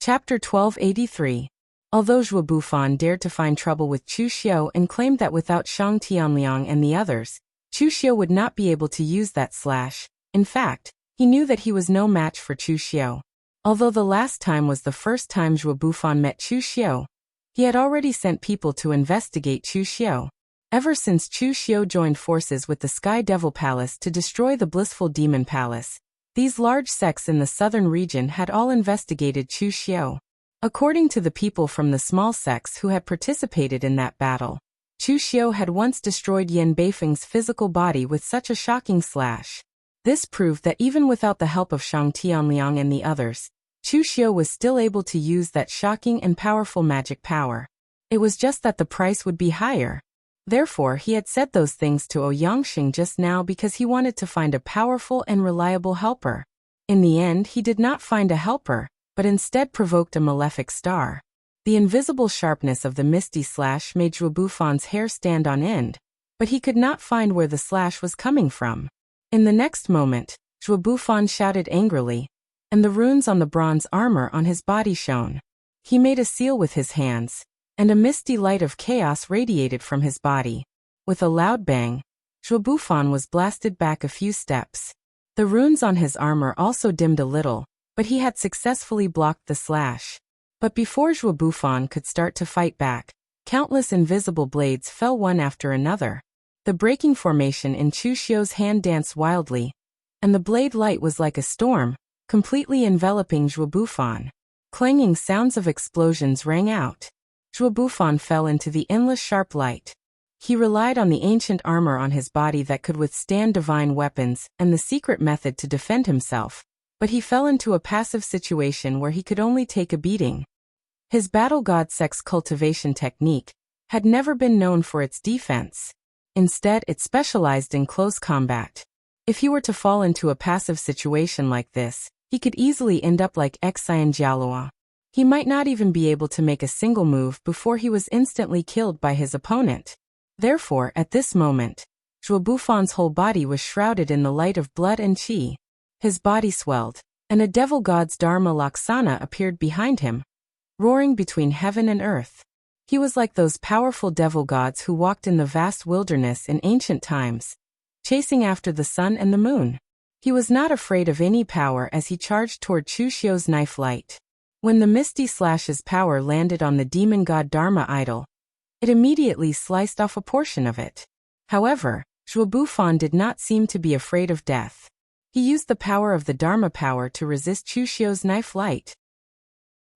Chapter 1283. Although Zhuo Bufan dared to find trouble with Chu Xiu and claimed that without Shang Tianliang and the others, Chu Xiu would not be able to use that slash, in fact, he knew that he was no match for Chu Xiu. Although the last time was the first time Zhuo Bufan met Chu Xiu, he had already sent people to investigate Chu Xiu. Ever since Chu Xiu joined forces with the Sky Devil Palace to destroy the Blissful Demon Palace, these large sects in the southern region had all investigated Chu Xiu. According to the people from the small sects who had participated in that battle, Chu Xiu had once destroyed Yan Beifeng's physical body with such a shocking slash. This proved that even without the help of Shang Tianliang and the others, Chu Xiu was still able to use that shocking and powerful magic power. It was just that the price would be higher. Therefore, he had said those things to Ouyangxing just now because he wanted to find a powerful and reliable helper. In the end, he did not find a helper, but instead provoked a malefic star. The invisible sharpness of the misty slash made Zhuo Bufan's hair stand on end, but he could not find where the slash was coming from. In the next moment, Zhuo Bufan shouted angrily, and the runes on the bronze armor on his body shone. He made a seal with his hands, and a misty light of chaos radiated from his body. With a loud bang, Zhuo Bufan was blasted back a few steps. The runes on his armor also dimmed a little, but he had successfully blocked the slash. But before Zhuo Bufan could start to fight back, countless invisible blades fell one after another. The breaking formation in Chu Xiu's hand danced wildly, and the blade light was like a storm, completely enveloping Zhuo Bufan. Clanging sounds of explosions rang out. Zhuo Bufan fell into the endless sharp light. He relied on the ancient armor on his body that could withstand divine weapons and the secret method to defend himself, but he fell into a passive situation where he could only take a beating. His battle god sex cultivation technique had never been known for its defense. Instead, it specialized in close combat. If he were to fall into a passive situation like this, he could easily end up like Xian Jialua. He might not even be able to make a single move before he was instantly killed by his opponent. Therefore, at this moment, Zhuo Bufan's whole body was shrouded in the light of blood and qi. His body swelled, and a devil god's Dharma Laksana appeared behind him, roaring between heaven and earth. He was like those powerful devil gods who walked in the vast wilderness in ancient times, chasing after the sun and the moon. He was not afraid of any power as he charged toward Chu Xiu's knife light. When the misty slash's power landed on the demon god Dharma idol, it immediately sliced off a portion of it. However, Zhuo Bufan did not seem to be afraid of death. He used the power of the Dharma power to resist Chu Xiu's knife light.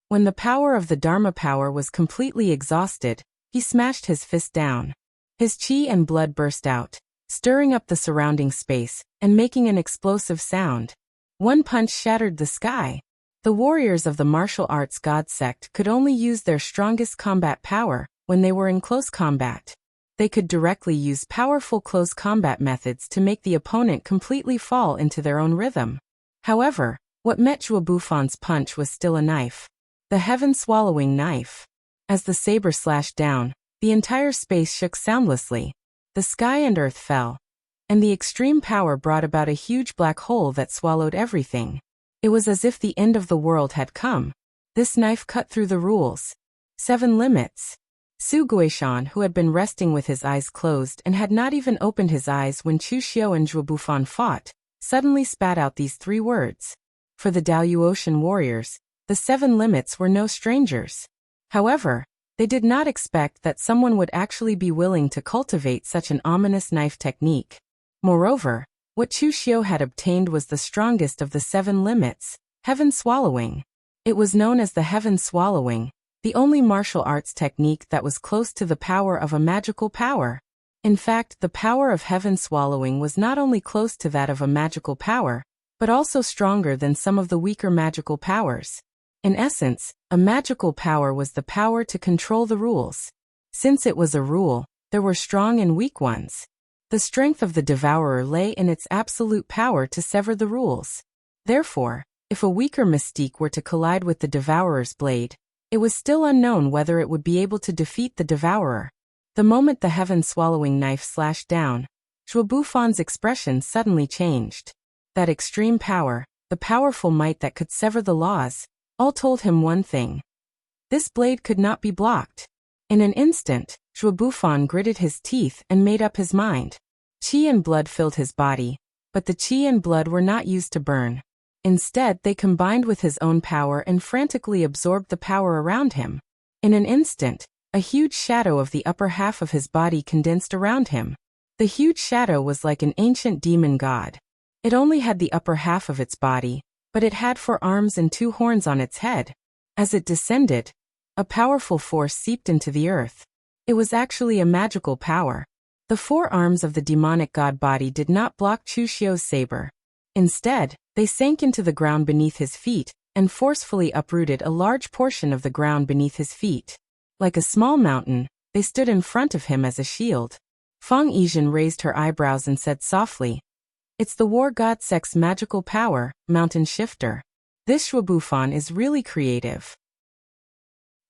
When the power of the Dharma power was completely exhausted, he smashed his fist down. His qi and blood burst out, stirring up the surrounding space and making an explosive sound. One punch shattered the sky. The warriors of the martial arts god sect could only use their strongest combat power when they were in close combat. They could directly use powerful close combat methods to make the opponent completely fall into their own rhythm. However, what met Zhuo Bufan's punch was still a knife. The heaven-swallowing knife. As the saber slashed down, the entire space shook soundlessly. The sky and earth fell, and the extreme power brought about a huge black hole that swallowed everything. It was as if the end of the world had come. This knife cut through the rules. 7 limits. Su Guishan, who had been resting with his eyes closed and had not even opened his eyes when Chu Xiu and Zhuo Bufan fought, suddenly spat out these 3 words. For the Daluotian warriors, the 7 limits were no strangers. However, they did not expect that someone would actually be willing to cultivate such an ominous knife technique. Moreover, what Chu Xiu had obtained was the strongest of the 7 limits, heaven swallowing. It was known as the heaven swallowing, the only martial arts technique that was close to the power of a magical power. In fact, the power of heaven swallowing was not only close to that of a magical power, but also stronger than some of the weaker magical powers. In essence, a magical power was the power to control the rules. Since it was a rule, there were strong and weak ones. The strength of the devourer lay in its absolute power to sever the rules. Therefore, if a weaker mystique were to collide with the devourer's blade, it was still unknown whether it would be able to defeat the devourer. The moment the heaven-swallowing knife slashed down, Zhuo Bufan's expression suddenly changed. That extreme power, the powerful might that could sever the laws, all told him one thing. This blade could not be blocked. In an instant, Zhuo Bufan gritted his teeth and made up his mind. Qi and blood filled his body, but the qi and blood were not used to burn. Instead, they combined with his own power and frantically absorbed the power around him. In an instant, a huge shadow of the upper half of his body condensed around him. The huge shadow was like an ancient demon god. It only had the upper half of its body, but it had 4 arms and 2 horns on its head. As it descended, a powerful force seeped into the earth. It was actually a magical power. The 4 arms of the demonic god body did not block Chu Xiu's saber. Instead, they sank into the ground beneath his feet and forcefully uprooted a large portion of the ground beneath his feet. Like a small mountain, they stood in front of him as a shield. Fang Yizhen raised her eyebrows and said softly, "It's the war god Sek's magical power, Mountain Shifter. This Zhuo Bufan is really creative.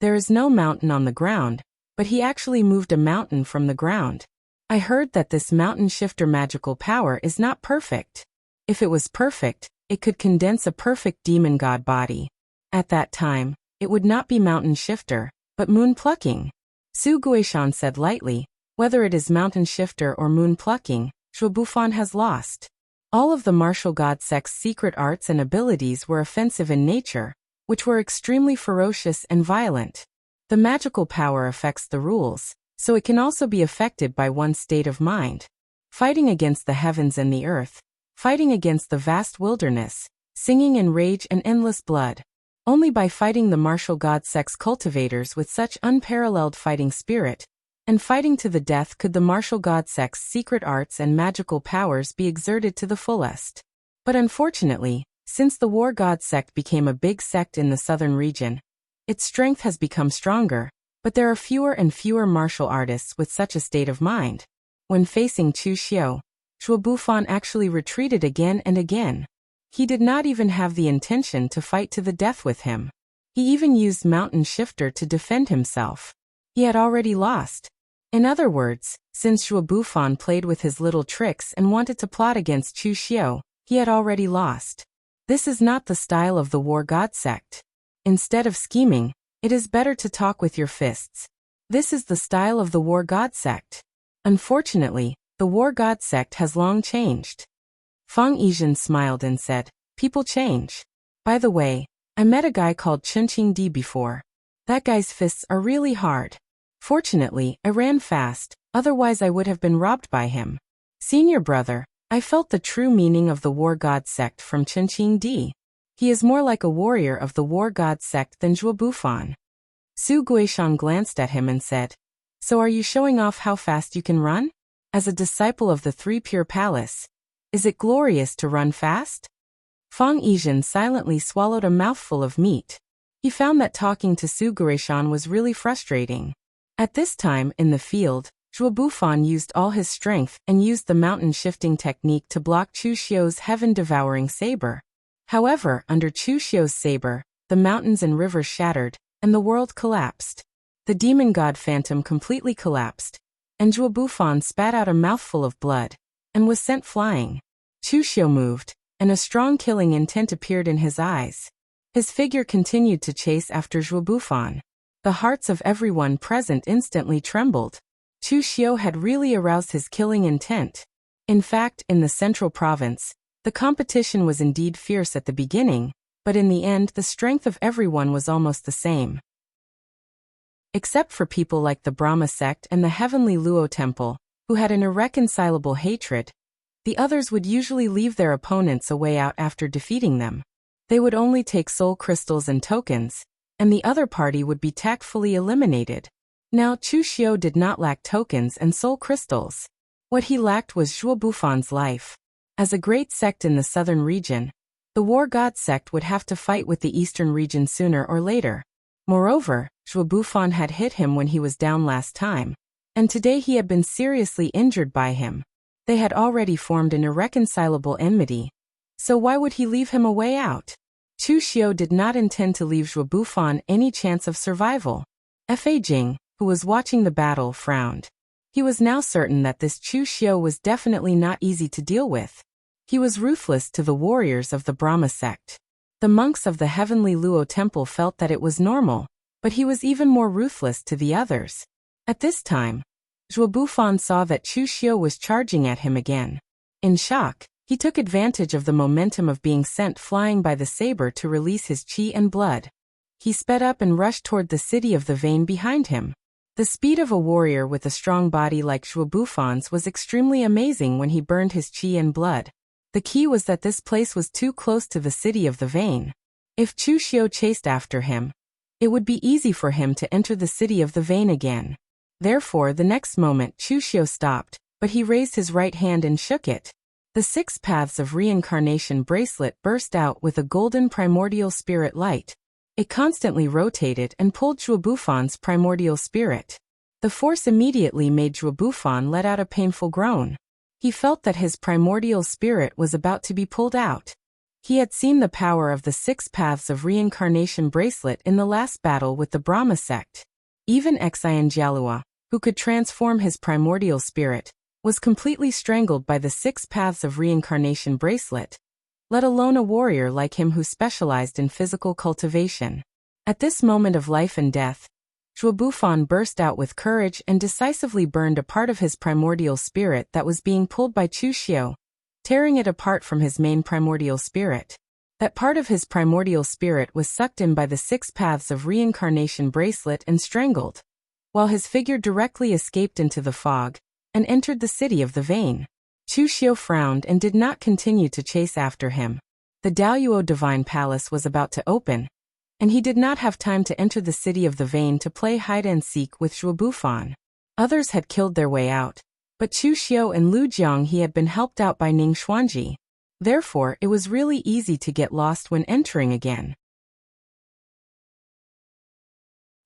There is no mountain on the ground, but he actually moved a mountain from the ground. I heard that this Mountain Shifter magical power is not perfect. If it was perfect, it could condense a perfect demon god body. At that time, it would not be Mountain Shifter, but Moon Plucking." Su Guishan said lightly, "Whether it is Mountain Shifter or Moon Plucking, Zhuo Bufan has lost. All of the martial god Sek's secret arts and abilities were offensive in nature, which were extremely ferocious and violent. The magical power affects the rules, so it can also be affected by one's state of mind. Fighting against the heavens and the earth, fighting against the vast wilderness, singing in rage and endless blood. Only by fighting the martial god Sek's cultivators with such unparalleled fighting spirit, and fighting to the death could the martial god Sek's secret arts and magical powers be exerted to the fullest. But unfortunately, since the war god sect became a big sect in the southern region, its strength has become stronger, but there are fewer and fewer martial artists with such a state of mind. When facing Chu Xiu, Zhuo Bufan actually retreated again and again. He did not even have the intention to fight to the death with him. He even used Mountain Shifter to defend himself. He had already lost. In other words, since Zhuo Bufan played with his little tricks and wanted to plot against Chu Xiu, he had already lost. This is not the style of the war god sect. Instead of scheming, it is better to talk with your fists. This is the style of the war god sect. Unfortunately, the war god sect has long changed." Fang Yizhen smiled and said, "People change. By the way, I met a guy called Chunqing Di before. That guy's fists are really hard. Fortunately, I ran fast, otherwise I would have been robbed by him. Senior brother, I felt the true meaning of the war god sect from Chunqing Di. He is more like a warrior of the war god sect than Zhuo Bufan." Su Guishan glanced at him and said, "So are you showing off how fast you can run? As a disciple of the 3 Pure Palace, is it glorious to run fast?" Fang Yizhen silently swallowed a mouthful of meat. He found that talking to Su Guishan was really frustrating. At this time, in the field, Zhuo Bufan used all his strength and used the mountain shifting technique to block Chu Xiu's heaven-devouring saber. However, under Chu Xiu's saber, the mountains and rivers shattered, and the world collapsed. The demon god phantom completely collapsed, and Zhuo Bufan spat out a mouthful of blood, and was sent flying. Chu Xiu moved, and a strong killing intent appeared in his eyes. His figure continued to chase after Zhuo Bufan. The hearts of everyone present instantly trembled. Chu Xiu had really aroused his killing intent. In fact, in the central province, the competition was indeed fierce at the beginning, but in the end the strength of everyone was almost the same. Except for people like the Brahma sect and the heavenly Luo temple, who had an irreconcilable hatred, the others would usually leave their opponents a way out after defeating them. They would only take soul crystals and tokens, and the other party would be tactfully eliminated. Now Chu Xiu did not lack tokens and soul crystals. What he lacked was Zhuo Bufan's life. As a great sect in the southern region, the war god sect would have to fight with the eastern region sooner or later. Moreover, Zhuo Bufan had hit him when he was down last time, and today he had been seriously injured by him. They had already formed an irreconcilable enmity. So why would he leave him a way out? Chu Xiu did not intend to leave Zhuo Bufan any chance of survival. Fa Jing, who was watching the battle, frowned. He was now certain that this Chu Xiu was definitely not easy to deal with. He was ruthless to the warriors of the Brahma sect. The monks of the heavenly Luo temple felt that it was normal, but he was even more ruthless to the others. At this time, Zhuo Bufan saw that Chu Xiu was charging at him again. In shock, he took advantage of the momentum of being sent flying by the saber to release his qi and blood. He sped up and rushed toward the city of the vein behind him. The speed of a warrior with a strong body like Zhuo Bufan's was extremely amazing when he burned his qi and blood. The key was that this place was too close to the city of the vein. If Chu Xiu chased after him, it would be easy for him to enter the city of the vein again. Therefore, the next moment Chu Xiu stopped, but he raised his right hand and shook it. The 6 paths of reincarnation bracelet burst out with a golden primordial spirit light. It constantly rotated and pulled Zhuo Bufan's primordial spirit. The force immediately made Zhuo Bufan let out a painful groan. He felt that his primordial spirit was about to be pulled out. He had seen the power of the 6 paths of reincarnation bracelet in the last battle with the Brahma sect. Even Xian Jialua, who could transform his primordial spirit, was completely strangled by the 6 paths of reincarnation bracelet, let alone a warrior like him who specialized in physical cultivation. At this moment of life and death, Zhuo Bufan burst out with courage and decisively burned a part of his primordial spirit that was being pulled by Chu Xiu, tearing it apart from his main primordial spirit. That part of his primordial spirit was sucked in by the 6 paths of reincarnation bracelet and strangled, while his figure directly escaped into the fog and entered the city of the vein. Chu Xiu frowned and did not continue to chase after him. The Daoyuo Divine Palace was about to open, and he did not have time to enter the city of the vein to play hide-and-seek with Zhuo Bufan. Others had killed their way out, but Chu Xiu and Lu Jiang he had been helped out by Ning Xuanji. Therefore, it was really easy to get lost when entering again.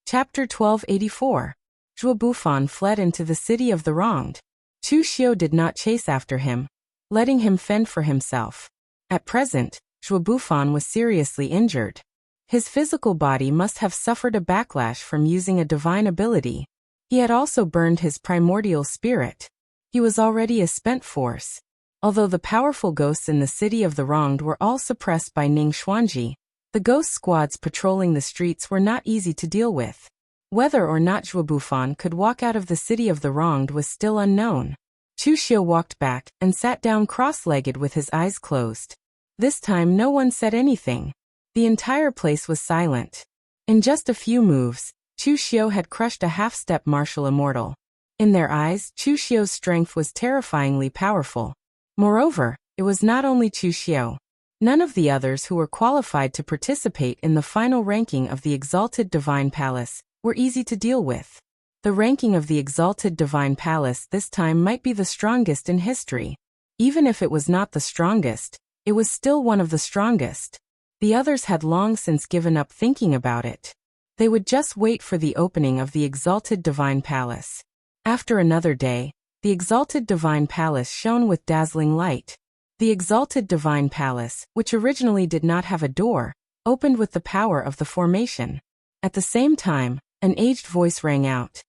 Chapter 1284. Zhuo Bufan fled into the city of the wronged. Chu Xiu did not chase after him, letting him fend for himself. At present, Zhuo Bufan was seriously injured. His physical body must have suffered a backlash from using a divine ability. He had also burned his primordial spirit. He was already a spent force. Although the powerful ghosts in the city of the wronged were all suppressed by Ning Xuanji, the ghost squads patrolling the streets were not easy to deal with. Whether or not Zhuo Bufan could walk out of the city of the wronged was still unknown. Chu Xiu walked back and sat down cross-legged with his eyes closed. This time no one said anything. The entire place was silent. In just a few moves, Chu Xiu had crushed a half-step martial immortal. In their eyes, Chu Xiu's strength was terrifyingly powerful. Moreover, it was not only Chu Xiu. None of the others who were qualified to participate in the final ranking of the Exalted Divine Palace were easy to deal with. The ranking of the Exalted Divine Palace this time might be the strongest in history. Even if it was not the strongest, it was still one of the strongest. The others had long since given up thinking about it. They would just wait for the opening of the Exalted Divine Palace. After another day, the Exalted Divine Palace shone with dazzling light. The Exalted Divine Palace, which originally did not have a door, opened with the power of the formation. At the same time, an aged voice rang out.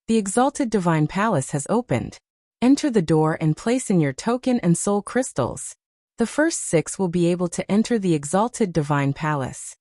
The Exalted Divine Palace has opened. Enter the door and place in your token and soul crystals. The first 6 will be able to enter the Exalted Divine Palace.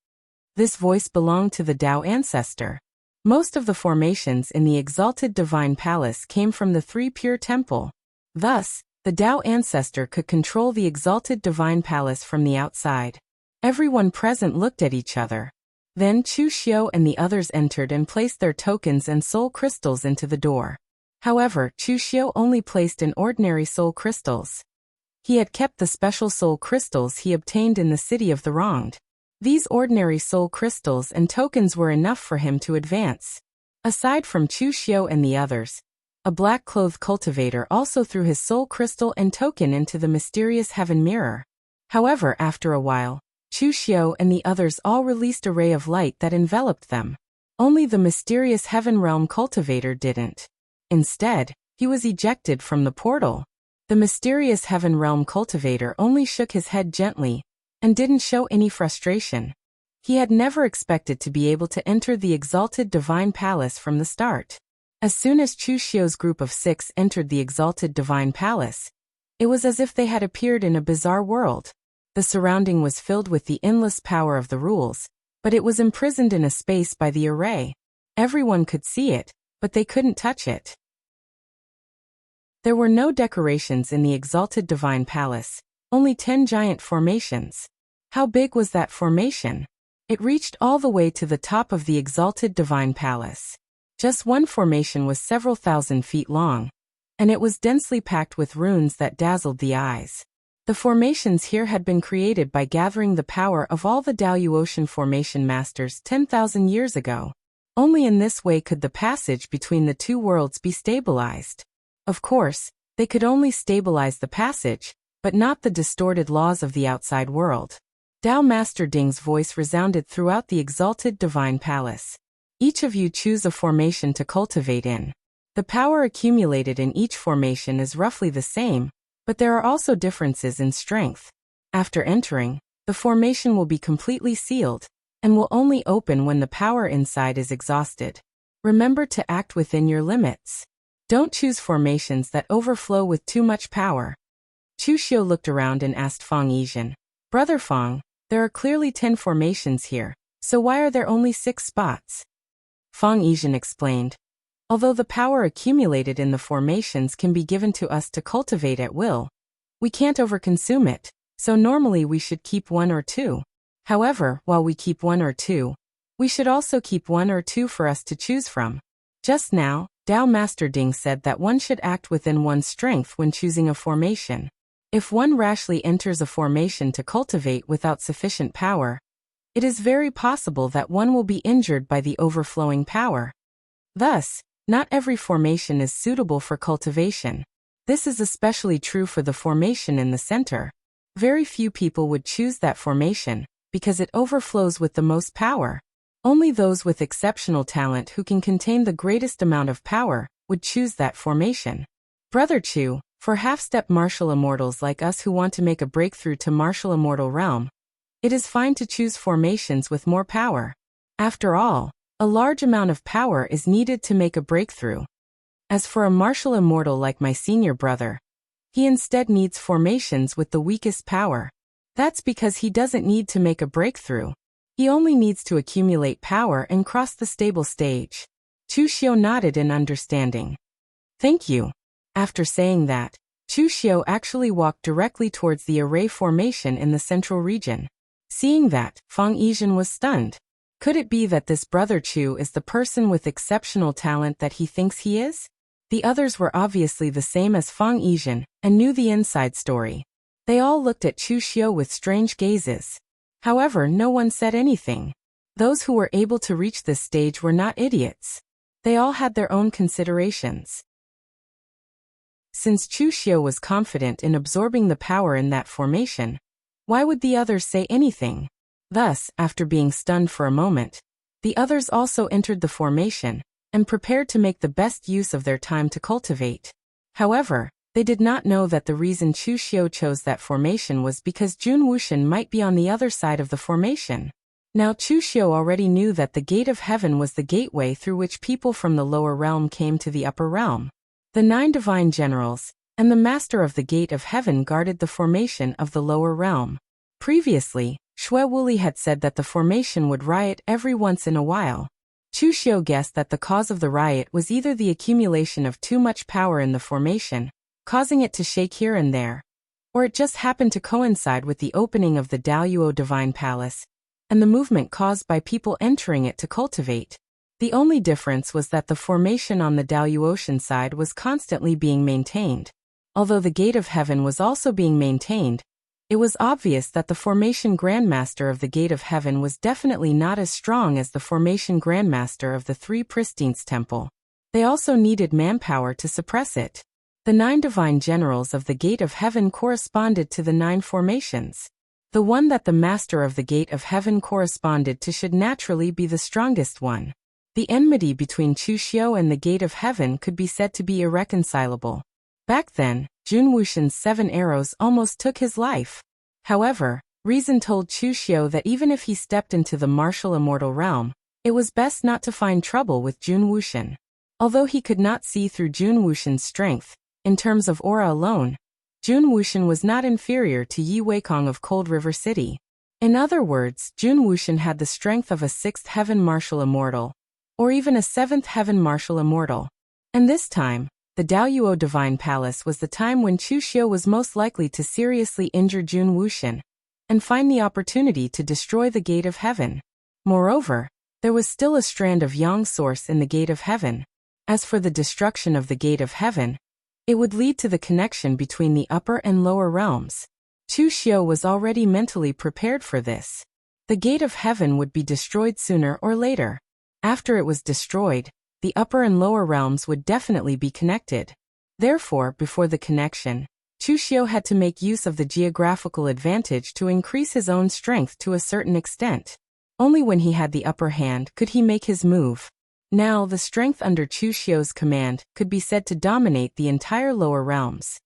This voice belonged to the Dao ancestor. Most of the formations in the Exalted Divine Palace came from the 3 Pure Temple. Thus, the Dao ancestor could control the Exalted Divine Palace from the outside. Everyone present looked at each other. Then Chu Xiu and the others entered and placed their tokens and soul crystals into the door. However, Chu Xiu only placed in ordinary soul crystals. He had kept the special soul crystals he obtained in the city of the wronged. These ordinary soul crystals and tokens were enough for him to advance. Aside from Chu Xiu and the others, a black-clothed cultivator also threw his soul crystal and token into the mysterious heaven mirror. However, after a while, Chu Xiu and the others all released a ray of light that enveloped them. Only the mysterious heaven realm cultivator didn't. Instead, he was ejected from the portal. The mysterious heaven realm cultivator only shook his head gently and didn't show any frustration. He had never expected to be able to enter the Exalted Divine Palace from the start. As soon as Chu Xiu's group of 6 entered the Exalted Divine Palace, it was as if they had appeared in a bizarre world. The surrounding was filled with the endless power of the rules, but it was imprisoned in a space by the array. Everyone could see it, but they couldn't touch it. There were no decorations in the exalted divine palace, only 10 giant formations. How big was that formation? It reached all the way to the top of the exalted divine palace. Just one formation was several thousand feet long, and it was densely packed with runes that dazzled the eyes. The formations here had been created by gathering the power of all the Daluotian formation masters 10,000 years ago. Only in this way could the passage between the two worlds be stabilized. Of course, they could only stabilize the passage, but not the distorted laws of the outside world. Dao Master Ding's voice resounded throughout the exalted divine palace. Each of you choose a formation to cultivate in. The power accumulated in each formation is roughly the same, but there are also differences in strength. After entering, the formation will be completely sealed, and will only open when the power inside is exhausted. Remember to act within your limits. Don't choose formations that overflow with too much power. Chu Xiu looked around and asked Fang Yizhen, Brother Fang, there are clearly 10 formations here, so why are there only 6 spots? Fang Yizhen explained, although the power accumulated in the formations can be given to us to cultivate at will, we can't overconsume it, so normally we should keep 1 or 2. However, while we keep 1 or 2, we should also keep 1 or 2 for us to choose from. Just now, Dao Master Ding said that one should act within one's strength when choosing a formation. If one rashly enters a formation to cultivate without sufficient power, it is very possible that one will be injured by the overflowing power. Thus, not every formation is suitable for cultivation. This is especially true for the formation in the center. Very few people would choose that formation, because it overflows with the most power. Only those with exceptional talent who can contain the greatest amount of power would choose that formation. Brother Chu, for half-step martial immortals like us who want to make a breakthrough to martial immortal realm, it is fine to choose formations with more power. After all, a large amount of power is needed to make a breakthrough. As for a martial immortal like my senior brother, he instead needs formations with the weakest power. That's because he doesn't need to make a breakthrough. He only needs to accumulate power and cross the stable stage. Chu Xiu nodded in understanding. Thank you. After saying that, Chu Xiu actually walked directly towards the array formation in the central region. Seeing that, Fang Yizhen was stunned. Could it be that this brother Chu is the person with exceptional talent that he thinks he is? The others were obviously the same as Fang Yizhen, and knew the inside story. They all looked at Chu Xiu with strange gazes. However, no one said anything. Those who were able to reach this stage were not idiots. They all had their own considerations. Since Chu Xiu was confident in absorbing the power in that formation, why would the others say anything? Thus, after being stunned for a moment, the others also entered the formation, and prepared to make the best use of their time to cultivate. However, they did not know that the reason Chu Xiu chose that formation was because Jun Wuxian might be on the other side of the formation. Now Chu Xiu already knew that the gate of heaven was the gateway through which people from the lower realm came to the upper realm. The 9 divine generals, and the master of the gate of heaven guarded the formation of the lower realm. Previously, Xue Wuli had said that the formation would riot every once in a while. Chu Xiu guessed that the cause of the riot was either the accumulation of too much power in the formation, causing it to shake here and there, or it just happened to coincide with the opening of the Daluo Divine Palace, and the movement caused by people entering it to cultivate. The only difference was that the formation on the Daluotian side was constantly being maintained. Although the Gate of Heaven was also being maintained, it was obvious that the Formation Grandmaster of the Gate of Heaven was definitely not as strong as the Formation Grandmaster of the Three Pristines Temple. They also needed manpower to suppress it. The 9 divine generals of the Gate of Heaven corresponded to the 9 formations. The one that the Master of the Gate of Heaven corresponded to should naturally be the strongest one. The enmity between Chu Xiu and the Gate of Heaven could be said to be irreconcilable. Back then, Jun Wuxian's 7 arrows almost took his life. However, reason told Chu Xiu that even if he stepped into the martial immortal realm, it was best not to find trouble with Jun Wuxian. Although he could not see through Jun Wuxian's strength, in terms of aura alone, Jun Wuxian was not inferior to Yi Weikong of Cold River City. In other words, Jun Wuxian had the strength of a 6th heaven martial immortal, or even a 7th heaven martial immortal. And this time, the Daoyuo Divine Palace was the time when Chu Xiu was most likely to seriously injure Jun Wuxian and find the opportunity to destroy the Gate of Heaven. Moreover, there was still a strand of Yang source in the Gate of Heaven. As for the destruction of the Gate of Heaven, it would lead to the connection between the upper and lower realms. Chu Xiu was already mentally prepared for this. The Gate of Heaven would be destroyed sooner or later. After it was destroyed, the upper and lower realms would definitely be connected. Therefore, before the connection, Chu Xiu had to make use of the geographical advantage to increase his own strength to a certain extent. Only when he had the upper hand could he make his move. Now, the strength under Chu Xiu's command could be said to dominate the entire lower realms.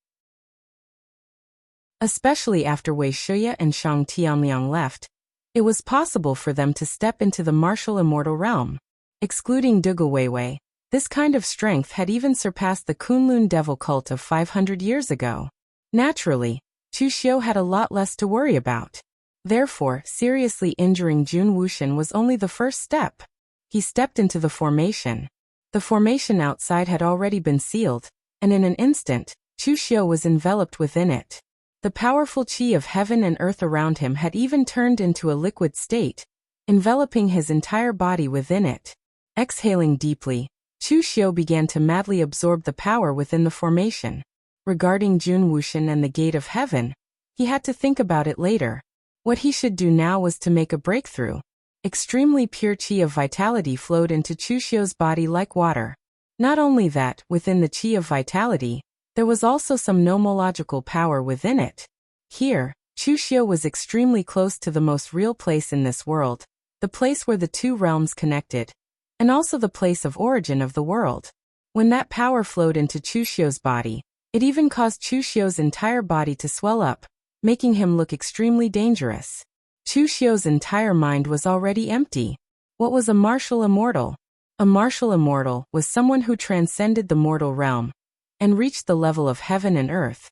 Especially after Wei Shuya and Shang Tianliang left, it was possible for them to step into the martial immortal realm. Excluding Dugu Weiwei, this kind of strength had even surpassed the Kunlun devil cult of 500 years ago. Naturally, Chu Xiu had a lot less to worry about. Therefore, seriously injuring Jun Wuxian was only the first step. He stepped into the formation. The formation outside had already been sealed, and in an instant, Chu Xiu was enveloped within it. The powerful qi of heaven and earth around him had even turned into a liquid state, enveloping his entire body within it. Exhaling deeply, Chu Xiu began to madly absorb the power within the formation. Regarding Jun Wuxian and the Gate of Heaven, he had to think about it later. What he should do now was to make a breakthrough. Extremely pure qi of vitality flowed into Chu Xiu's body like water. Not only that, within the qi of vitality, there was also some nomological power within it. Here, Chu Xiu was extremely close to the most real place in this world, the place where the two realms connected, and also the place of origin of the world. When that power flowed into Chu Xiu's body, it even caused Chu Xiu's entire body to swell up, making him look extremely dangerous. Chu Xiu's entire mind was already empty. What was a martial immortal? A martial immortal was someone who transcended the mortal realm and reached the level of heaven and earth,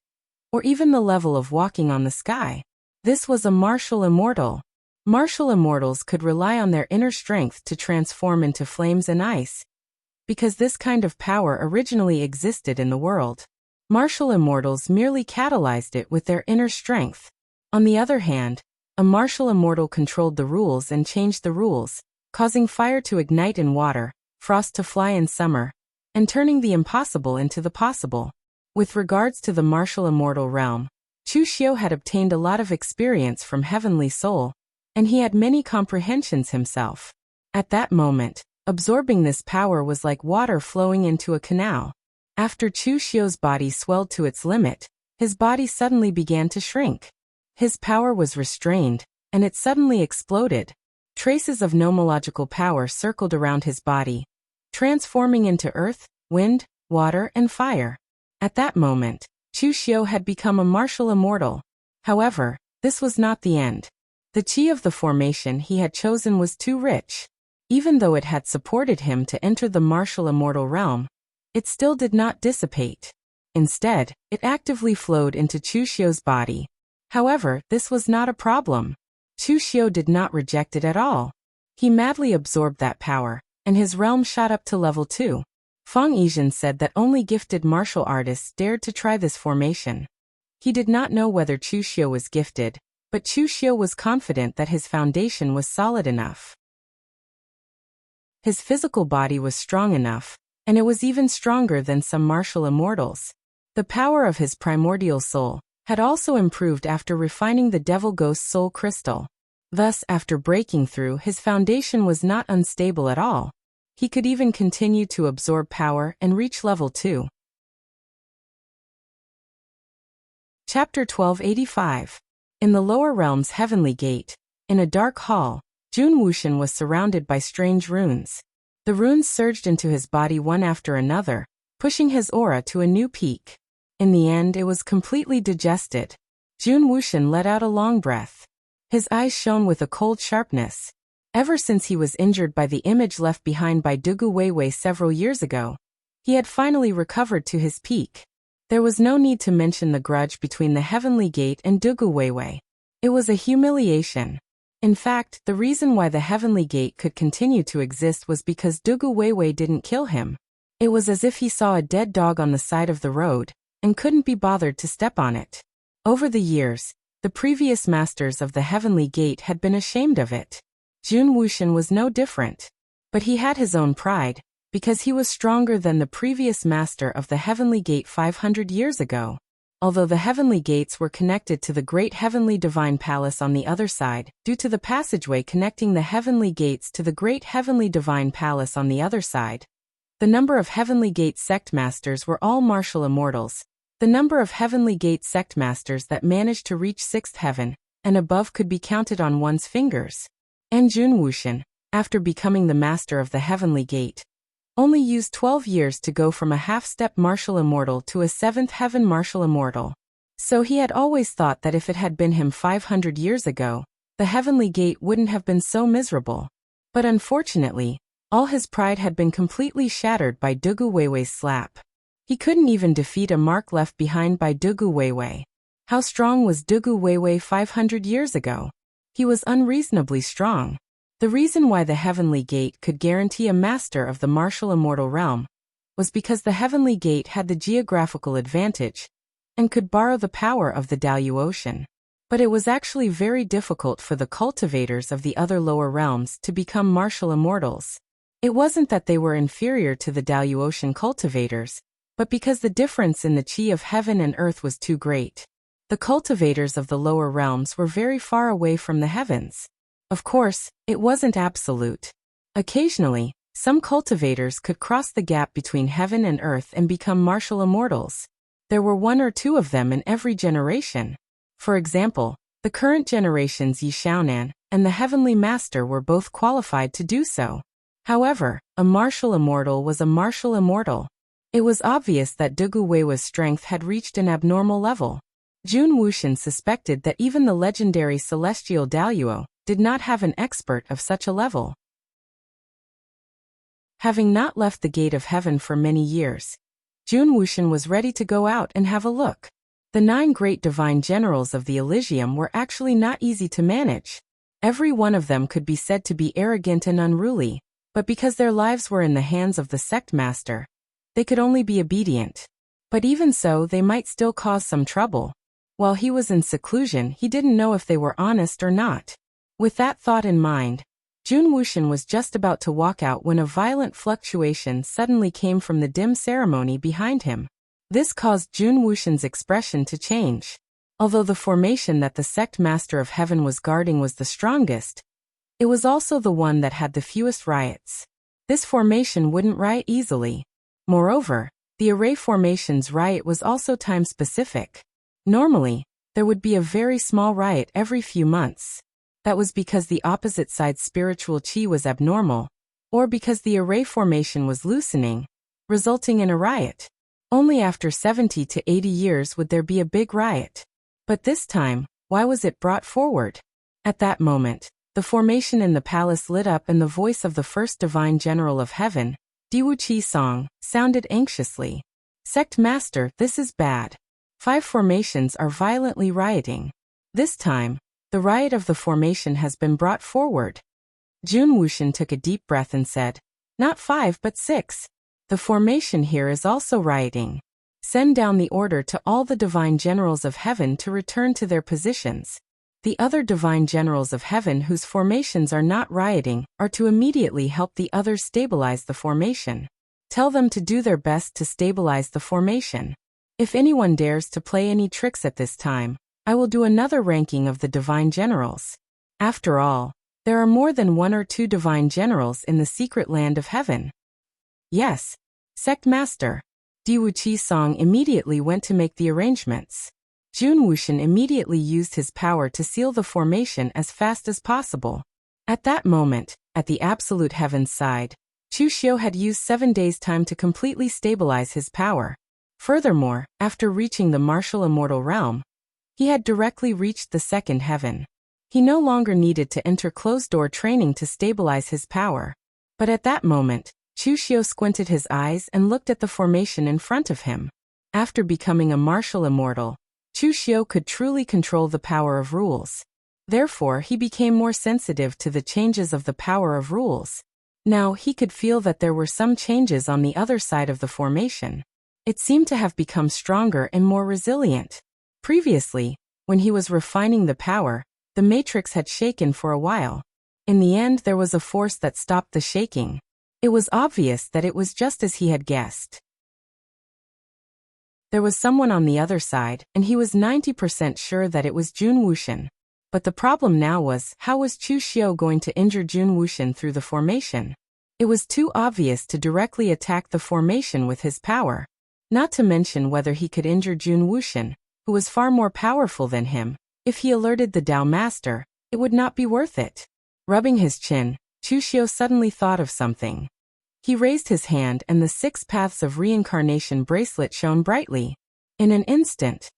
or even the level of walking on the sky. This was a martial immortal. Martial immortals could rely on their inner strength to transform into flames and ice, because this kind of power originally existed in the world. Martial immortals merely catalyzed it with their inner strength. On the other hand, a martial immortal controlled the rules and changed the rules, causing fire to ignite in water, frost to fly in summer, and turning the impossible into the possible. With regards to the martial immortal realm, Chu Xiu had obtained a lot of experience from Heavenly Soul, and he had many comprehensions himself. At that moment, absorbing this power was like water flowing into a canal. After Chu Xiu's body swelled to its limit, his body suddenly began to shrink. His power was restrained, and it suddenly exploded. Traces of nomological power circled around his body, transforming into earth, wind, water, and fire. At that moment, Chu Xiu had become a martial immortal. However, this was not the end. The qi of the formation he had chosen was too rich. Even though it had supported him to enter the martial immortal realm, it still did not dissipate. Instead, it actively flowed into Chu Xiu's body. However, this was not a problem. Chu Xiu did not reject it at all. He madly absorbed that power, and his realm shot up to level 2. Fang Yizhen said that only gifted martial artists dared to try this formation. He did not know whether Chu Xiu was gifted, but Chu Xiu was confident that his foundation was solid enough. His physical body was strong enough, and it was even stronger than some martial immortals. The power of his primordial soul had also improved after refining the Devil Ghost Soul Crystal. Thus, after breaking through, his foundation was not unstable at all. He could even continue to absorb power and reach level 2. Chapter 1285. In the lower realm's heavenly gate, in a dark hall, Jun Wuxian was surrounded by strange runes. The runes surged into his body one after another, pushing his aura to a new peak. In the end, it was completely digested. Jun Wuxian let out a long breath. His eyes shone with a cold sharpness. Ever since he was injured by the image left behind by Dugu Weiwei several years ago, he had finally recovered to his peak. There was no need to mention the grudge between the Heavenly Gate and Dugu Weiwei. It was a humiliation. In fact, the reason why the Heavenly Gate could continue to exist was because Dugu Weiwei didn't kill him. It was as if he saw a dead dog on the side of the road and couldn't be bothered to step on it. Over the years, the previous masters of the Heavenly Gate had been ashamed of it. Jun Wuxian was no different. But he had his own pride, because he was stronger than the previous master of the Heavenly Gate 500 years ago. Although the Heavenly Gates were connected to the Great Heavenly Divine Palace on the other side, due to the passageway connecting the Heavenly Gates to the Great Heavenly Divine Palace on the other side, the number of Heavenly Gate sect masters were all martial immortals. The number of Heavenly Gate sect masters that managed to reach 6th heaven and above could be counted on one's fingers. And Jun Wuxian, after becoming the master of the Heavenly Gate, only used 12 years to go from a half-step martial immortal to a 7th heaven martial immortal. So he had always thought that if it had been him 500 years ago, the Heavenly Gate wouldn't have been so miserable. But unfortunately, all his pride had been completely shattered by Dugu Weiwei's slap. He couldn't even defeat a mark left behind by Dugu Weiwei. How strong was Dugu Weiwei 500 years ago? He was unreasonably strong. The reason why the Heavenly Gate could guarantee a master of the martial immortal realm was because the Heavenly Gate had the geographical advantage and could borrow the power of the Dayu Ocean. But it was actually very difficult for the cultivators of the other lower realms to become martial immortals. It wasn't that they were inferior to the Dayu Ocean cultivators, but because the difference in the chi of heaven and earth was too great. The cultivators of the lower realms were very far away from the heavens. Of course, it wasn't absolute. Occasionally, some cultivators could cross the gap between heaven and earth and become martial immortals. There were 1 or 2 of them in every generation. For example, the current generation's Yi Xiaonan and the Heavenly Master were both qualified to do so. However, a martial immortal was a martial immortal. It was obvious that Dugu Weiwei's strength had reached an abnormal level. Jun Wuxian suspected that even the legendary celestial Daluo did not have an expert of such a level. Having not left the gate of heaven for many years, Jun Wuxian was ready to go out and have a look. The 9 great divine generals of the Elysium were actually not easy to manage. Every one of them could be said to be arrogant and unruly, but because their lives were in the hands of the sect master, they could only be obedient. But even so, they might still cause some trouble. While he was in seclusion, he didn't know if they were honest or not. With that thought in mind, Jun Wuxian was just about to walk out when a violent fluctuation suddenly came from the dim ceremony behind him. This caused Jun Wuxian's expression to change. Although the formation that the sect master of heaven was guarding was the strongest, it was also the one that had the fewest riots. This formation wouldn't riot easily. Moreover, the array formation's riot was also time-specific. Normally, there would be a very small riot every few months. That was because the opposite side's spiritual chi was abnormal, or because the array formation was loosening, resulting in a riot. Only after 70 to 80 years would there be a big riot. But this time, why was it brought forward? At that moment, the formation in the palace lit up and the voice of the first divine general of heaven, Diwu Qi Song, sounded anxiously. Sect Master, this is bad. 5 formations are violently rioting. This time, the riot of the formation has been brought forward. Jun Wuxian took a deep breath and said, not 5 but 6. The formation here is also rioting. Send down the order to all the divine generals of heaven to return to their positions. The other divine generals of heaven whose formations are not rioting are to immediately help the others stabilize the formation. Tell them to do their best to stabilize the formation. If anyone dares to play any tricks at this time, I will do another ranking of the divine generals. After all, there are more than 1 or 2 divine generals in the secret land of heaven. Yes, Sect Master. Diwu Qi Song immediately went to make the arrangements. Jun Wuxian immediately used his power to seal the formation as fast as possible. At that moment, at the absolute heaven's side, Chu Xiu had used 7 days' time to completely stabilize his power. Furthermore, after reaching the martial immortal realm, he had directly reached the 2nd heaven. He no longer needed to enter closed-door training to stabilize his power. But at that moment, Chu Xiu squinted his eyes and looked at the formation in front of him. After becoming a martial immortal, Chu Xiu could truly control the power of rules. Therefore, he became more sensitive to the changes of the power of rules. Now, he could feel that there were some changes on the other side of the formation. It seemed to have become stronger and more resilient. Previously, when he was refining the power, the matrix had shaken for a while. In the end, there was a force that stopped the shaking. It was obvious that it was just as he had guessed. There was someone on the other side, and he was 90% sure that it was Jun Wuxian. But the problem now was, how was Chu Xiu going to injure Jun Wuxian through the formation? It was too obvious to directly attack the formation with his power. Not to mention whether he could injure Jun Wuxian, who was far more powerful than him. If he alerted the Tao Master, it would not be worth it. Rubbing his chin, Chu Xiu suddenly thought of something. He raised his hand and the 6 paths of reincarnation bracelet shone brightly. In an instant,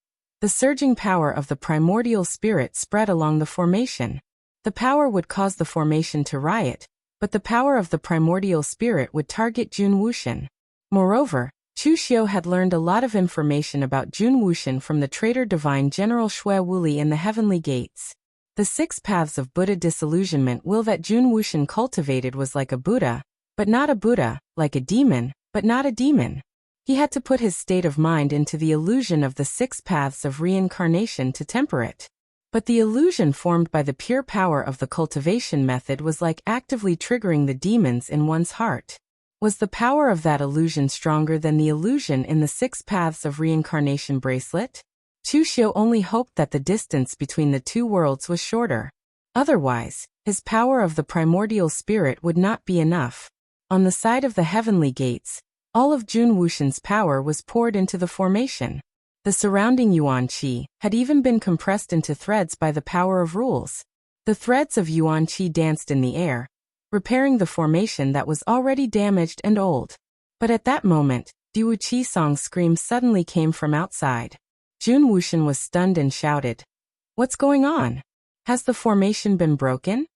the surging power of the primordial spirit spread along the formation. The power would cause the formation to riot, but the power of the primordial spirit would target Jun Wuxian. Moreover, Chu Xiu had learned a lot of information about Jun Wuxian from the traitor divine General Shui Wuli in the Heavenly Gates. The 6 paths of Buddha disillusionment will that Jun Wuxian cultivated was like a Buddha, but not a Buddha, like a demon, but not a demon. He had to put his state of mind into the illusion of the 6 paths of reincarnation to temper it. But the illusion formed by the pure power of the cultivation method was like actively triggering the demons in one's heart. Was the power of that illusion stronger than the illusion in the 6 paths of reincarnation bracelet? Chu Xiu only hoped that the distance between the two worlds was shorter. Otherwise, his power of the primordial spirit would not be enough. On the side of the Heavenly Gates, all of Jun Wuxian's power was poured into the formation. The surrounding Yuan Qi had even been compressed into threads by the power of rules. The threads of Yuan Qi danced in the air, repairing the formation that was already damaged and old. But at that moment, Diwu Qi Song's scream suddenly came from outside. Jun Wuxian was stunned and shouted, "What's going on? Has the formation been broken?"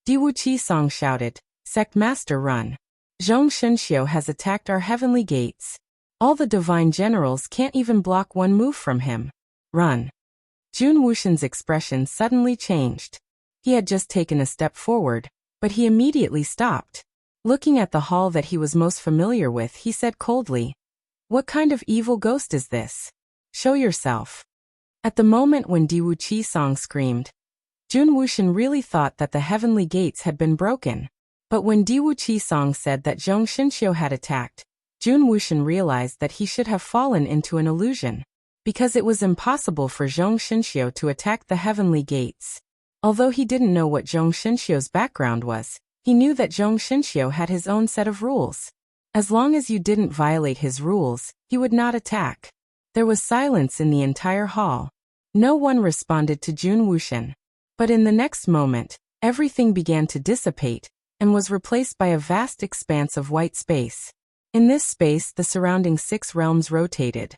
Diwu Qi Song shouted, "Sect Master, run. Zhong Shunxiu has attacked our heavenly gates. All the divine generals can't even block one move from him. Run." Jun Wuxian's expression suddenly changed. He had just taken a step forward, but he immediately stopped. Looking at the hall that he was most familiar with, he said coldly, "What kind of evil ghost is this? Show yourself." At the moment when Diwu Qi Song screamed, Jun Wuxian really thought that the heavenly gates had been broken. But when Diwu Qi Song said that Zhong Shunxiu had attacked, Jun Wuxian realized that he should have fallen into an illusion, because it was impossible for Zhong Shunxiu to attack the heavenly gates. Although he didn't know what Zhong Shunxiu's background was, he knew that Zhong Shunxiu had his own set of rules. As long as you didn't violate his rules, he would not attack. There was silence in the entire hall. No one responded to Jun Wuxian. But in the next moment, everything began to dissipate, and was replaced by a vast expanse of white space. In this space, the surrounding 6 realms rotated.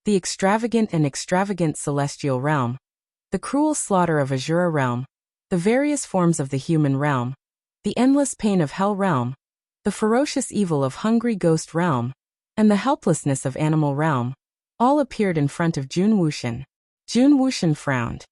The extravagant and extravagant celestial realm, the cruel slaughter of Azura realm, the various forms of the human realm, the endless pain of hell realm, the ferocious evil of hungry ghost realm, and the helplessness of animal realm, all appeared in front of Jun Wuxian. Jun Wuxian frowned.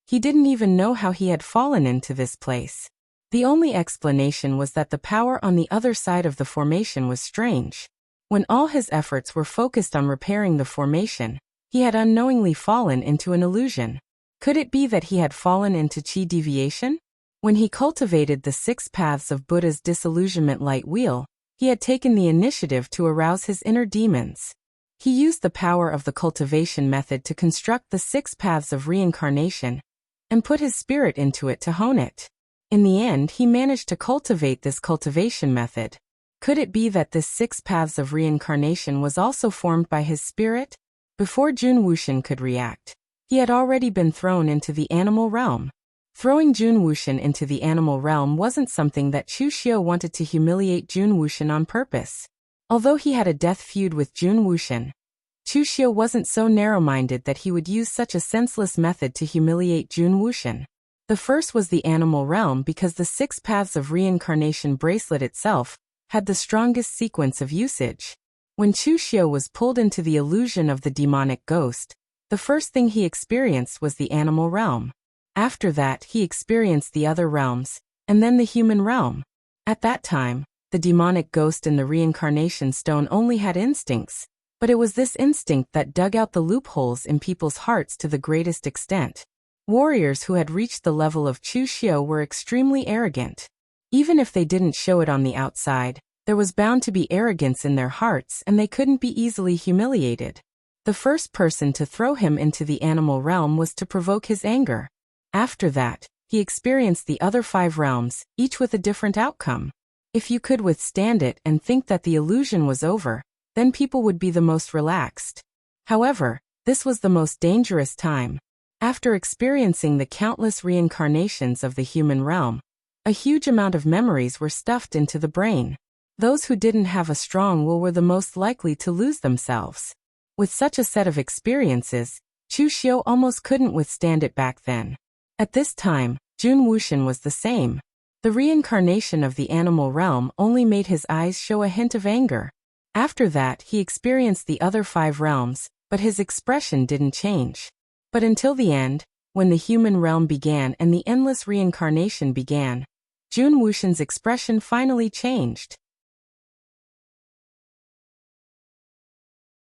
He didn't even know how he had fallen into this place. The only explanation was that the power on the other side of the formation was strange. When all his efforts were focused on repairing the formation, he had unknowingly fallen into an illusion. Could it be that he had fallen into Qi deviation? When he cultivated the 6 paths of Buddha's disillusionment light wheel, he had taken the initiative to arouse his inner demons. He used the power of the cultivation method to construct the 6 paths of reincarnation, and put his spirit into it to hone it. In the end, he managed to cultivate this cultivation method. Could it be that this 6 paths of reincarnation was also formed by his spirit? Before Jun Wuxian could react, he had already been thrown into the animal realm. Throwing Jun Wuxian into the animal realm wasn't something that Chu Xiu wanted to humiliate Jun Wuxian on purpose. Although he had a death feud with Jun Wuxian, Chu Xiu wasn't so narrow-minded that he would use such a senseless method to humiliate Jun Wuxian. The first was the animal realm because the 6 paths of reincarnation bracelet itself had the strongest sequence of usage. When Chu Xiu was pulled into the illusion of the demonic ghost, the first thing he experienced was the animal realm. After that, he experienced the other realms, and then the human realm. At that time, the demonic ghost in the reincarnation stone only had instincts, but it was this instinct that dug out the loopholes in people's hearts to the greatest extent. Warriors who had reached the level of Chu Xiu were extremely arrogant. Even if they didn't show it on the outside, there was bound to be arrogance in their hearts, and they couldn't be easily humiliated. The first person to throw him into the animal realm was to provoke his anger. After that, he experienced the other 5 realms, each with a different outcome. If you could withstand it and think that the illusion was over, then people would be the most relaxed. However, this was the most dangerous time. After experiencing the countless reincarnations of the human realm, a huge amount of memories were stuffed into the brain. Those who didn't have a strong will were the most likely to lose themselves. With such a set of experiences, Chu Xiu almost couldn't withstand it back then. At this time, Jun Wuxian was the same. The reincarnation of the animal realm only made his eyes show a hint of anger. After that, he experienced the other 5 realms, but his expression didn't change. But until the end, when the human realm began and the endless reincarnation began, Jun Wuxian's expression finally changed.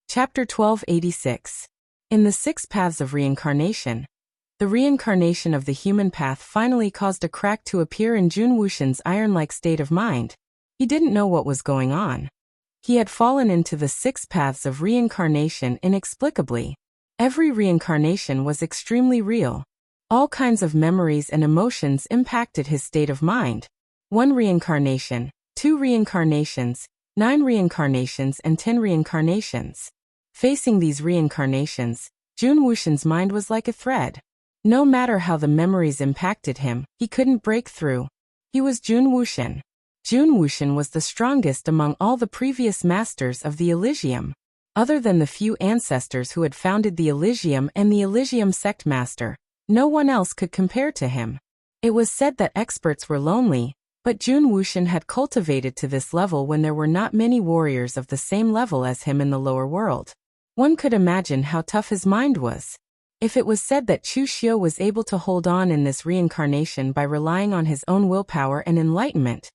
Chapter 1286. In the 6 Paths of Reincarnation, the reincarnation of the human path finally caused a crack to appear in Jun Wuxian's iron-like state of mind. He didn't know what was going on. He had fallen into the 6 paths of reincarnation inexplicably. Every reincarnation was extremely real. All kinds of memories and emotions impacted his state of mind. 1 reincarnation, 2 reincarnations, 9 reincarnations and 10 reincarnations. Facing these reincarnations, Jun Wuxian's mind was like a thread. No matter how the memories impacted him, he couldn't break through. He was Jun Wuxian. Jun Wuxian was the strongest among all the previous masters of the Elysium. Other than the few ancestors who had founded the Elysium and the Elysium sect master, no one else could compare to him. It was said that experts were lonely, but Jun Wuxian had cultivated to this level when there were not many warriors of the same level as him in the lower world. One could imagine how tough his mind was. If it was said that Chu Xiu was able to hold on in this reincarnation by relying on his own willpower and enlightenment,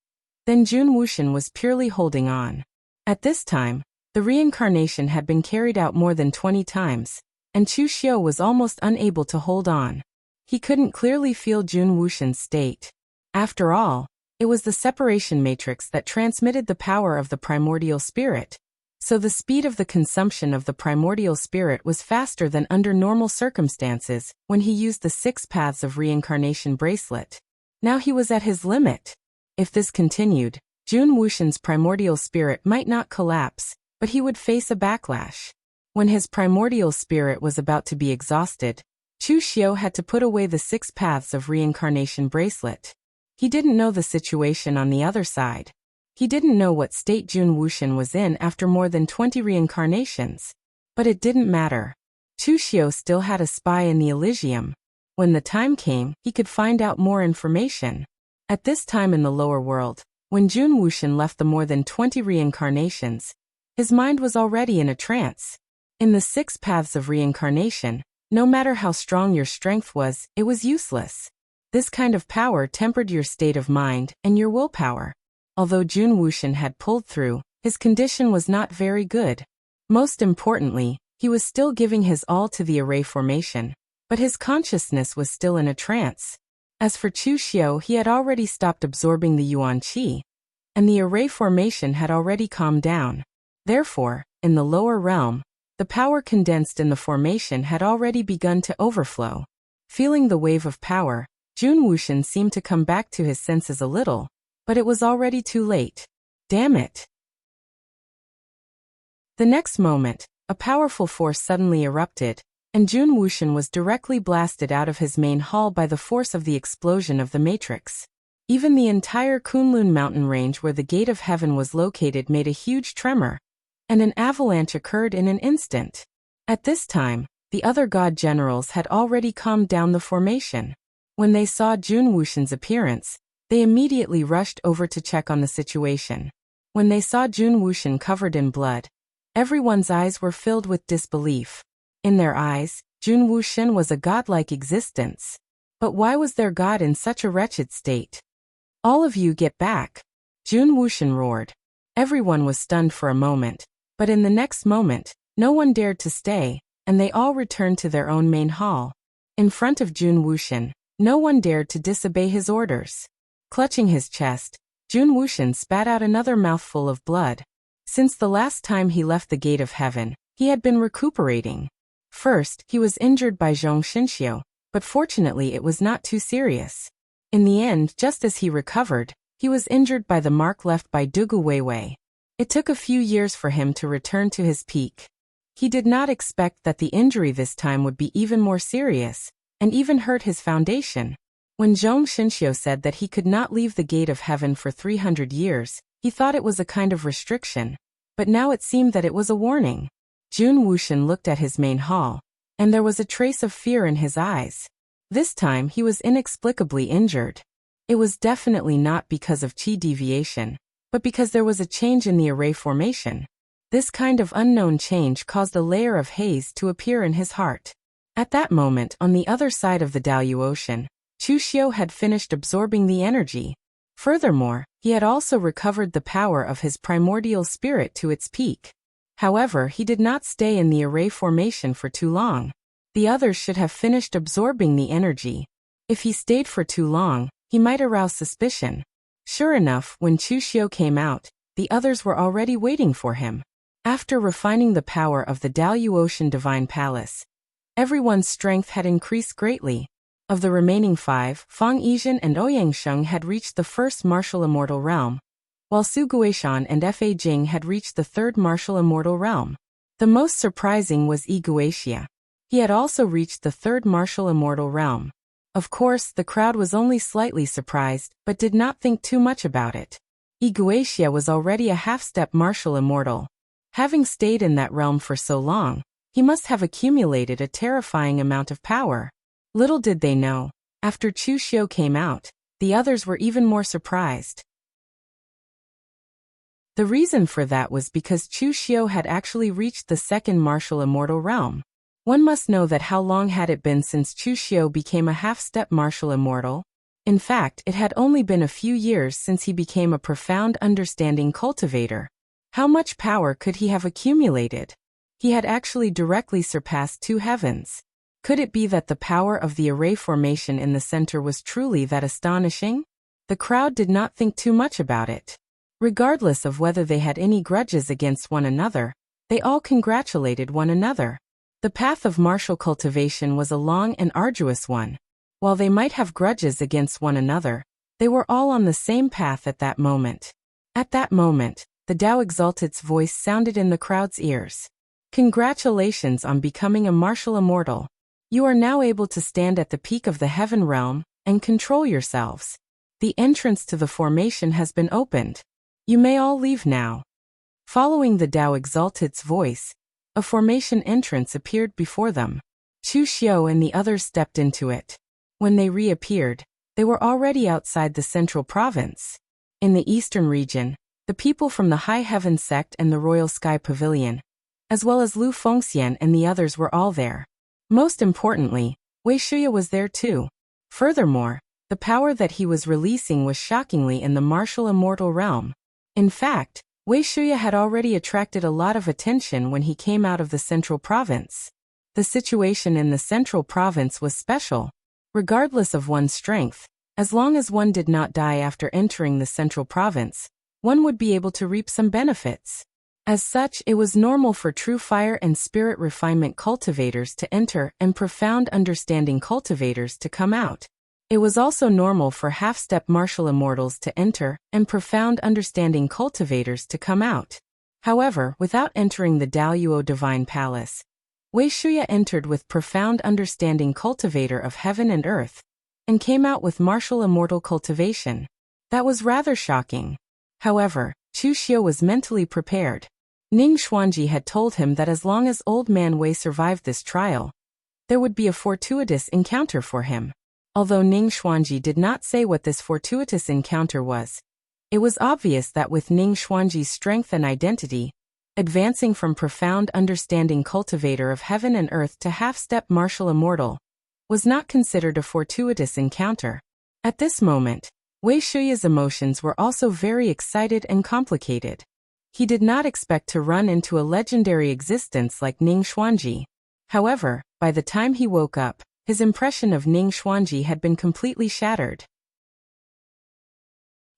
then Jun Wuxian was purely holding on. At this time, the reincarnation had been carried out more than 20 times, and Chu Xiu was almost unable to hold on. He couldn't clearly feel Jun Wuxian's state. After all, it was the separation matrix that transmitted the power of the primordial spirit. So the speed of the consumption of the primordial spirit was faster than under normal circumstances when he used the 6 Paths of Reincarnation bracelet. Now he was at his limit. If this continued, Jun Wuxian's primordial spirit might not collapse, but he would face a backlash. When his primordial spirit was about to be exhausted, Chu Xiu had to put away the 6 Paths of Reincarnation bracelet. He didn't know the situation on the other side. He didn't know what state Jun Wuxian was in after more than 20 reincarnations. But it didn't matter. Chu Xiu still had a spy in the Elysium. When the time came, he could find out more information. At this time in the lower world, when Jun Wuxian left the more than 20 reincarnations, his mind was already in a trance. In the 6 Paths of Reincarnation, no matter how strong your strength was, it was useless. This kind of power tempered your state of mind and your willpower. Although Jun Wuxian had pulled through, his condition was not very good. Most importantly, he was still giving his all to the array formation, but his consciousness was still in a trance. As for Chu Xiu, he had already stopped absorbing the Yuan Qi, and the array formation had already calmed down. Therefore, in the lower realm, the power condensed in the formation had already begun to overflow. Feeling the wave of power, Jun Wuxian seemed to come back to his senses a little, but it was already too late. Damn it! The next moment, a powerful force suddenly erupted, and Jun Wuxian was directly blasted out of his main hall by the force of the explosion of the matrix. Even the entire Kunlun mountain range where the Gate of Heaven was located made a huge tremor, and an avalanche occurred in an instant. At this time, the other god generals had already calmed down the formation. When they saw Jun Wuxian's appearance, they immediately rushed over to check on the situation. When they saw Jun Wuxian covered in blood, Everyone's eyes were filled with disbelief. In their eyes, Jun Wuxian was a godlike existence. But why was their god in such a wretched state? All of you get back! Jun Wuxian roared. Everyone was stunned for a moment, but in the next moment, no one dared to stay, and they all returned to their own main hall. In front of Jun Wuxian, no one dared to disobey his orders. Clutching his chest, Jun Wuxian spat out another mouthful of blood. Since the last time he left the gate of heaven, he had been recuperating. First, he was injured by Zhong Xinxiu, but fortunately it was not too serious. In the end, just as he recovered, he was injured by the mark left by Dugu Weiwei. It took a few years for him to return to his peak. He did not expect that the injury this time would be even more serious, and even hurt his foundation. When Zhong Xinxiu said that he could not leave the gate of heaven for 300 years, he thought it was a kind of restriction, but now it seemed that it was a warning. Jun Wuxian looked at his main hall, and there was a trace of fear in his eyes. This time he was inexplicably injured. It was definitely not because of qi deviation, but because there was a change in the array formation. This kind of unknown change caused a layer of haze to appear in his heart. At that moment, on the other side of the Dalyu Ocean, Chu Xiu had finished absorbing the energy. Furthermore, he had also recovered the power of his primordial spirit to its peak. However, he did not stay in the array formation for too long. The others should have finished absorbing the energy. If he stayed for too long, he might arouse suspicion. Sure enough, when Chu Xiu came out, the others were already waiting for him. After refining the power of the Dalyu Ocean Divine Palace, everyone's strength had increased greatly. Of the remaining 5, Fang Yizhen and Ouyang Sheng had reached the first martial immortal realm, while Su Guishan and Fa Jing had reached the third martial immortal realm. The most surprising was Yi Guixia. He had also reached the third martial immortal realm. Of course, the crowd was only slightly surprised, but did not think too much about it. Yi Guixia was already a half-step martial immortal. Having stayed in that realm for so long, he must have accumulated a terrifying amount of power. Little did they know, after Chu Xiu came out, the others were even more surprised. The reason for that was because Chu Xiu had actually reached the second martial immortal realm. One must know that how long had it been since Chu Xiu became a half-step martial immortal? In fact, it had only been a few years since he became a profound understanding cultivator. How much power could he have accumulated? He had actually directly surpassed 2 heavens. Could it be that the power of the array formation in the center was truly that astonishing? The crowd did not think too much about it. Regardless of whether they had any grudges against one another, they all congratulated one another. The path of martial cultivation was a long and arduous one. While they might have grudges against one another, they were all on the same path at that moment. At that moment, the Tao Exalted's voice sounded in the crowd's ears. Congratulations on becoming a martial immortal. You are now able to stand at the peak of the heaven realm and control yourselves. The entrance to the formation has been opened. You may all leave now. Following the Tao Exalted's voice, a formation entrance appeared before them. Chu Xiu and the others stepped into it. When they reappeared, they were already outside the central province. In the eastern region, the people from the High Heaven sect and the Royal Sky Pavilion, as well as Lu Fengxian and the others were all there. Most importantly, Wei Shuya was there too. Furthermore, the power that he was releasing was shockingly in the martial immortal realm. In fact, Wei Shuya had already attracted a lot of attention when he came out of the central province. The situation in the central province was special. Regardless of one's strength, as long as one did not die after entering the central province, one would be able to reap some benefits. As such, it was normal for true fire and spirit refinement cultivators to enter and profound understanding cultivators to come out. It was also normal for half-step martial immortals to enter and profound understanding cultivators to come out. However, without entering the Daoyuo Divine Palace, Wei Shuya entered with profound understanding cultivator of heaven and earth, and came out with martial immortal cultivation. That was rather shocking. However, Chu Xiu was mentally prepared. Ning Xuanji had told him that as long as old man Wei survived this trial, there would be a fortuitous encounter for him. Although Ning Xuanji did not say what this fortuitous encounter was, it was obvious that with Ning Xuanji's strength and identity, advancing from profound understanding cultivator of heaven and earth to half-step martial immortal, was not considered a fortuitous encounter. At this moment, Wei Shuya's emotions were also very excited and complicated. He did not expect to run into a legendary existence like Ning Xuanji. However, by the time he woke up, his impression of Ning Xuanji had been completely shattered.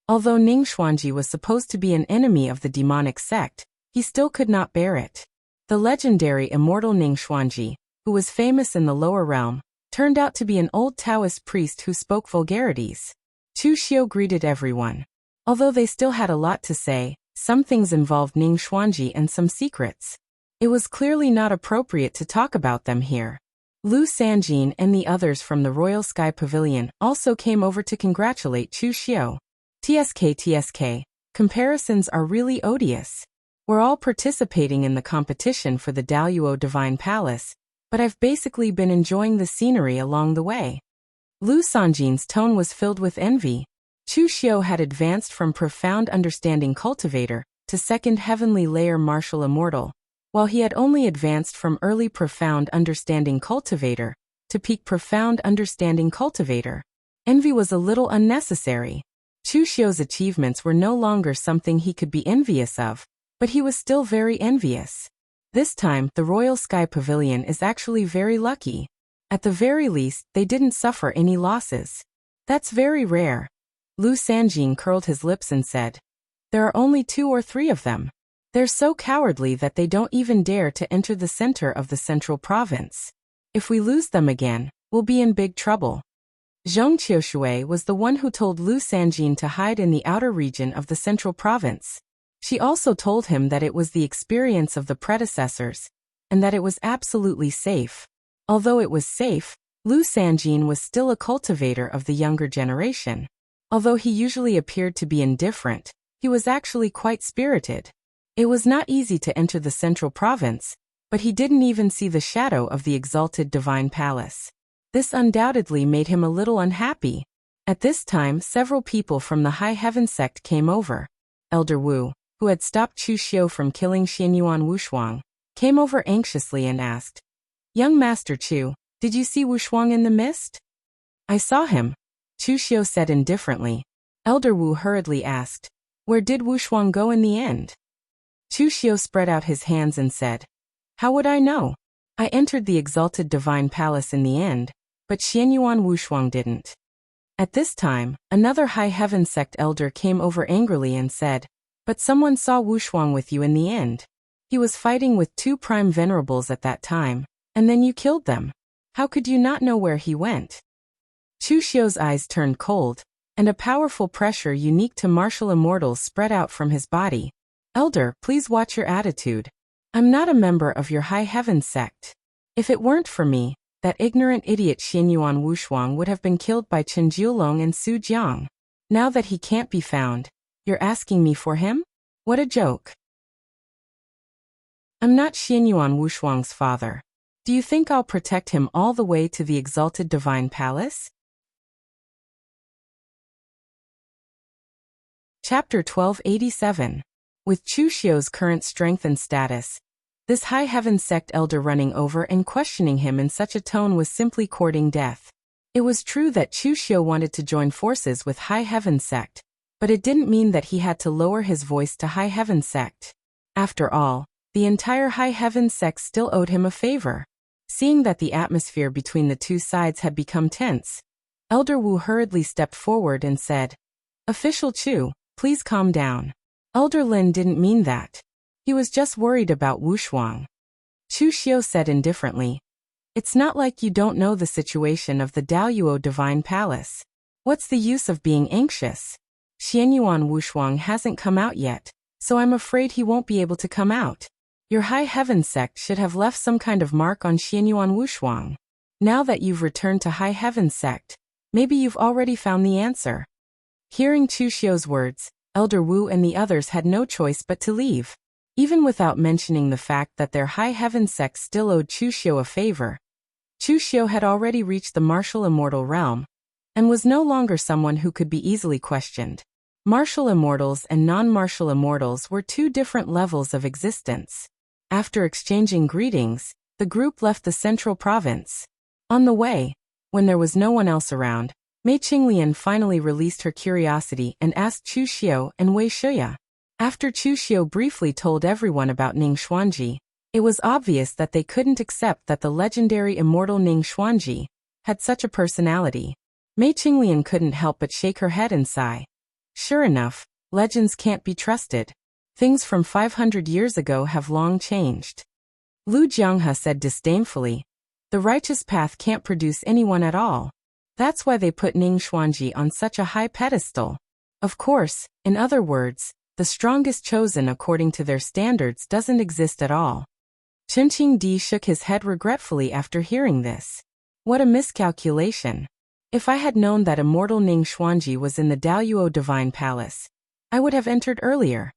Although Ning Xuanji was supposed to be an enemy of the demonic sect, he still could not bear it. The legendary immortal Ning Xuanji, who was famous in the lower realm, turned out to be an old Taoist priest who spoke vulgarities. Chu Xiu greeted everyone. Although they still had a lot to say, some things involved Ning Xuanji and some secrets. It was clearly not appropriate to talk about them here. Lu Sanjin and the others from the Royal Sky Pavilion also came over to congratulate Chu Xiu. TSK, comparisons are really odious. We're all participating in the competition for the Daluo Divine Palace, but I've basically been enjoying the scenery along the way. Lu Sanjin's tone was filled with envy. Chu Xiu had advanced from profound understanding cultivator to second heavenly layer martial immortal, while he had only advanced from early profound understanding cultivator to peak profound understanding cultivator. Envy was a little unnecessary. Chu Xiu's achievements were no longer something he could be envious of, but he was still very envious. This time, the Royal Sky Pavilion is actually very lucky. At the very least, they didn't suffer any losses. That's very rare. Lu Sanjin curled his lips and said, "There are only 2 or 3 of them. They're so cowardly that they don't even dare to enter the center of the central province. If we lose them again, we'll be in big trouble." Zhong Qiushui was the one who told Lu Sanjin to hide in the outer region of the central province. She also told him that it was the experience of the predecessors, and that it was absolutely safe. Although it was safe, Lu Sanjin was still a cultivator of the younger generation. Although he usually appeared to be indifferent, he was actually quite spirited. It was not easy to enter the central province, but he didn't even see the shadow of the exalted divine palace. This undoubtedly made him a little unhappy. At this time, several people from the High Heaven sect came over. Elder Wu, who had stopped Chu Xiu from killing Xianyuan Wushuang, came over anxiously and asked, "Young Master Chu, did you see Wushuang in the mist?" "I saw him," Chu Xiu said indifferently. Elder Wu hurriedly asked, "Where did Wushuang go in the end?" Chu Xiu spread out his hands and said, "How would I know? I entered the exalted divine palace in the end, but Xianyuan Wushuang didn't." At this time, another High Heaven sect elder came over angrily and said, "But someone saw Wushuang with you in the end. He was fighting with 2 prime venerables at that time, and then you killed them. How could you not know where he went?" Chu Xiu's eyes turned cold, and a powerful pressure unique to martial immortals spread out from his body. "Elder, please watch your attitude. I'm not a member of your High Heaven sect. If it weren't for me, that ignorant idiot Xianyuan Wushuang would have been killed by Chen Jiulong and Su Jiang. Now that he can't be found, you're asking me for him? What a joke. I'm not Xianyuan Wushuang's father. Do you think I'll protect him all the way to the exalted divine palace?" Chapter 1287. With Chu Xiu's current strength and status, this High Heaven sect elder running over and questioning him in such a tone was simply courting death. It was true that Chu Xiu wanted to join forces with High Heaven sect, but it didn't mean that he had to lower his voice to High Heaven sect. After all, the entire High Heaven sect still owed him a favor. Seeing that the atmosphere between the 2 sides had become tense, Elder Wu hurriedly stepped forward and said, "Official Chu, please calm down. Elder Lin didn't mean that. He was just worried about Wushuang." Chu Xiu said indifferently, "It's not like you don't know the situation of the Daluo Divine Palace. What's the use of being anxious? Xianyuan Wushuang hasn't come out yet, so I'm afraid he won't be able to come out. Your High Heaven sect should have left some kind of mark on Xianyuan Wushuang. Now that you've returned to High Heaven sect, maybe you've already found the answer." Hearing Chu Xiu's words, Elder Wu and the others had no choice but to leave. Even without mentioning the fact that their High Heaven sect still owed Chu Xiu a favor, Chu Xiu had already reached the martial immortal realm, and was no longer someone who could be easily questioned. Martial immortals and non-martial immortals were two different levels of existence. After exchanging greetings, the group left the central province. On the way, when there was no one else around, Mei Qinglian finally released her curiosity and asked Chu Xiu and Wei Shuya. After Chu Xiu briefly told everyone about Ning Xuanji, it was obvious that they couldn't accept that the legendary immortal Ning Xuanji had such a personality. Mei Qinglian couldn't help but shake her head and sigh. Sure enough, legends can't be trusted. Things from 500 years ago have long changed. Lu Jianghe said disdainfully, the righteous path can't produce anyone at all. That's why they put Ning Xuanji on such a high pedestal. Of course, in other words, the strongest chosen according to their standards doesn't exist at all. Chen Qingdi shook his head regretfully after hearing this. What a miscalculation. If I had known that immortal Ning Xuanji was in the Daoyuo Divine Palace, I would have entered earlier.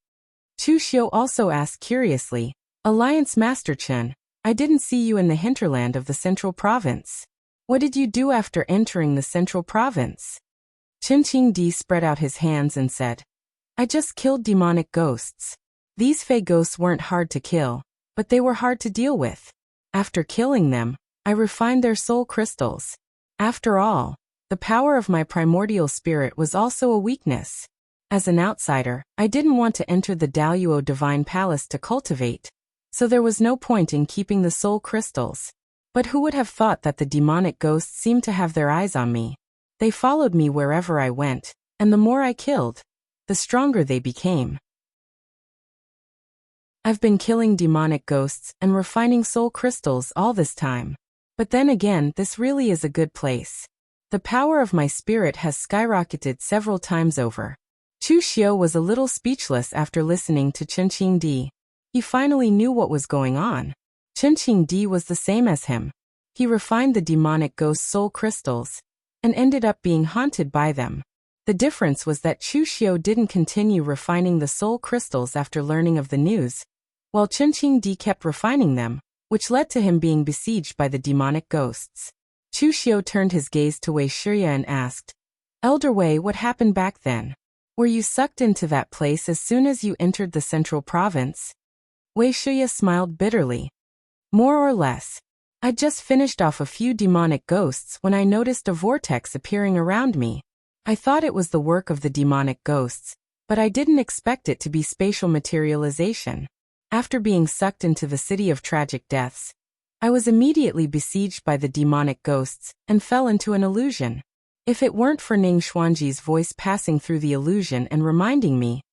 Chu Xiu also asked curiously, Alliance Master Chen, I didn't see you in the hinterland of the Central Province. What did you do after entering the Central Province? Chen Qingdi spread out his hands and said, I just killed demonic ghosts. These fey ghosts weren't hard to kill, but they were hard to deal with. After killing them, I refined their soul crystals. After all, the power of my primordial spirit was also a weakness. As an outsider, I didn't want to enter the Daoyuo Divine Palace to cultivate, so there was no point in keeping the soul crystals. But who would have thought that the demonic ghosts seemed to have their eyes on me? They followed me wherever I went, and the more I killed, the stronger they became. I've been killing demonic ghosts and refining soul crystals all this time. But then again, this really is a good place. The power of my spirit has skyrocketed several times over. Chu Xiu was a little speechless after listening to Chen Qingdi. He finally knew what was going on. Chen Qingdi was the same as him. He refined the demonic ghost soul crystals and ended up being haunted by them. The difference was that Chu Xiu didn't continue refining the soul crystals after learning of the news, while Chen Qingdi kept refining them, which led to him being besieged by the demonic ghosts. Chu Xiu turned his gaze to Wei Shuya and asked, Elder Wei, what happened back then? Were you sucked into that place as soon as you entered the central province? Wei Shuya smiled bitterly. More or less. I'd just finished off a few demonic ghosts when I noticed a vortex appearing around me. I thought it was the work of the demonic ghosts, but I didn't expect it to be spatial materialization. After being sucked into the city of tragic deaths, I was immediately besieged by the demonic ghosts and fell into an illusion. If it weren't for Ning Xuanji's voice passing through the illusion and reminding me,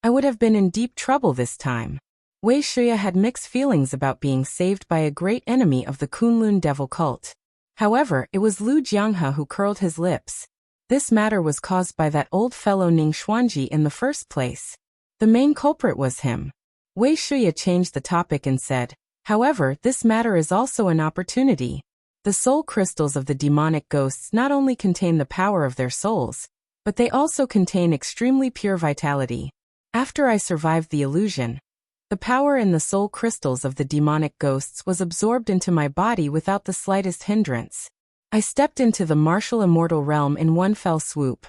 I would have been in deep trouble this time. Wei Shuya had mixed feelings about being saved by a great enemy of the Kunlun devil cult. However, it was Lu Jianghe who curled his lips. This matter was caused by that old fellow Ning Xuanji in the first place. The main culprit was him. Wei Shuya changed the topic and said, however, this matter is also an opportunity. The soul crystals of the demonic ghosts not only contain the power of their souls, but they also contain extremely pure vitality. After I survived the illusion, the power in the soul crystals of the demonic ghosts was absorbed into my body without the slightest hindrance. I stepped into the martial immortal realm in one fell swoop.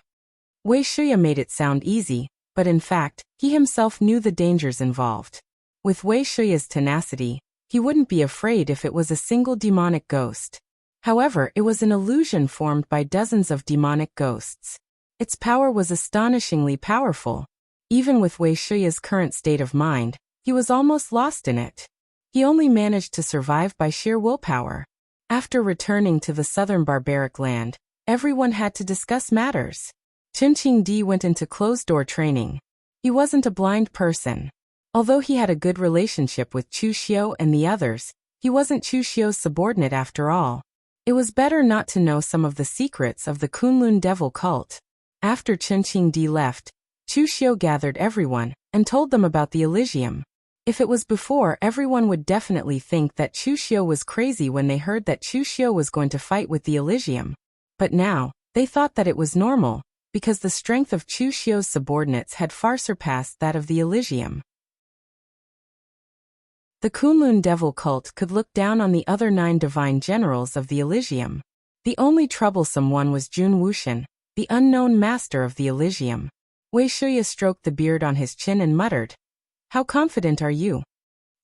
Wei Shuya made it sound easy, but in fact, he himself knew the dangers involved. With Wei Shuya's tenacity, he wouldn't be afraid if it was a single demonic ghost. However, it was an illusion formed by dozens of demonic ghosts. Its power was astonishingly powerful. Even with Wei Shuya's current state of mind, he was almost lost in it. He only managed to survive by sheer willpower. After returning to the southern barbaric land, everyone had to discuss matters. Chen Qingdi went into closed-door training. He wasn't a blind person. Although he had a good relationship with Chu Xiu and the others, he wasn't Chu Xiu's subordinate after all. It was better not to know some of the secrets of the Kunlun devil cult. After Chen Qingdi left, Chu Xiu gathered everyone and told them about the Elysium. If it was before, everyone would definitely think that Chu Xiu was crazy when they heard that Chu Xiu was going to fight with the Elysium. But now, they thought that it was normal, because the strength of Chu Xiu's subordinates had far surpassed that of the Elysium. The Kunlun devil cult could look down on the other 9 divine generals of the Elysium. The only troublesome one was Jun Wuxian, the unknown master of the Elysium. Wei Shuya stroked the beard on his chin and muttered. How confident are you?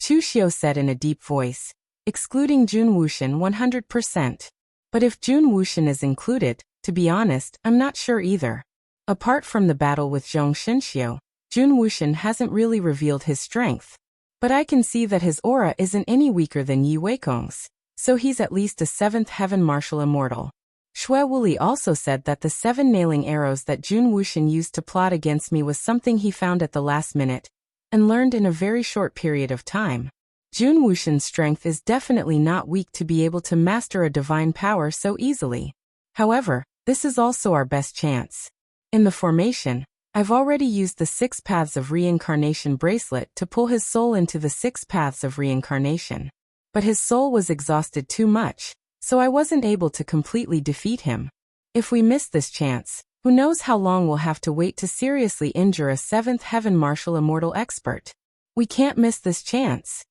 Chu Xiu said in a deep voice, excluding Jun Wuxian 100%. But if Jun Wuxian is included, to be honest, I'm not sure either. Apart from the battle with Zhong Shenxiu, Jun Wuxian hasn't really revealed his strength. But I can see that his aura isn't any weaker than Yi Weikong's, so he's at least a 7th heaven martial immortal. Xue Wuli also said that the 7 nailing arrows that Jun Wuxian used to plot against me was something he found at the last minute, and learned in a very short period of time. Jun Wuxian's strength is definitely not weak to be able to master a divine power so easily. However, this is also our best chance. In the formation, I've already used the 6 Paths of Reincarnation bracelet to pull his soul into the 6 Paths of Reincarnation. But his soul was exhausted too much, so I wasn't able to completely defeat him. If we miss this chance, who knows how long we'll have to wait to seriously injure a 7th heaven martial immortal expert. We can't miss this chance.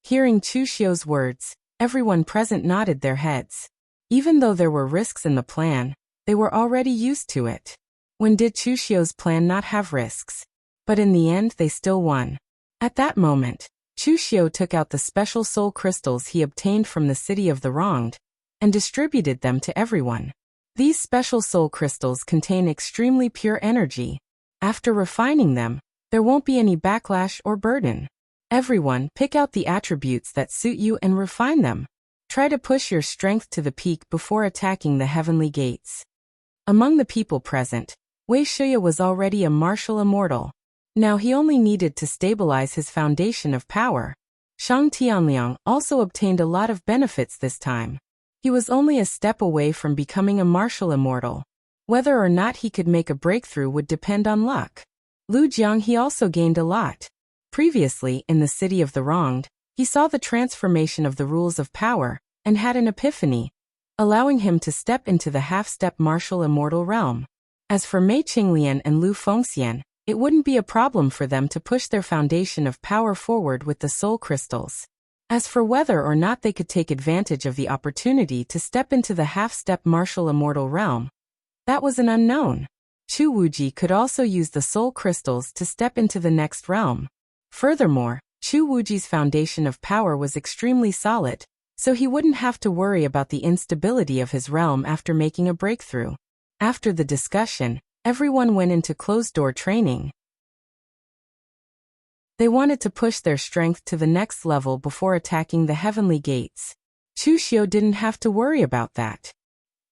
Hearing Chu Xiu's words, everyone present nodded their heads. Even though there were risks in the plan, they were already used to it. When did Chu Xiu's plan not have risks? But in the end they still won. At that moment, Chu Xiu took out the special soul crystals he obtained from the city of the wronged, and distributed them to everyone. These special soul crystals contain extremely pure energy. After refining them, there won't be any backlash or burden. Everyone, pick out the attributes that suit you and refine them. Try to push your strength to the peak before attacking the heavenly gates. Among the people present, Wei Shuya was already a martial immortal. Now he only needed to stabilize his foundation of power. Shang Tianliang also obtained a lot of benefits this time. He was only a step away from becoming a martial immortal. Whether or not he could make a breakthrough would depend on luck. Lu Jiang he also gained a lot. Previously, in the city of the wronged, he saw the transformation of the rules of power, and had an epiphany, allowing him to step into the half-step martial immortal realm. As for Mei Qinglian and Lu Fengxian, it wouldn't be a problem for them to push their foundation of power forward with the soul crystals. As for whether or not they could take advantage of the opportunity to step into the half-step martial immortal realm, that was an unknown. Chu Wuji could also use the soul crystals to step into the next realm. Furthermore, Chu Wuji's foundation of power was extremely solid, so he wouldn't have to worry about the instability of his realm after making a breakthrough. After the discussion, everyone went into closed-door training. They wanted to push their strength to the next level before attacking the heavenly gates. Chu Xiu didn't have to worry about that.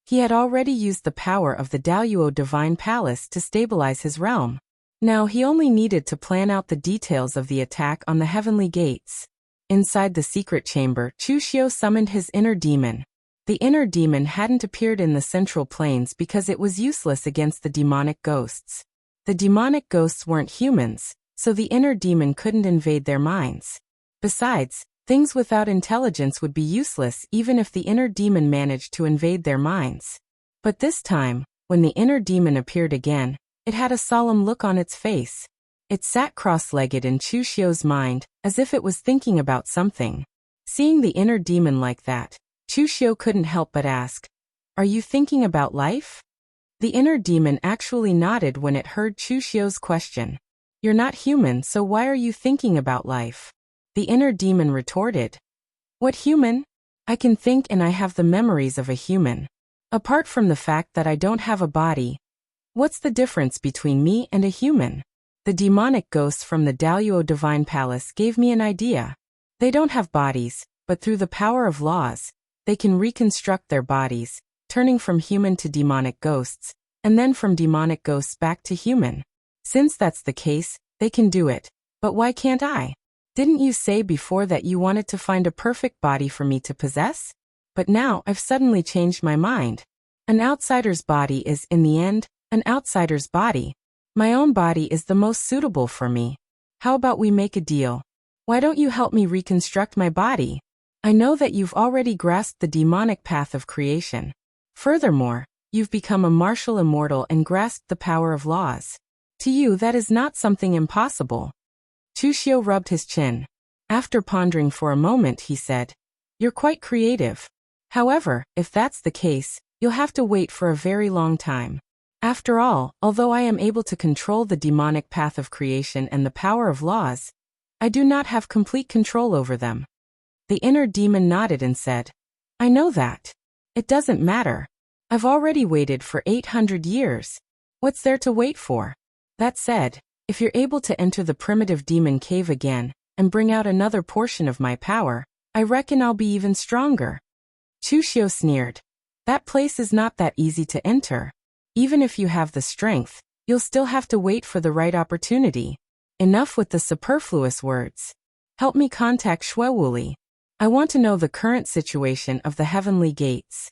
He had already used the power of the Daoyuo Divine Palace to stabilize his realm. Now he only needed to plan out the details of the attack on the heavenly gates. Inside the secret chamber, Chu Xiu summoned his inner demon. The inner demon hadn't appeared in the central plains because it was useless against the demonic ghosts. The demonic ghosts weren't humans, so the inner demon couldn't invade their minds. Besides, things without intelligence would be useless even if the inner demon managed to invade their minds. But this time, when the inner demon appeared again, it had a solemn look on its face. It sat cross-legged in Chu Xiu's mind, as if it was thinking about something. Seeing the inner demon like that, Chu Xiu couldn't help but ask, "Are you thinking about life?" The inner demon actually nodded when it heard Chu Xiu's question. "You're not human, so why are you thinking about life?" The inner demon retorted. "What human? I can think and I have the memories of a human. Apart from the fact that I don't have a body, what's the difference between me and a human? The demonic ghosts from the Daoyuo Divine Palace gave me an idea. They don't have bodies, but through the power of laws, they can reconstruct their bodies, turning from human to demonic ghosts, and then from demonic ghosts back to human. Since that's the case, they can do it. But why can't I? Didn't you say before that you wanted to find a perfect body for me to possess? But now I've suddenly changed my mind. An outsider's body is, in the end, an outsider's body. My own body is the most suitable for me. How about we make a deal? Why don't you help me reconstruct my body? I know that you've already grasped the demonic path of creation. Furthermore, you've become a martial immortal and grasped the power of laws. To you that is not something impossible." Chu Xiu rubbed his chin. After pondering for a moment he said, "You're quite creative. However, if that's the case, you'll have to wait for a very long time. After all, although I am able to control the demonic path of creation and the power of laws, I do not have complete control over them. The inner demon nodded and said, I know that. It doesn't matter. I've already waited for 800 years. What's there to wait for? That said, if you're able to enter the primitive demon cave again, and bring out another portion of my power, I reckon I'll be even stronger. Chushio sneered. That place is not that easy to enter. Even if you have the strength, you'll still have to wait for the right opportunity. Enough with the superfluous words. Help me contact Xuewuli. I want to know the current situation of the heavenly gates.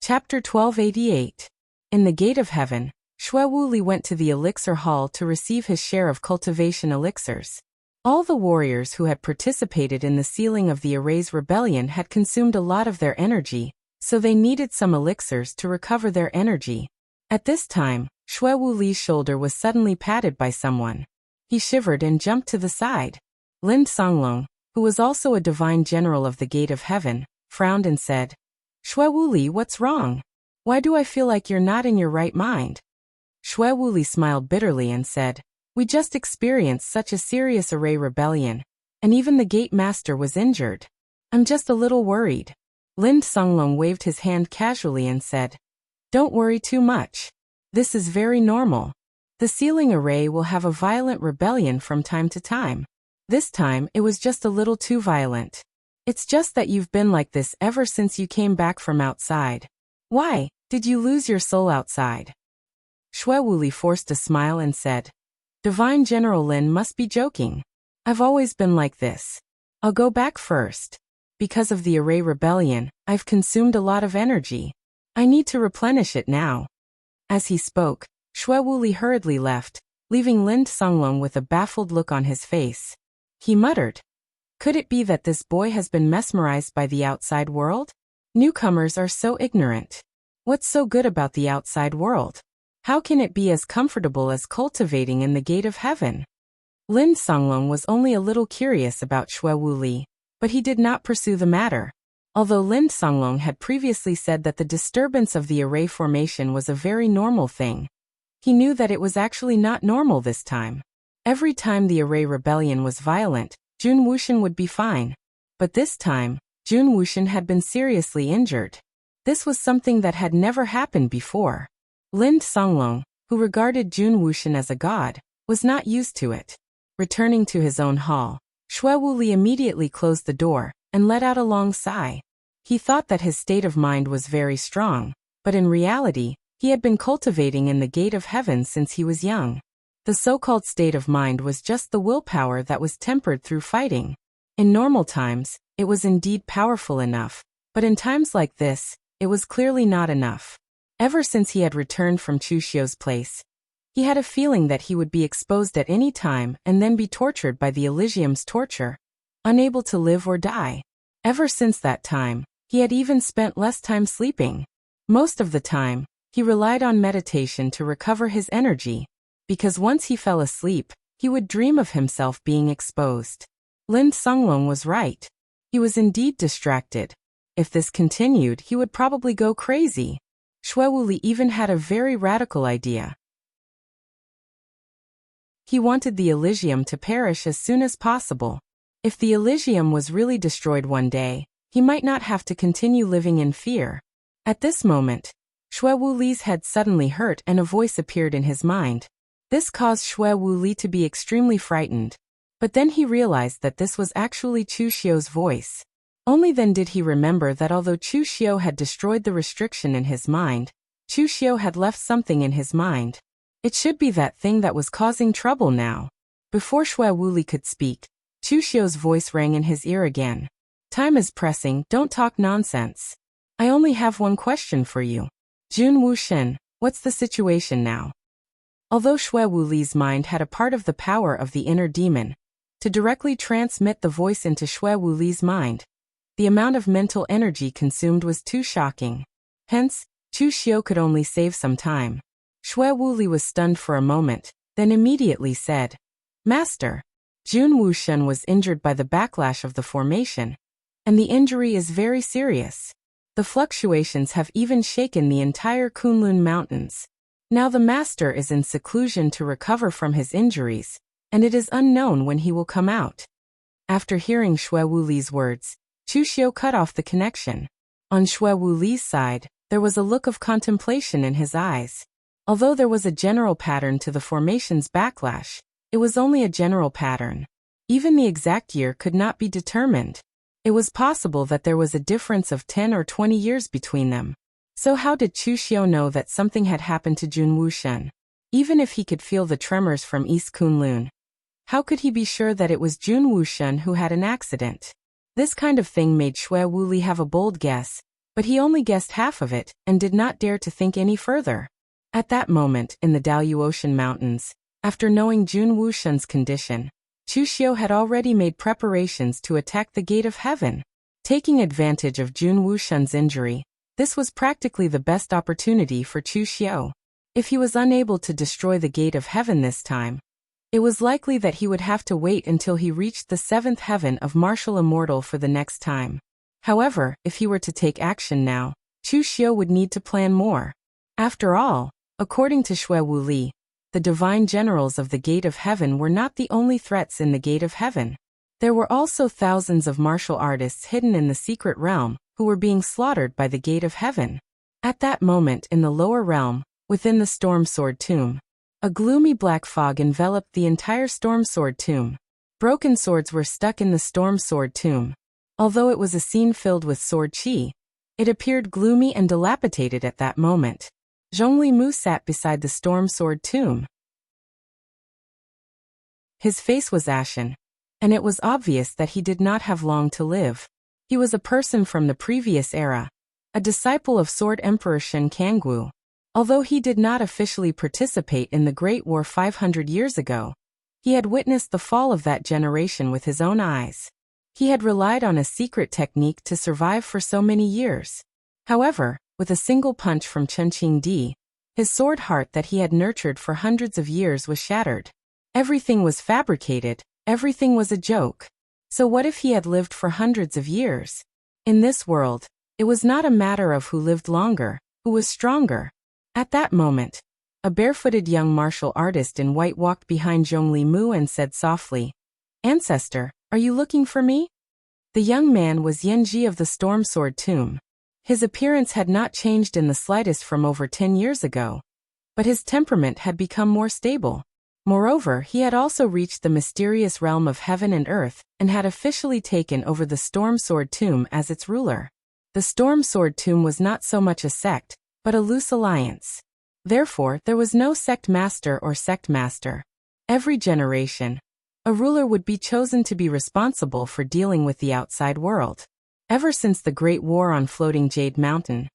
Chapter 1288. In the Gate of Heaven, Xuewuli went to the elixir hall to receive his share of cultivation elixirs. All the warriors who had participated in the sealing of the Array's rebellion had consumed a lot of their energy, so they needed some elixirs to recover their energy. At this time, Xuewuli's shoulder was suddenly patted by someone. He shivered and jumped to the side. Lin Songlong, who was also a divine general of the Gate of Heaven, frowned and said, Xuewuli, what's wrong? Why do I feel like you're not in your right mind? Xuewuli smiled bitterly and said, We just experienced such a serious Array rebellion, and even the gate master was injured. I'm just a little worried. Lin Songlong waved his hand casually and said, Don't worry too much. This is very normal. The sealing Array will have a violent rebellion from time to time. This time it was just a little too violent. It's just that you've been like this ever since you came back from outside. Why, did you lose your soul outside? Xuewuli forced a smile and said, Divine General Lin must be joking. I've always been like this. I'll go back first. Because of the Array rebellion, I've consumed a lot of energy. I need to replenish it now. As he spoke, Xuewuli hurriedly left, leaving Lin Songlong with a baffled look on his face. He muttered, Could it be that this boy has been mesmerized by the outside world? Newcomers are so ignorant. What's so good about the outside world? How can it be as comfortable as cultivating in the Gate of Heaven? Lin Songlong was only a little curious about Xuewuli, but he did not pursue the matter. Although Lin Songlong had previously said that the disturbance of the Array formation was a very normal thing, he knew that it was actually not normal this time. Every time the Array rebellion was violent, Jun Wuxian would be fine. But this time, Jun Wuxian had been seriously injured. This was something that had never happened before. Lin Songlong, who regarded Jun Wuxian as a god, was not used to it. Returning to his own hall, Xuewuli immediately closed the door and let out a long sigh. He thought that his state of mind was very strong, but in reality, he had been cultivating in the Gate of Heaven since he was young. The so-called state of mind was just the willpower that was tempered through fighting. In normal times, it was indeed powerful enough, but in times like this, it was clearly not enough. Ever since he had returned from Chushio's place, he had a feeling that he would be exposed at any time and then be tortured by the Elysium's torture, unable to live or die. Ever since that time, he had even spent less time sleeping. Most of the time, he relied on meditation to recover his energy, because once he fell asleep, he would dream of himself being exposed. Lin Songlong was right. He was indeed distracted. If this continued, he would probably go crazy. Xuewuli even had a very radical idea. He wanted the Elysium to perish as soon as possible. If the Elysium was really destroyed one day, he might not have to continue living in fear. At this moment, Xuewuli's head suddenly hurt and a voice appeared in his mind. This caused Xuewuli to be extremely frightened. But then he realized that this was actually Chushio's voice. Only then did he remember that although Chushio had destroyed the restriction in his mind, Chushio had left something in his mind. It should be that thing that was causing trouble now. Before Xuewuli could speak, Chushio's voice rang in his ear again. Time is pressing, don't talk nonsense. I only have one question for you. Jun Wuxian, what's the situation now? Although Xuewuli's mind had a part of the power of the inner demon, to directly transmit the voice into Xuewuli's mind, the amount of mental energy consumed was too shocking. Hence, Chushio could only save some time. Xuewuli was stunned for a moment, then immediately said, Master, Jun Wuxian was injured by the backlash of the formation, and the injury is very serious. The fluctuations have even shaken the entire Kunlun Mountains. Now the master is in seclusion to recover from his injuries, and it is unknown when he will come out. After hearing Xue Wuli's words, Chu Xiu cut off the connection. On Xue Wuli's side, there was a look of contemplation in his eyes. Although there was a general pattern to the formation's backlash, it was only a general pattern. Even the exact year could not be determined. It was possible that there was a difference of 10 or 20 years between them. So how did Chu Xiu know that something had happened to Jun Wushen? Even if he could feel the tremors from East Kunlun, how could he be sure that it was Jun Wushen who had an accident? This kind of thing made Xue Wuli have a bold guess, but he only guessed half of it and did not dare to think any further. At that moment, in the Daluotian Mountains, after knowing Jun Wushen's condition, Chu Xiu had already made preparations to attack the Gate of Heaven. Taking advantage of Jun Wushen's injury, this was practically the best opportunity for Chu Xiu. If he was unable to destroy the Gate of Heaven this time, it was likely that he would have to wait until he reached the 7th heaven of martial immortal for the next time. However, if he were to take action now, Chu Xiu would need to plan more. After all, according to Xue Wuli, the divine generals of the Gate of Heaven were not the only threats in the Gate of Heaven. There were also thousands of martial artists hidden in the secret realm who were being slaughtered by the Gate of Heaven. At that moment in the lower realm, within the Storm Sword Tomb, a gloomy black fog enveloped the entire Storm Sword Tomb. Broken swords were stuck in the Storm Sword Tomb. Although it was a scene filled with sword qi, it appeared gloomy and dilapidated at that moment. Zhongli Mu sat beside the Storm Sword Tomb. His face was ashen, and it was obvious that he did not have long to live. He was a person from the previous era, a disciple of Sword Emperor Shen Kangwu. Although he did not officially participate in the Great War 500 years ago, he had witnessed the fall of that generation with his own eyes. He had relied on a secret technique to survive for so many years. However, with a single punch from Chen Qingdi, his sword heart that he had nurtured for hundreds of years was shattered. Everything was fabricated, everything was a joke. So what if he had lived for hundreds of years? In this world, it was not a matter of who lived longer, who was stronger. At that moment, a barefooted young martial artist in white walked behind Zhongli Mu and said softly, "Ancestor, are you looking for me?" The young man was Yanji of the Storm Sword Tomb. His appearance had not changed in the slightest from over 10 years ago, but his temperament had become more stable. Moreover, he had also reached the mysterious realm of heaven and earth and had officially taken over the Storm Sword Tomb as its ruler. The Storm Sword Tomb was not so much a sect, but a loose alliance. Therefore, there was no sect master or sect master. Every generation, a ruler would be chosen to be responsible for dealing with the outside world. Ever since the Great War on Floating Jade Mountain,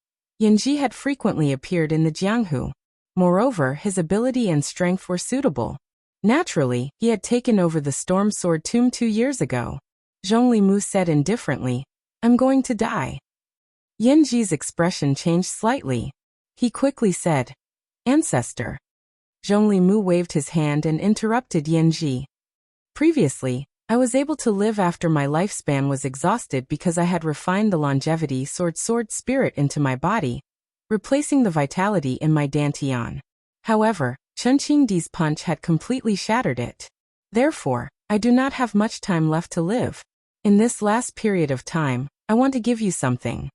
Yanji had frequently appeared in the Jianghu. Moreover, his ability and strength were suitable. Naturally, he had taken over the Storm Sword Tomb 2 years ago. Zhongli Mu said indifferently, "I'm going to die." Yanji's expression changed slightly. He quickly said, "Ancestor." Zhongli Mu waved his hand and interrupted Yanji. "Previously, I was able to live after my lifespan was exhausted because I had refined the longevity sword spirit into my body, replacing the vitality in my dantian. However, Chen Qingdi's punch had completely shattered it. Therefore, I do not have much time left to live. In this last period of time, I want to give you something."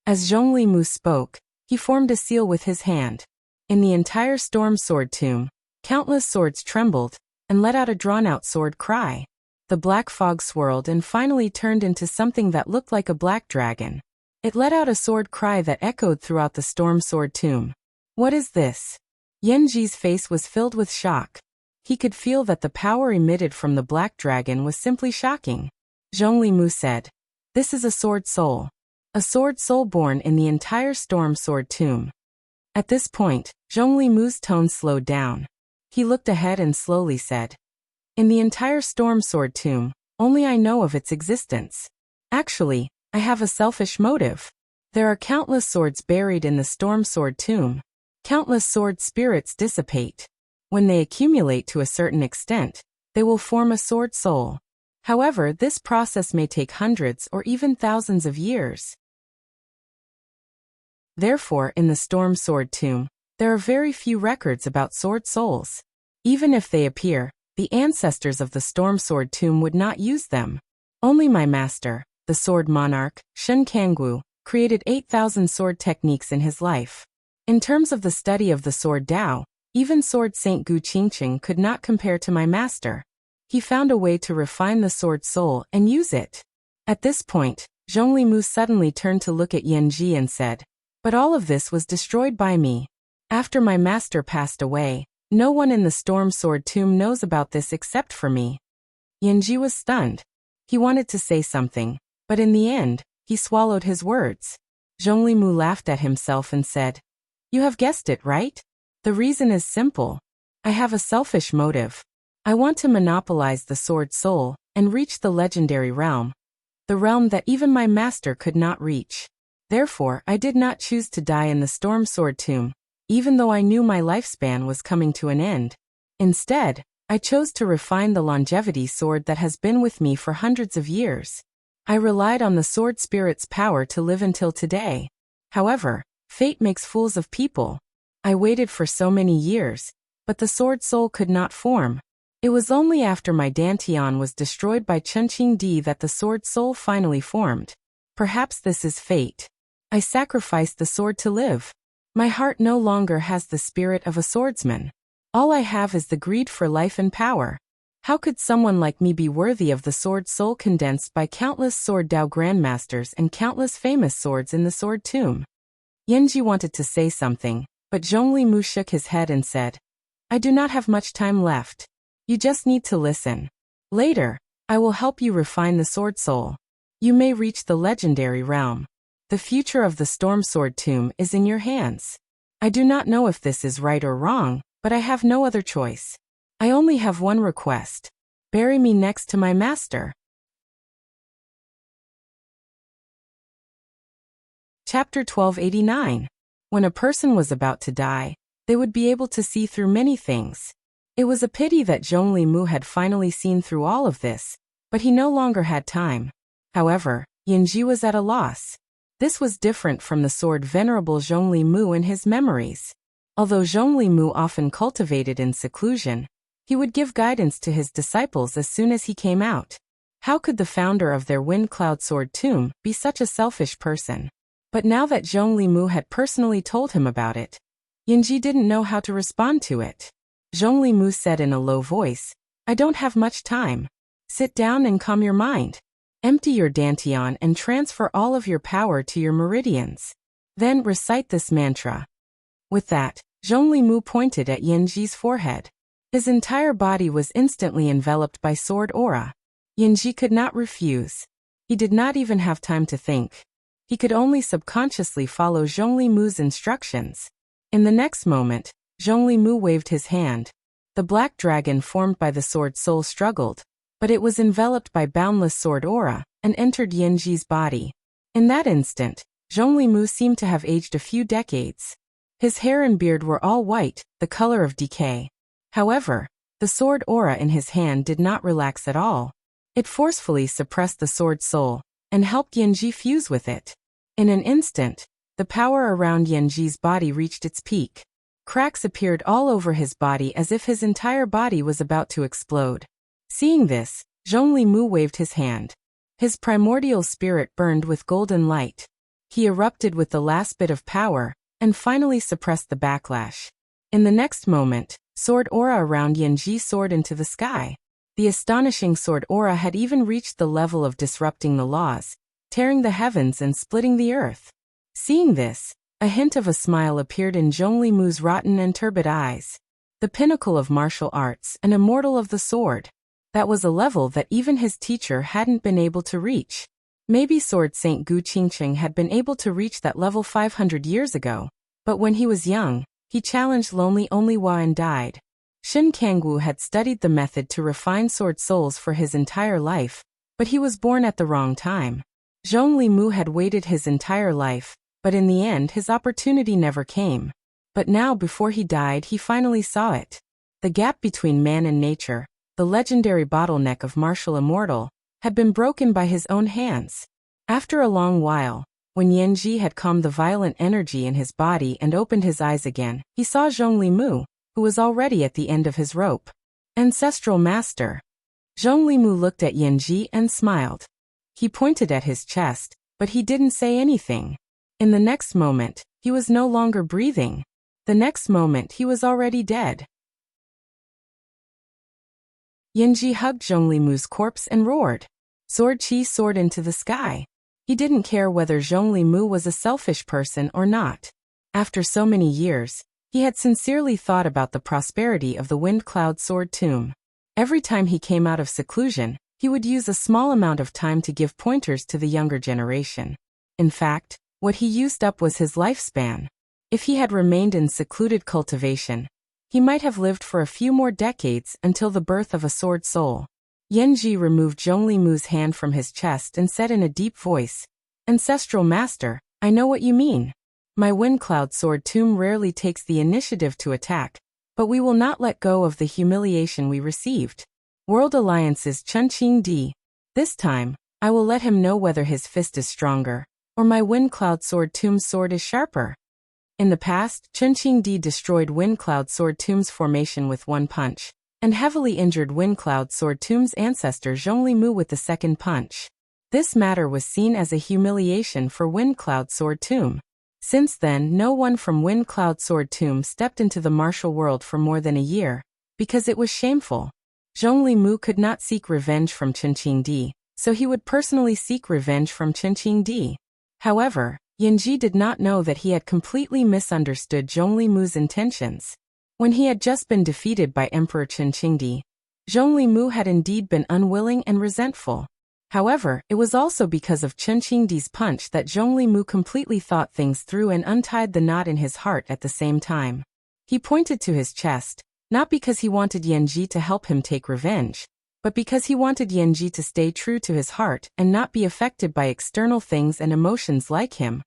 As Zhongli Mu spoke, he formed a seal with his hand. In the entire Storm Sword Tomb, countless swords trembled and let out a drawn-out sword cry. The black fog swirled and finally turned into something that looked like a black dragon. It let out a sword cry that echoed throughout the Storm Sword Tomb. "What is this?" Yanji's face was filled with shock. He could feel that the power emitted from the black dragon was simply shocking. Zhongli Mu said, "This is a sword soul. A sword soul born in the entire Storm Sword Tomb." At this point, Zhongli Mu's tone slowed down. He looked ahead and slowly said, "In the entire Storm Sword Tomb, only I know of its existence. Actually, I have a selfish motive. There are countless swords buried in the Storm Sword Tomb. Countless sword spirits dissipate. When they accumulate to a certain extent, they will form a sword soul. However, this process may take hundreds or even thousands of years. Therefore, in the Storm Sword Tomb, there are very few records about sword souls. Even if they appear, the ancestors of the Storm Sword Tomb would not use them. Only my master, the Sword Monarch, Shun Kangwu, created 8,000 sword techniques in his life. In terms of the study of the Sword Tao, even Sword Saint Gu Qingqing could not compare to my master. He found a way to refine the sword soul and use it. At this point, Zhongli Mu suddenly turned to look at Yanji and said, "But all of this was destroyed by me. After my master passed away, no one in the Storm Sword Tomb knows about this except for me." Yanji was stunned. He wanted to say something, but in the end, he swallowed his words. Zhongli Mu laughed at himself and said, "You have guessed it, right? The reason is simple. I have a selfish motive. I want to monopolize the sword soul and reach the legendary realm. The realm that even my master could not reach. Therefore, I did not choose to die in the Storm Sword Tomb, even though I knew my lifespan was coming to an end. Instead, I chose to refine the longevity sword that has been with me for hundreds of years. I relied on the sword spirit's power to live until today. However, fate makes fools of people. I waited for so many years, but the sword soul could not form. It was only after my Dantian was destroyed by Chunqing Di that the sword soul finally formed. Perhaps this is fate. I sacrificed the sword to live. My heart no longer has the spirit of a swordsman. All I have is the greed for life and power. How could someone like me be worthy of the sword soul condensed by countless sword Dao grandmasters and countless famous swords in the sword tomb?" Yanji wanted to say something, but Zhongli Mu shook his head and said, "I do not have much time left. You just need to listen. Later, I will help you refine the sword soul. You may reach the legendary realm. The future of the Storm Sword Tomb is in your hands. I do not know if this is right or wrong, but I have no other choice. I only have one request. Bury me next to my master." Chapter 1289. When a person was about to die, they would be able to see through many things. It was a pity that Zhongli Mu had finally seen through all of this, but he no longer had time. However, Yanji was at a loss. This was different from the sword Venerable Zhongli Mu in his memories. Although Zhongli Mu often cultivated in seclusion, he would give guidance to his disciples as soon as he came out. How could the founder of their Wind Cloud Sword Tomb be such a selfish person? But now that Zhongli Mu had personally told him about it, Yanji didn't know how to respond to it. Zhongli Mu said in a low voice, "I don't have much time. Sit down and calm your mind. Empty your dantian and transfer all of your power to your meridians. Then recite this mantra." With that, Zhongli Mu pointed at Yanji's forehead. His entire body was instantly enveloped by sword aura. Yanji could not refuse. He did not even have time to think. He could only subconsciously follow Zhongli Mu's instructions. In the next moment, Zhongli Mu waved his hand. The black dragon formed by the sword soul struggled, but it was enveloped by boundless sword aura and entered Yanji's body. In that instant, Zhongli Mu seemed to have aged a few decades. His hair and beard were all white, the color of decay. However, the sword aura in his hand did not relax at all. It forcefully suppressed the sword soul and helped Yanji fuse with it. In an instant, the power around Yanji's body reached its peak. Cracks appeared all over his body as if his entire body was about to explode. Seeing this, Zhongli Mu waved his hand. His primordial spirit burned with golden light. He erupted with the last bit of power and finally suppressed the backlash. In the next moment, sword aura around Yanji soared into the sky. The astonishing sword aura had even reached the level of disrupting the laws, tearing the heavens and splitting the earth. Seeing this, a hint of a smile appeared in Zhongli Mu's rotten and turbid eyes. The pinnacle of martial arts, an immortal of the sword. That was a level that even his teacher hadn't been able to reach. Maybe Sword Saint Gu Qingqing had been able to reach that level 500 years ago, but when he was young, he challenged Lonely Only Wa and died. Shin Kangwu had studied the method to refine sword souls for his entire life, but he was born at the wrong time. Zhongli Mu had waited his entire life, but in the end his opportunity never came. But now before he died he finally saw it. The gap between man and nature, the legendary bottleneck of martial immortal, had been broken by his own hands. After a long while, When Yanji had calmed the violent energy in his body and opened his eyes again, he saw Zhongli Mu, who was already at the end of his rope. Ancestral Master. Zhongli Mu looked at Yanji and smiled. He pointed at his chest, but he didn't say anything. In the next moment, he was no longer breathing. The next moment he was already dead. Yanji hugged Zhongli Mu's corpse and roared. Sword Qi soared into the sky. He didn't care whether Zhongli Mu was a selfish person or not. After so many years, he had sincerely thought about the prosperity of the Wind Cloud Sword Tomb. Every time he came out of seclusion, he would use a small amount of time to give pointers to the younger generation. In fact, what he used up was his lifespan. If he had remained in secluded cultivation, he might have lived for a few more decades until the birth of a sword soul. Yanji removed Zhongli Mu's hand from his chest and said in a deep voice, "Ancestral Master, I know what you mean. My Wind Cloud Sword Tomb rarely takes the initiative to attack, but we will not let go of the humiliation we received. World Alliance's Chunqing Di. This time, I will let him know whether his fist is stronger, or my Wind Cloud Sword Tomb's sword is sharper." In the past, Chunqing Di destroyed Wind Cloud Sword Tomb's formation with one punch, and heavily injured Wind Cloud Sword Tomb's ancestor Zhongli Mu with the second punch. This matter was seen as a humiliation for Wind Cloud Sword Tomb. Since then, no one from Wind Cloud Sword Tomb stepped into the martial world for more than a year, because it was shameful. Zhongli Mu could not seek revenge from Chunqing Di, so he would personally seek revenge from Chunqing Di. However, Yanji did not know that he had completely misunderstood Zhongli Mu's intentions. When he had just been defeated by Emperor Chunqing Di, Zhongli Mu had indeed been unwilling and resentful. However, it was also because of Chunqing Di's punch that Zhongli Mu completely thought things through and untied the knot in his heart at the same time. He pointed to his chest, not because he wanted Yanji to help him take revenge, but because he wanted Yanji to stay true to his heart and not be affected by external things and emotions like him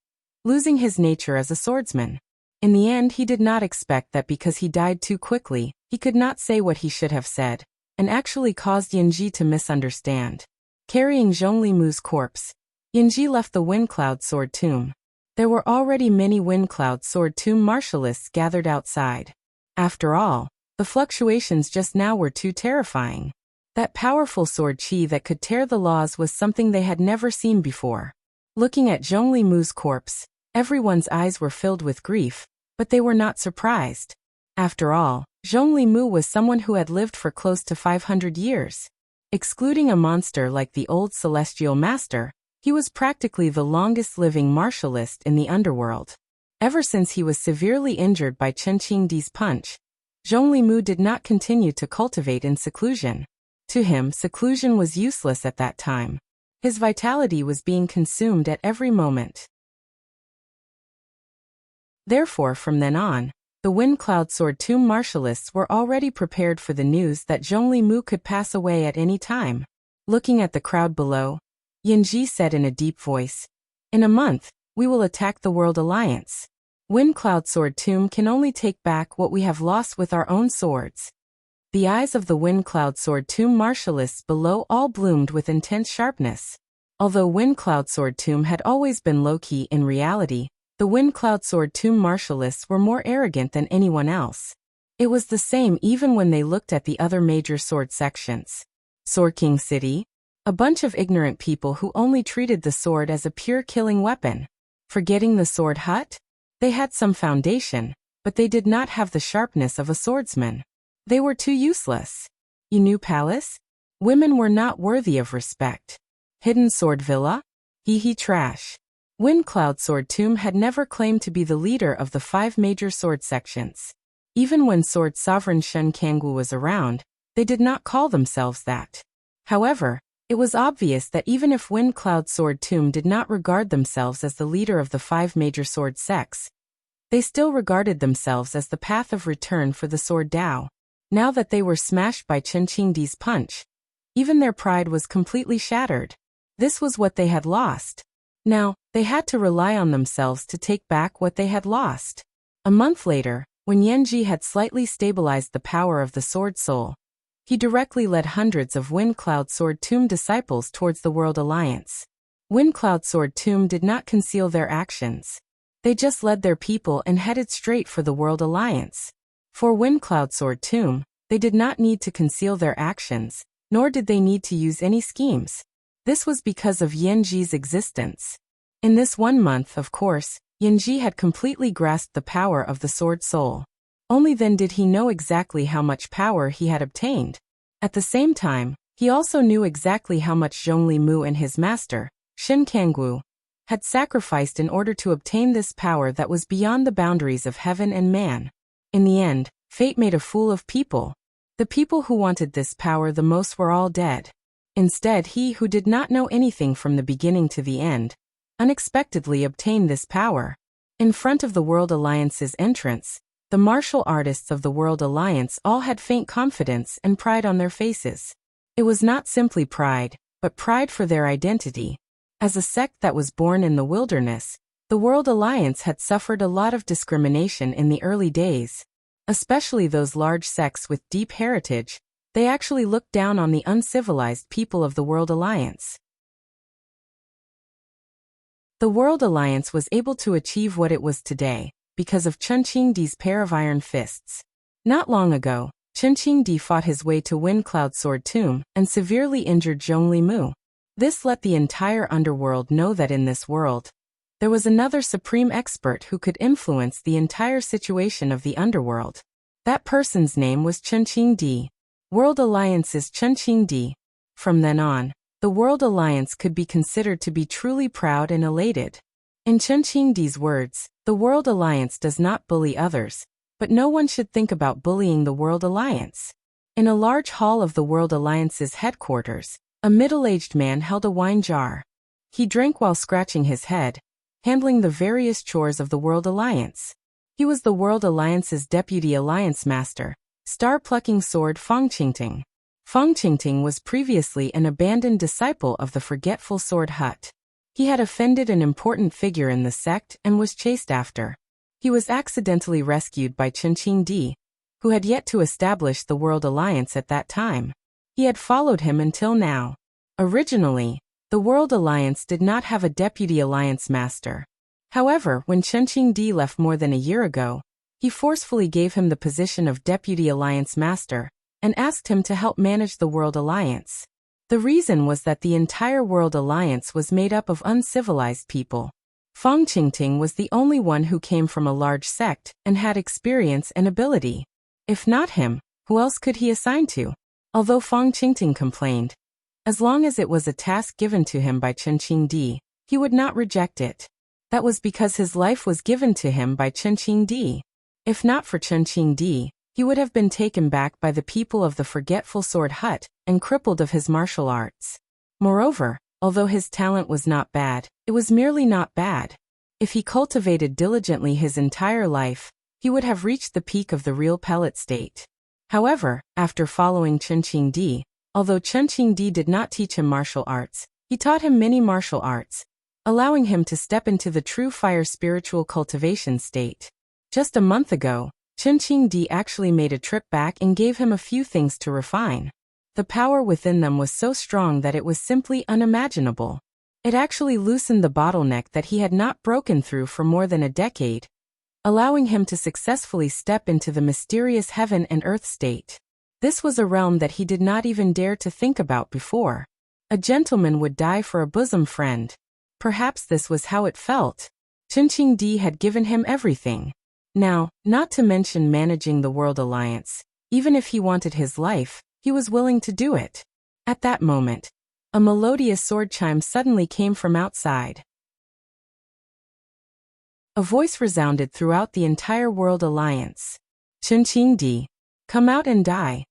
losing his nature as a swordsman. In the end, he did not expect that because he died too quickly, he could not say what he should have said, and actually caused Yanji to misunderstand. Carrying Zhongli Mu's corpse, Yanji left the Wind Cloud Sword Tomb. There were already many Wind Cloud Sword Tomb martialists gathered outside. After all, the fluctuations just now were too terrifying. That powerful sword qi that could tear the laws was something they had never seen before. Looking at Zhongli Mu's corpse, everyone's eyes were filled with grief, but they were not surprised. After all, Zhongli Mu was someone who had lived for close to 500 years. Excluding a monster like the old Celestial Master, he was practically the longest-living martialist in the underworld. Ever since he was severely injured by Chunqing Di's punch, Zhongli Mu did not continue to cultivate in seclusion. To him, seclusion was useless at that time. His vitality was being consumed at every moment. Therefore, from then on, the Wind Cloud Sword Tomb martialists were already prepared for the news that Zhongli Mu could pass away at any time. Looking at the crowd below, Yanji said in a deep voice, "In a month, we will attack the World Alliance. Wind Cloud Sword Tomb can only take back what we have lost with our own swords." The eyes of the Wind Cloud Sword Tomb martialists below all bloomed with intense sharpness. Although Wind Cloud Sword Tomb had always been low-key in reality, the Wind Cloud Sword Tomb martialists were more arrogant than anyone else. It was the same even when they looked at the other major sword sections. Sword King City? A bunch of ignorant people who only treated the sword as a pure killing weapon. Forgetting the sword hut? They had some foundation, but they did not have the sharpness of a swordsman. They were too useless. Yinu Palace? Women were not worthy of respect. Hidden Sword Villa? Hee trash. Wind Cloud Sword Tomb had never claimed to be the leader of the 5 major sword sections. Even when Sword Sovereign Shun Kangwu was around, they did not call themselves that. However, it was obvious that even if Wind Cloud Sword Tomb did not regard themselves as the leader of the 5 major sword sects, they still regarded themselves as the path of return for the Sword Dao. Now that they were smashed by Chunqing Di's punch, even their pride was completely shattered. This was what they had lost. Now, they had to rely on themselves to take back what they had lost. A month later, when Yanji had slightly stabilized the power of the Sword Soul, he directly led hundreds of Wind Cloud Sword Tomb disciples towards the World Alliance. Windcloud Sword Tomb did not conceal their actions. They just led their people and headed straight for the World Alliance. For Windcloud Sword Tomb, they did not need to conceal their actions, nor did they need to use any schemes. This was because of Yanji's existence. In this 1 month, of course, Yanji had completely grasped the power of the Sword Soul. Only then did he know exactly how much power he had obtained. At the same time, he also knew exactly how much Zhongli Mu and his master, Shin Kangwu, had sacrificed in order to obtain this power that was beyond the boundaries of heaven and man. In the end, fate made a fool of people. The people who wanted this power the most were all dead. Instead, he who did not know anything from the beginning to the end, unexpectedly obtained this power. In front of the World Alliance's entrance, the martial artists of the World Alliance all had faint confidence and pride on their faces. It was not simply pride, but pride for their identity. As a sect that was born in the wilderness, the World Alliance had suffered a lot of discrimination in the early days. Especially those large sects with deep heritage, they actually looked down on the uncivilized people of the World Alliance. The World Alliance was able to achieve what it was today because of Chen Qingdi's pair of iron fists. Not long ago, Chen Qingdi fought his way to Windcloud Sword Tomb and severely injured Zhongli Mu. This let the entire underworld know that in this world, there was another supreme expert who could influence the entire situation of the underworld. That person's name was Chen Qingdi. World Alliance's Chen Qingdi. From then on, the World Alliance could be considered to be truly proud and elated. In Chen Qingdi's words, the World Alliance does not bully others, but no one should think about bullying the World Alliance. In a large hall of the World Alliance's headquarters, a middle-aged man held a wine jar. He drank while scratching his head, handling the various chores of the World Alliance. He was the World Alliance's deputy alliance master, star-plucking sword Fang Qingting. Fang Qingting was previously an abandoned disciple of the Forgetful Sword Hut. He had offended an important figure in the sect and was chased after. He was accidentally rescued by Chen Qingdi, who had yet to establish the World Alliance at that time. He had followed him until now. Originally, the World Alliance did not have a deputy alliance master. However, when Chen Qingdi left more than a year ago, he forcefully gave him the position of deputy alliance master and asked him to help manage the World Alliance. The reason was that the entire World Alliance was made up of uncivilized people. Fang Qingting was the only one who came from a large sect and had experience and ability. If not him, who else could he assign to? Although Fang Qingting complained, as long as it was a task given to him by Chen Qingdi, he would not reject it. That was because his life was given to him by Chen Qingdi. If not for Chen Qingdi, he would have been taken back by the people of the Forgetful Sword Hut and crippled of his martial arts. Moreover, although his talent was not bad, it was merely not bad. If he cultivated diligently his entire life, he would have reached the peak of the real pellet state. However, after following Chen Qingdi, although Chen Qingdi did not teach him martial arts, he taught him many martial arts, allowing him to step into the true fire spiritual cultivation state. Just a month ago, Chen Qingdi actually made a trip back and gave him a few things to refine. The power within them was so strong that it was simply unimaginable. It actually loosened the bottleneck that he had not broken through for more than a decade, allowing him to successfully step into the mysterious heaven and earth state. This was a realm that he did not even dare to think about before. A gentleman would die for a bosom friend. Perhaps this was how it felt. Chen Qingdi had given him everything. Now, not to mention managing the World Alliance, even if he wanted his life, he was willing to do it. At that moment, a melodious sword chime suddenly came from outside. A voice resounded throughout the entire World Alliance. Chen Qingdi, come out and die.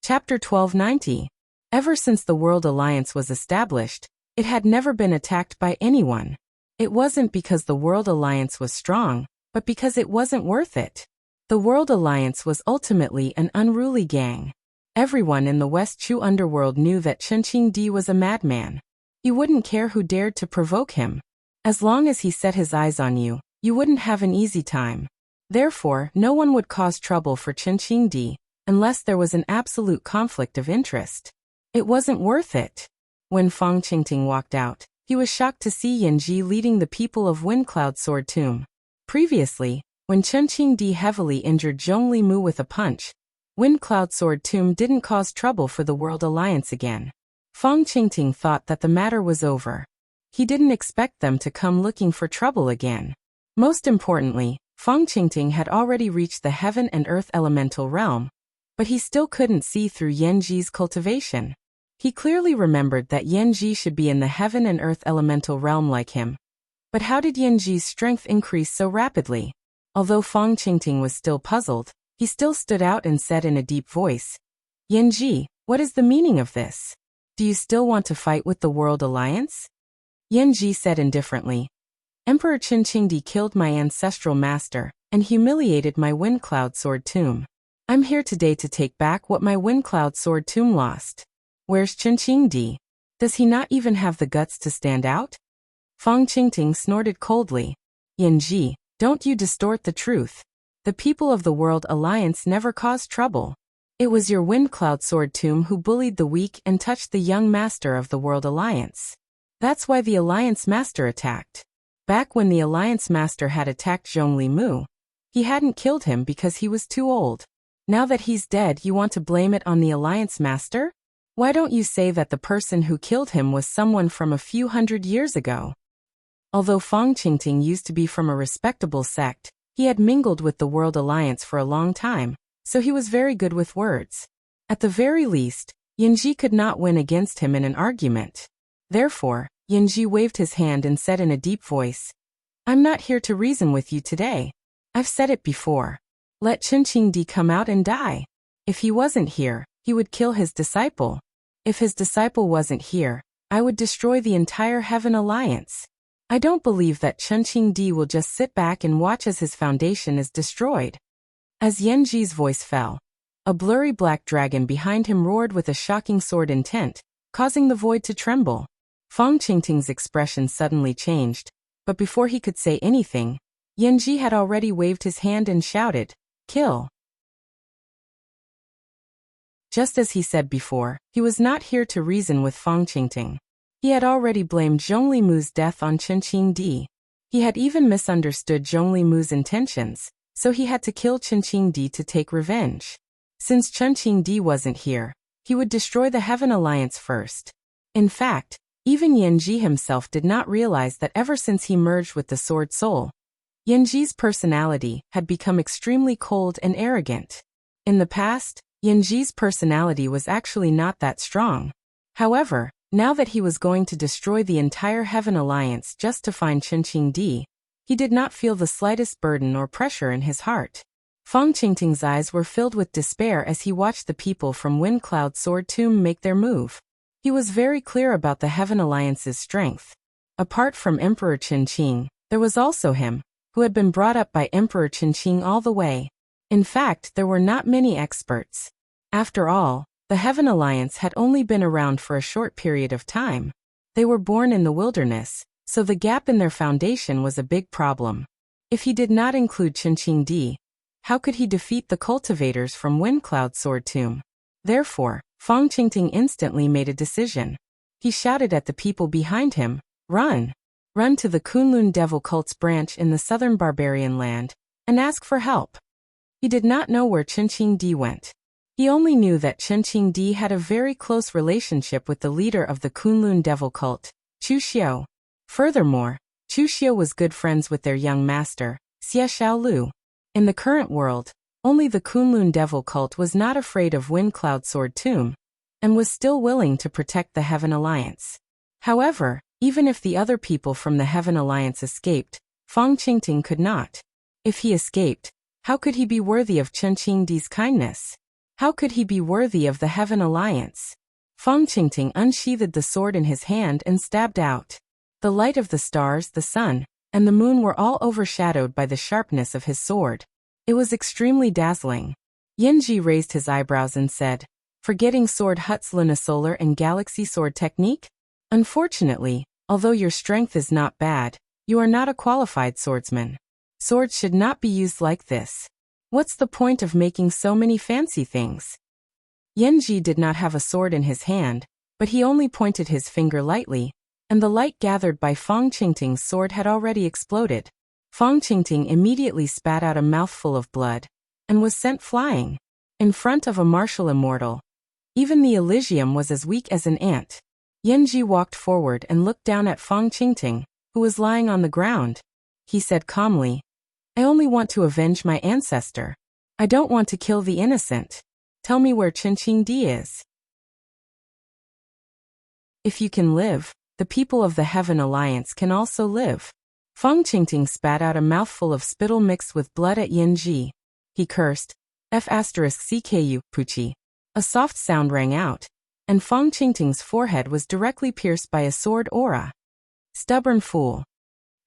Chapter 1290. Ever since the World Alliance was established, it had never been attacked by anyone. It wasn't because the World Alliance was strong, but because it wasn't worth it. The World Alliance was ultimately an unruly gang. Everyone in the West Chu underworld knew that Chen Qingdi was a madman. He wouldn't care who dared to provoke him. As long as he set his eyes on you, you wouldn't have an easy time. Therefore, no one would cause trouble for Chen Qingdi, unless there was an absolute conflict of interest. It wasn't worth it. When Fang Qingting walked out, he was shocked to see Yanji leading the people of Windcloud Sword Tomb. Previously, when Chen Qingdi heavily injured Zhongli Mu with a punch, Windcloud Sword Tomb didn't cause trouble for the World Alliance again. Fang Qingting thought that the matter was over. He didn't expect them to come looking for trouble again. Most importantly, Fang Qingting had already reached the heaven and earth elemental realm, but he still couldn't see through Yanji's cultivation. He clearly remembered that Yanji should be in the heaven and earth elemental realm like him. But how did Yanji's strength increase so rapidly? Although Fang Qingting was still puzzled, he still stood out and said in a deep voice, "Yanji, what is the meaning of this? Do you still want to fight with the World Alliance?" Yanji said indifferently, "Emperor Chen Qingdi killed my ancestral master and humiliated my Windcloud Sword Tomb. I'm here today to take back what my Windcloud Sword Tomb lost. Where's Chen Qingdi? Does he not even have the guts to stand out?" Fang Qingting snorted coldly. "Yanji, don't you distort the truth. The people of the World Alliance never caused trouble. It was your Windcloud Sword Tomb who bullied the weak and touched the young master of the World Alliance. That's why the Alliance Master attacked. Back when the Alliance Master had attacked Zhongli Mu, he hadn't killed him because he was too old. Now that he's dead, you want to blame it on the Alliance Master? Why don't you say that the person who killed him was someone from a few hundred years ago?" Although Fang Qingting used to be from a respectable sect, he had mingled with the World Alliance for a long time, so he was very good with words. At the very least, Yanji could not win against him in an argument. Therefore, Yanji waved his hand and said in a deep voice, "I'm not here to reason with you today. I've said it before. Let Chen Qingdi come out and die. If he wasn't here, he would kill his disciple. If his disciple wasn't here, I would destroy the entire Heaven Alliance. I don't believe that Chen Qingdi will just sit back and watch as his foundation is destroyed." As Yanji's voice fell, a blurry black dragon behind him roared with a shocking sword intent, causing the void to tremble. Fang Qingting's expression suddenly changed, but before he could say anything, Yanji had already waved his hand and shouted, "Kill!" Just as he said before, he was not here to reason with Fang Qingting. He had already blamed Zhongli Mu's death on Chen Qingdi. He had even misunderstood Zhongli Mu's intentions, so he had to kill Chen Qingdi to take revenge. Since Chen Qingdi wasn't here, he would destroy the Heaven Alliance first. In fact, even Yanji himself did not realize that ever since he merged with the Sword Soul, Yanji's personality had become extremely cold and arrogant. In the past, Yanji's personality was actually not that strong. However, now that he was going to destroy the entire Heaven Alliance just to find Chen Qingdi, he did not feel the slightest burden or pressure in his heart. Fang Qingting's eyes were filled with despair as he watched the people from Windcloud Sword Tomb make their move. He was very clear about the Heaven Alliance's strength. Apart from Emperor Chen Qing, there was also him, who had been brought up by Emperor Chen Qing all the way. In fact, there were not many experts. After all, the Heaven Alliance had only been around for a short period of time. They were born in the wilderness, so the gap in their foundation was a big problem. If he did not include Chen Qingdi, how could he defeat the cultivators from Windcloud Sword Tomb? Therefore, Fang Qingting instantly made a decision. He shouted at the people behind him, "Run! Run to the Kunlun Devil Cult's branch in the southern barbarian land, and ask for help." He did not know where Chen Qingdi went. He only knew that Chen Qingdi had a very close relationship with the leader of the Kunlun Devil Cult, Chu Xiao. Furthermore, Chu Xiao was good friends with their young master, Xie Xiaolu. In the current world, only the Kunlun Devil Cult was not afraid of Windcloud Sword Tomb, and was still willing to protect the Heaven Alliance. However, even if the other people from the Heaven Alliance escaped, Fang Qingting could not. If he escaped, how could he be worthy of Chen Qingdi's kindness? How could he be worthy of the Heaven Alliance? Fang Qingting unsheathed the sword in his hand and stabbed out. The light of the stars, the sun, and the moon were all overshadowed by the sharpness of his sword. It was extremely dazzling. Yanji raised his eyebrows and said, "Forgetting Sword Hut's lunisolar and galaxy sword technique? Unfortunately, although your strength is not bad, you are not a qualified swordsman. Swords should not be used like this." What's the point of making so many fancy things? Yanji did not have a sword in his hand, but he only pointed his finger lightly, and the light gathered by Fang Qingting's sword had already exploded. Fang Qingting immediately spat out a mouthful of blood, and was sent flying. In front of a martial immortal, even the Elysium was as weak as an ant. Yanji walked forward and looked down at Fang Qingting, who was lying on the ground. He said calmly, "I only want to avenge my ancestor. I don't want to kill the innocent. Tell me where Qingqingdi is." If you can live, the people of the Heaven Alliance can also live. Fang Qingting spat out a mouthful of spittle mixed with blood at Yanji. He cursed, F***CKU, Puchi. A soft sound rang out, and Fang Qingting's forehead was directly pierced by a sword aura. Stubborn fool.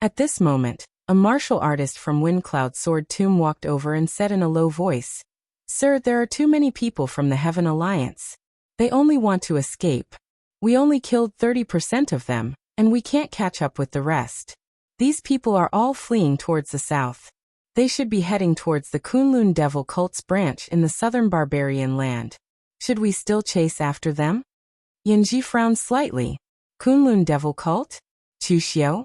At this moment, a martial artist from Windcloud Sword Tomb walked over and said in a low voice, "Sir, there are too many people from the Heaven Alliance. They only want to escape. We only killed 30% of them, and we can't catch up with the rest. These people are all fleeing towards the south. They should be heading towards the Kunlun Devil Cult's branch in the southern barbarian land. Should we still chase after them?" Yanji frowned slightly. Kunlun Devil Cult? Chuxiao?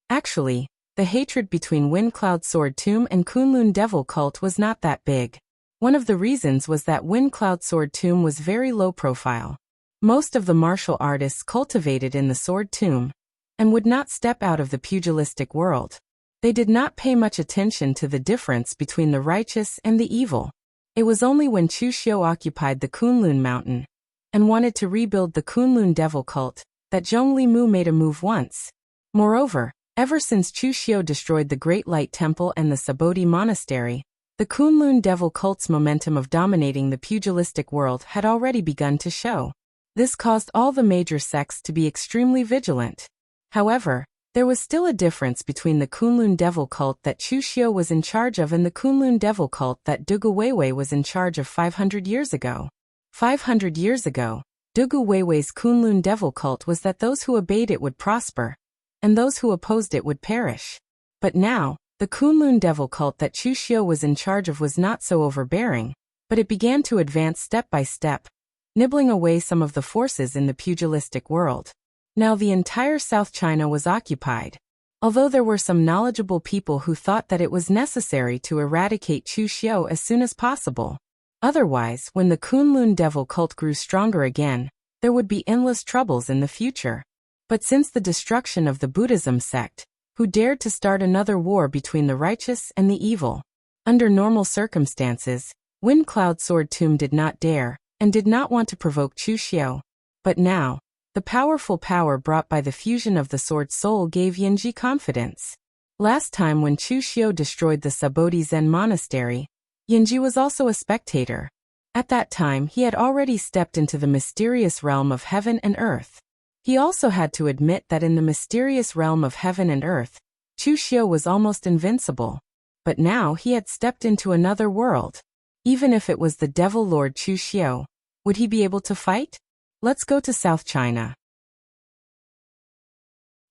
Actually, the hatred between Windcloud Sword Tomb and Kunlun Devil Cult was not that big. One of the reasons was that Windcloud Sword Tomb was very low profile. Most of the martial artists cultivated in the Sword Tomb, and would not step out of the pugilistic world. They did not pay much attention to the difference between the righteous and the evil. It was only when Chuxiao occupied the Kunlun Mountain, and wanted to rebuild the Kunlun Devil Cult, that Zhongli Mu made a move once. Moreover, ever since Chuxiao destroyed the Great Light Temple and the Sabodi Monastery, the Kunlun Devil Cult's momentum of dominating the pugilistic world had already begun to show. This caused all the major sects to be extremely vigilant. However, there was still a difference between the Kunlun Devil Cult that Chuxiao was in charge of and the Kunlun Devil Cult that Dugu Weiwei was in charge of 500 years ago. 500 years ago, Dugu Weiwei's Kunlun Devil Cult was that those who obeyed it would prosper, and those who opposed it would perish. But now, the Kunlun Devil Cult that Chuxiao was in charge of was not so overbearing, but it began to advance step by step, nibbling away some of the forces in the pugilistic world. Now the entire South China was occupied. Although there were some knowledgeable people who thought that it was necessary to eradicate Chuxiao as soon as possible. Otherwise, when the Kunlun Devil Cult grew stronger again, there would be endless troubles in the future. But since the destruction of the Buddhism sect, who dared to start another war between the righteous and the evil? Under normal circumstances, Windcloud Sword Tomb did not dare, and did not want to provoke Chuxiao. But now, the powerful power brought by the fusion of the sword soul gave Yanji confidence. Last time when Chuxiao destroyed the Sabodi Zen monastery, Yanji was also a spectator. At that time he had already stepped into the mysterious realm of heaven and earth. He also had to admit that in the mysterious realm of heaven and earth, Chuxiao was almost invincible. But now he had stepped into another world. Even if it was the Devil Lord Chuxiao, would he be able to fight? Let's go to South China.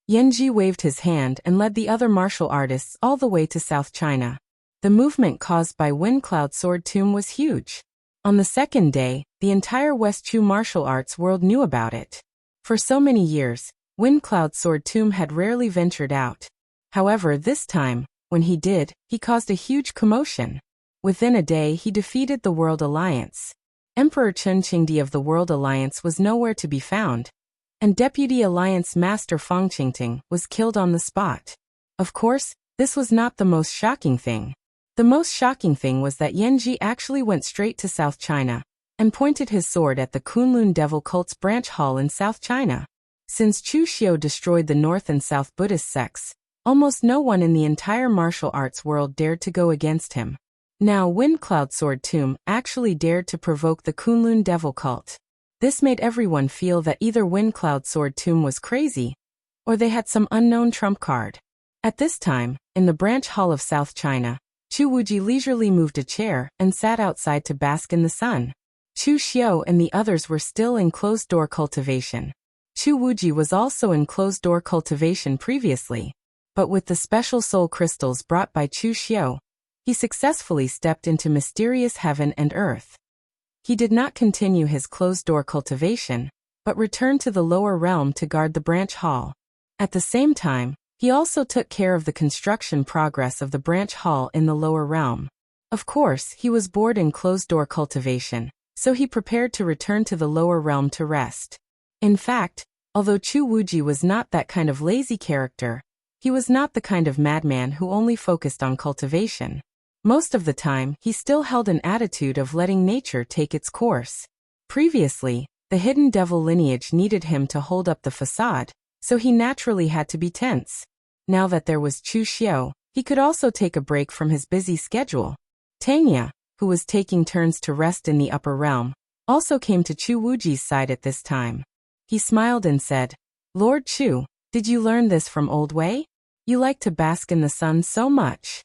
Yanji waved his hand and led the other martial artists all the way to South China. The movement caused by Windcloud Sword Tomb was huge. On the second day, the entire West Chu martial arts world knew about it. For so many years, Windcloud Sword Tomb had rarely ventured out. However, this time, when he did, he caused a huge commotion. Within a day he defeated the World Alliance. Emperor Qingqingdi of the World Alliance was nowhere to be found, and Deputy Alliance Master Fang Qingting was killed on the spot. Of course, this was not the most shocking thing. The most shocking thing was that Yanji actually went straight to South China, and pointed his sword at the Kunlun Devil Cult's branch hall in South China. Since Chuxiao destroyed the North and South Buddhist sects, almost no one in the entire martial arts world dared to go against him. Now Windcloud Sword Tomb actually dared to provoke the Kunlun Devil Cult. This made everyone feel that either Windcloud Sword Tomb was crazy, or they had some unknown trump card. At this time, in the branch hall of South China, Chu Wuji leisurely moved a chair and sat outside to bask in the sun. Chu Xiao and the others were still in closed-door cultivation. Chu Wuji was also in closed-door cultivation previously, but with the special soul crystals brought by Chu Xiao, He successfully stepped into mysterious heaven and earth. He did not continue his closed-door cultivation, but returned to the lower realm to guard the branch hall. At the same time, he also took care of the construction progress of the branch hall in the lower realm. Of course, he was bored in closed-door cultivation, so he prepared to return to the lower realm to rest. In fact, although Chu Wuji was not that kind of lazy character, he was not the kind of madman who only focused on cultivation. Most of the time, he still held an attitude of letting nature take its course. Previously, the hidden devil lineage needed him to hold up the facade, so he naturally had to be tense. Now that there was Chu Xiao, he could also take a break from his busy schedule. Tanya, who was taking turns to rest in the upper realm, also came to Chu Wuji's side at this time. He smiled and said, "Lord Chu, did you learn this from Old Wei? You like to bask in the sun so much."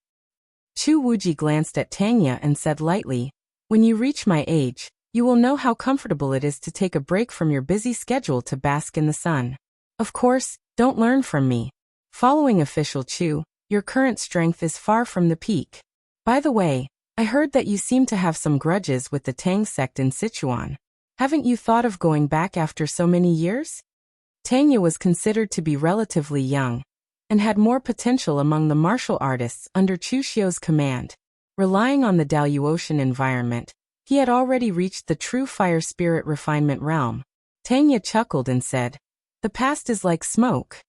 Chu Wuji glanced at Tanya and said lightly, "When you reach my age, you will know how comfortable it is to take a break from your busy schedule to bask in the sun. Of course, don't learn from me. Following official Chu, your current strength is far from the peak. By the way, I heard that you seem to have some grudges with the Tang sect in Sichuan. Haven't you thought of going back after so many years?" Tanya was considered to be relatively young, and had more potential among the martial artists under Chu Xiao's command. Relying on the Daluotian environment, he had already reached the true fire spirit refinement realm. Tanya chuckled and said, "The past is like smoke.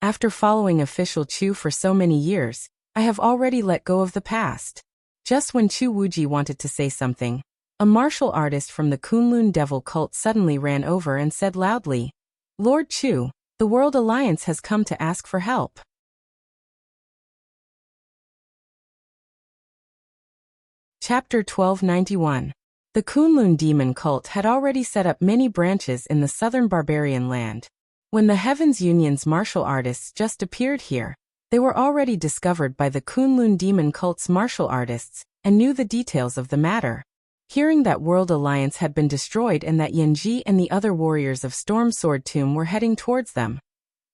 After following official Chu for so many years, I have already let go of the past." Just when Chu Wuji wanted to say something, a martial artist from the Kunlun Devil cult suddenly ran over and said loudly, "Lord Chu, the World Alliance has come to ask for help." Chapter 1291. The Kunlun demon cult had already set up many branches in the southern barbarian land. When the Heavens Union's martial artists just appeared here, they were already discovered by the Kunlun demon cult's martial artists and knew the details of the matter. Hearing that World Alliance had been destroyed and that Yanji and the other warriors of Storm Sword Tomb were heading towards them,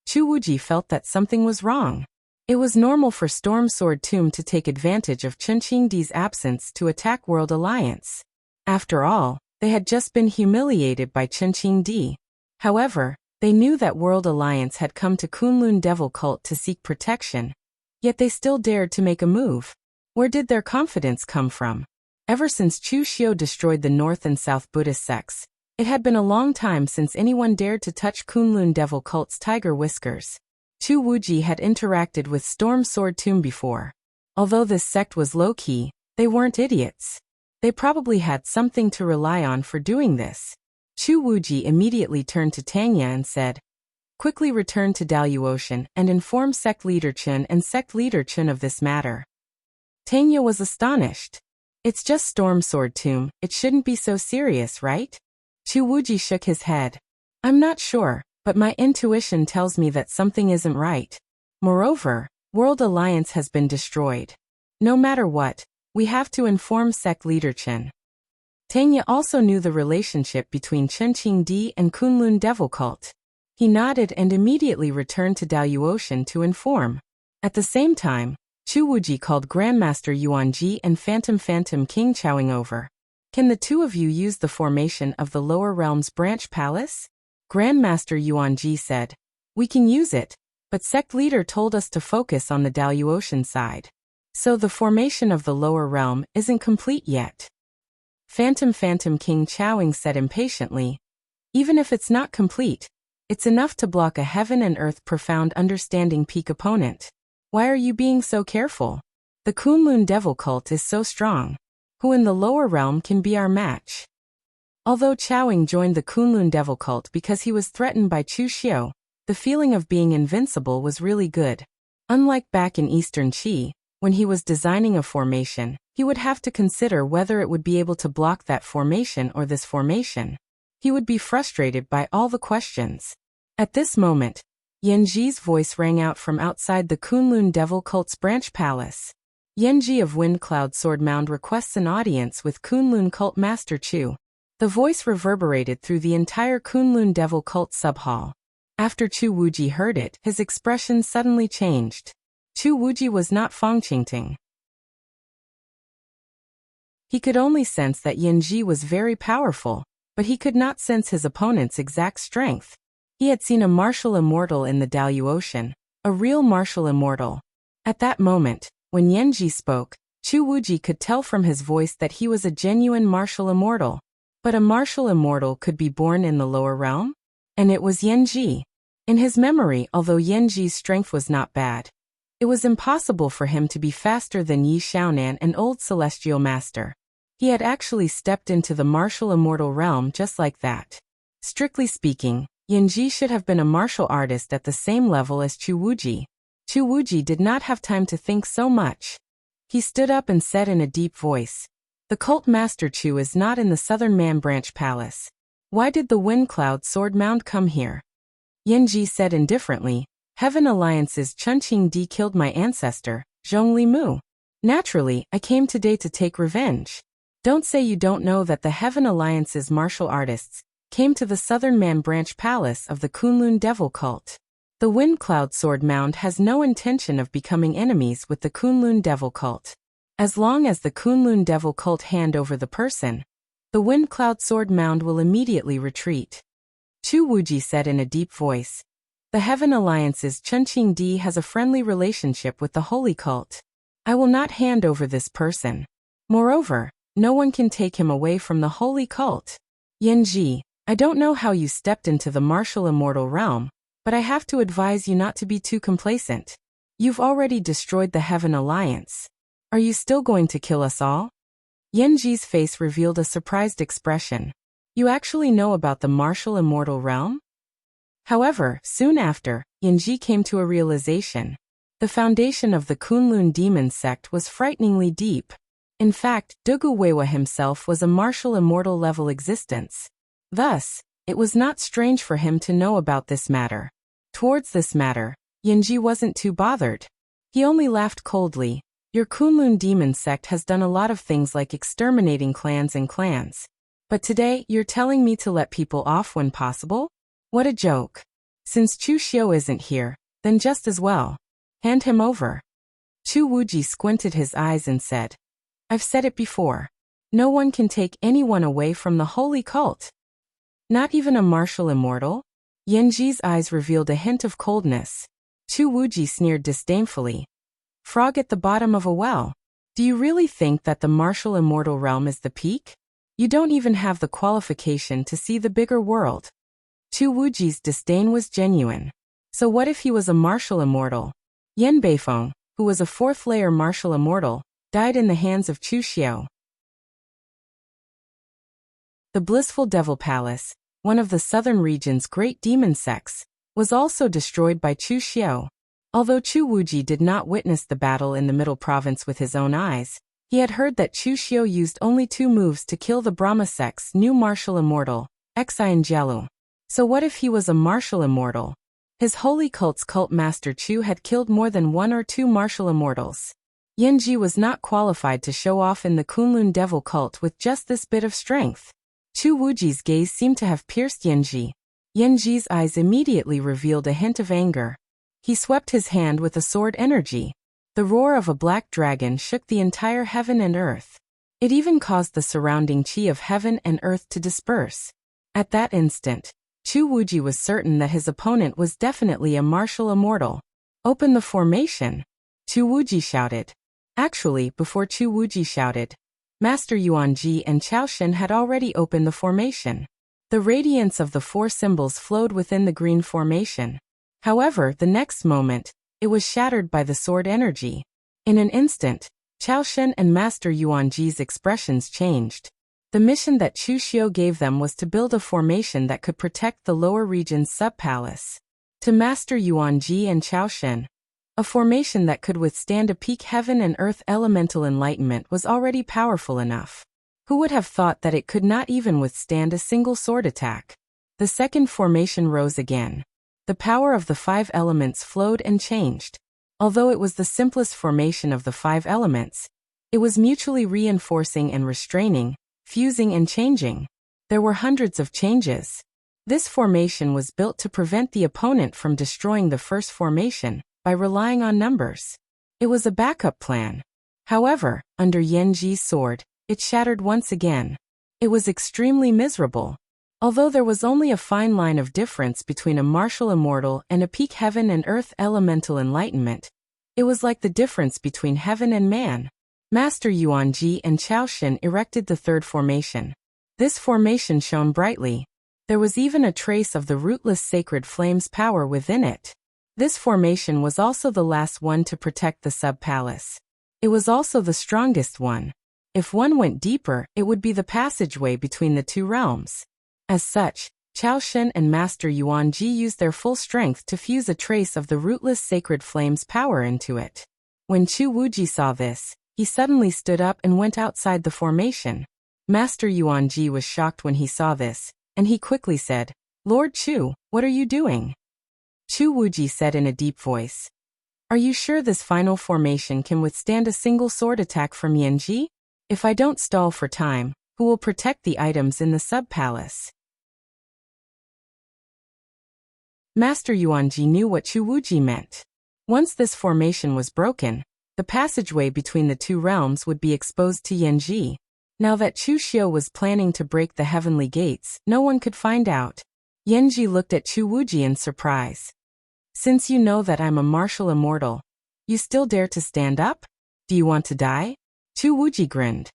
Chu Wuji felt that something was wrong. It was normal for Storm Sword Tomb to take advantage of Chen Qingdi's absence to attack World Alliance. After all, they had just been humiliated by Chen Qingdi. However, they knew that World Alliance had come to Kunlun Devil Cult to seek protection, yet they still dared to make a move. Where did their confidence come from? Ever since Chu Xiao destroyed the North and South Buddhist sects, it had been a long time since anyone dared to touch Kunlun Devil Cult's tiger whiskers. Chu Wuji had interacted with Storm Sword Tomb before. Although this sect was low-key, they weren't idiots. They probably had something to rely on for doing this. Chu Wuji immediately turned to Tanya and said, "Quickly return to Daluotian and inform Sect Leader Chen and Sect Leader Chen of this matter." Tanya was astonished. "It's just Storm Sword Tomb, it shouldn't be so serious, right?" Chu Wuji shook his head. "I'm not sure, but my intuition tells me that something isn't right. Moreover, World Alliance has been destroyed. No matter what, we have to inform Sect Leader Chen." Tanya also knew the relationship between Chen Qingdi and Kunlun Devil Cult. He nodded and immediately returned to Daluotian to inform. At the same time, Chu Wuji called Grandmaster Yuanji and Phantom King Chowing over. "Can the two of you use the formation of the Lower Realms Branch Palace?" Grandmaster Yuanji said, "We can use it, but Sect Leader told us to focus on the Daluotian side. So the formation of the Lower Realm isn't complete yet." Phantom King Chowing said impatiently, "Even if it's not complete, it's enough to block a heaven and earth profound understanding peak opponent. Why are you being so careful? The Kunlun Devil Cult is so strong. Who in the lower realm can be our match?" Although Chowing joined the Kunlun Devil Cult because he was threatened by Chu Xiao, the feeling of being invincible was really good. Unlike back in Eastern Qi, when he was designing a formation, he would have to consider whether it would be able to block that formation or this formation. He would be frustrated by all the questions. At this moment, Yanji's voice rang out from outside the Kunlun Devil Cult's branch palace. "Yanji of Wind Cloud Sword Mound requests an audience with Kunlun Cult Master Chu." The voice reverberated through the entire Kunlun Devil Cult subhall. After Chu Wuji heard it, his expression suddenly changed. Chu Wuji was not Fangqingting. He could only sense that Yanji was very powerful, but he could not sense his opponent's exact strength. He had seen a martial immortal in the Daluocean, a real martial immortal. At that moment, when Yanji spoke, Chu Wuji could tell from his voice that he was a genuine martial immortal. But a martial immortal could be born in the lower realm? And it was Yanji. In his memory, although Yanji's strength was not bad, it was impossible for him to be faster than Yi Xiaonan, an old celestial master. He had actually stepped into the martial immortal realm just like that. Strictly speaking, Yanji should have been a martial artist at the same level as Chu Wuji. Chu Wuji did not have time to think so much. He stood up and said in a deep voice, "The cult master Chu is not in the Southern Man Branch Palace. Why did the Wind Cloud Sword Mound come here?" Yanji said indifferently, "Heaven Alliance's Chunqing Di killed my ancestor, Zhongli Mu. Naturally, I came today to take revenge. Don't say you don't know that the Heaven Alliance's martial artists came to the Southern Man Branch Palace of the Kunlun Devil Cult. The Wind Cloud Sword Mound has no intention of becoming enemies with the Kunlun Devil Cult. As long as the Kunlun Devil Cult hand over the person, the Wind Cloud Sword Mound will immediately retreat." Chu Wuji said in a deep voice, "The Heaven Alliance's Chunqing Di has a friendly relationship with the Holy Cult. I will not hand over this person. Moreover, no one can take him away from the Holy Cult. Yanji, I don't know how you stepped into the martial immortal realm, but I have to advise you not to be too complacent. You've already destroyed the Heaven Alliance. Are you still going to kill us all?" Yanji's face revealed a surprised expression. "You actually know about the martial immortal realm?" However, soon after, Yanji came to a realization. The foundation of the Kunlun demon sect was frighteningly deep. In fact, Dugu Weiwa himself was a martial immortal level existence. Thus, it was not strange for him to know about this matter. Towards this matter, Yanji wasn't too bothered. He only laughed coldly. "Your Kunlun demon sect has done a lot of things like exterminating clans and clans. But today, you're telling me to let people off when possible? What a joke. Since Chu Xiu isn't here, then just as well. Hand him over." Chu Wuji squinted his eyes and said, "I've said it before. No one can take anyone away from the holy cult. Not even a martial immortal?" Yanji's eyes revealed a hint of coldness. Chu Wuji sneered disdainfully. "Frog at the bottom of a well. Do you really think that the martial immortal realm is the peak? You don't even have the qualification to see the bigger world." Chu Wuji's disdain was genuine. So what if he was a martial immortal? Yan Beifeng, who was a fourth-layer martial immortal, died in the hands of Chu Xiu. The Blissful Devil Palace, one of the southern region's great demon sects, was also destroyed by Chu Xiu. Although Chu Wuji did not witness the battle in the Middle Province with his own eyes, he had heard that Chu Xiu used only 2 moves to kill the Brahma sect's new martial immortal, Xian Jelu. So what if he was a martial immortal? His holy cult's cult master Chu had killed more than 1 or 2 martial immortals. Yanji was not qualified to show off in the Kunlun Devil cult with just this bit of strength. Chu Wuji's gaze seemed to have pierced Yanji. Yanji's eyes immediately revealed a hint of anger. He swept his hand with a sword energy. The roar of a black dragon shook the entire heaven and earth. It even caused the surrounding chi of heaven and earth to disperse. At that instant, Chu Wuji was certain that his opponent was definitely a martial immortal. "Open the formation!" Chu Wuji shouted. Actually, before Chu Wuji shouted, Master Yuanji and Chaoshen had already opened the formation. The radiance of the 4 symbols flowed within the green formation. However, the next moment, it was shattered by the sword energy. In an instant, Chaoshen and Master Yuanji's expressions changed. The mission that Chu Xiu gave them was to build a formation that could protect the lower region's sub-palace. To Master Yuanji and Chaoshen, a formation that could withstand a peak heaven and earth elemental enlightenment was already powerful enough. Who would have thought that it could not even withstand a single sword attack? The second formation rose again. The power of the 5 elements flowed and changed. Although it was the simplest formation of the 5 elements, it was mutually reinforcing and restraining, fusing and changing. There were hundreds of changes. This formation was built to prevent the opponent from destroying the first formation by relying on numbers. It was a backup plan. However, under Yanji's sword, it shattered once again. It was extremely miserable. Although there was only a fine line of difference between a martial immortal and a peak heaven and earth elemental enlightenment, it was like the difference between heaven and man. Master Yuanji and Chao Shen erected the third formation. This formation shone brightly. There was even a trace of the rootless sacred flame's power within it. This formation was also the last one to protect the sub-palace. It was also the strongest one. If one went deeper, it would be the passageway between the two realms. As such, Chao Shen and Master Yuanji used their full strength to fuse a trace of the rootless sacred flame's power into it. When Chu Wuji saw this, he suddenly stood up and went outside the formation. Master Yuanji was shocked when he saw this, and he quickly said, "Lord Chu, what are you doing?" Chu Wuji said in a deep voice, "Are you sure this final formation can withstand a single sword attack from Yanji? If I don't stall for time, who will protect the items in the sub-palace?" Master Yuanji knew what Chu Wuji meant. Once this formation was broken, the passageway between the two realms would be exposed to Yanji. Now that Chu Xiu was planning to break the heavenly gates, no one could find out. Yanji looked at Chu Wuji in surprise. "Since you know that I'm a martial immortal, you still dare to stand up? Do you want to die?" Chu Wuji grinned.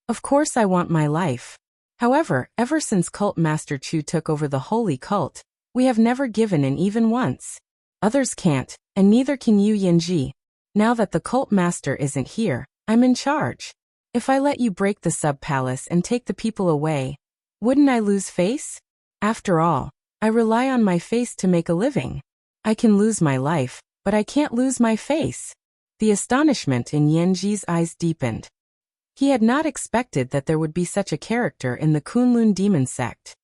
"Of course I want my life. However, ever since Cult Master Chu took over the holy cult, we have never given in even once. Others can't, and neither can you, Yanji. Now that the cult master isn't here, I'm in charge. If I let you break the sub-palace and take the people away, wouldn't I lose face? After all, I rely on my face to make a living. I can lose my life, but I can't lose my face." The astonishment in Yanji's eyes deepened. He had not expected that there would be such a character in the Kunlun demon sect.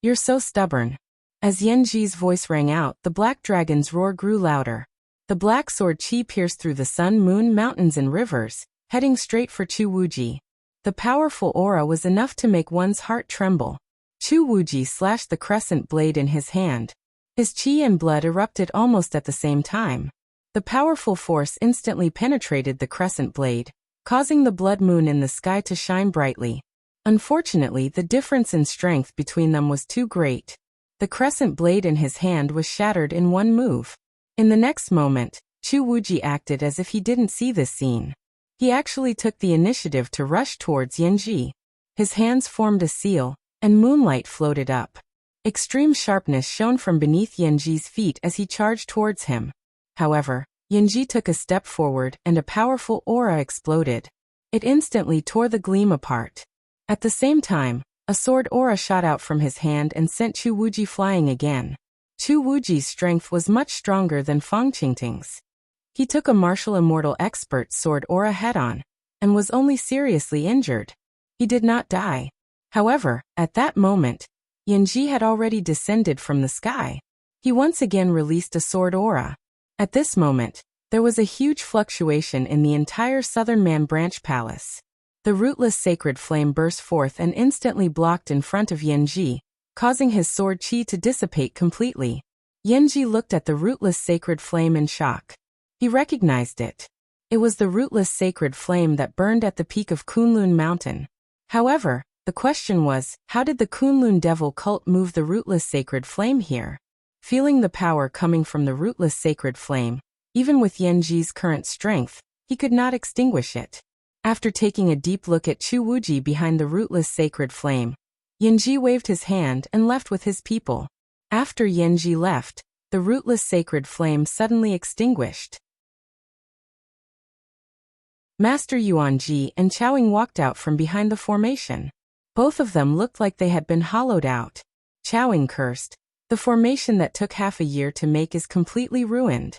"You're so stubborn." As Yanji's voice rang out, the black dragon's roar grew louder. The black sword chi pierced through the sun, moon, mountains, and rivers, heading straight for Chu Wuji. The powerful aura was enough to make one's heart tremble. Chu Wuji slashed the crescent blade in his hand. His chi and blood erupted almost at the same time. The powerful force instantly penetrated the crescent blade, causing the blood moon in the sky to shine brightly. Unfortunately, the difference in strength between them was too great. The crescent blade in his hand was shattered in one move. In the next moment, Chu Wuji acted as if he didn't see this scene. He actually took the initiative to rush towards Yanji. His hands formed a seal, and moonlight floated up. Extreme sharpness shone from beneath Yanji's feet as he charged towards him. However, Yanji took a step forward and a powerful aura exploded. It instantly tore the gleam apart. At the same time, a sword aura shot out from his hand and sent Chu Wuji flying again. Chu Wuji's strength was much stronger than Fang Qingting's. He took a martial immortal expert's sword aura head-on, and was only seriously injured. He did not die. However, at that moment, Yanji had already descended from the sky. He once again released a sword aura. At this moment, there was a huge fluctuation in the entire Southern Man Branch Palace. The rootless sacred flame burst forth and instantly blocked in front of Yanji, causing his sword chi to dissipate completely. Yanji looked at the rootless sacred flame in shock. He recognized it. It was the rootless sacred flame that burned at the peak of Kunlun Mountain. However, the question was, how did the Kunlun devil cult move the rootless sacred flame here? Feeling the power coming from the rootless sacred flame, even with Yanji's current strength, he could not extinguish it. After taking a deep look at Chu Wuji behind the rootless sacred flame, Yanji waved his hand and left with his people. After Yanji left, the rootless sacred flame suddenly extinguished. Master Yuanji and Chaoing walked out from behind the formation. Both of them looked like they had been hollowed out. Chaoing cursed. The formation that took half a year to make is completely ruined.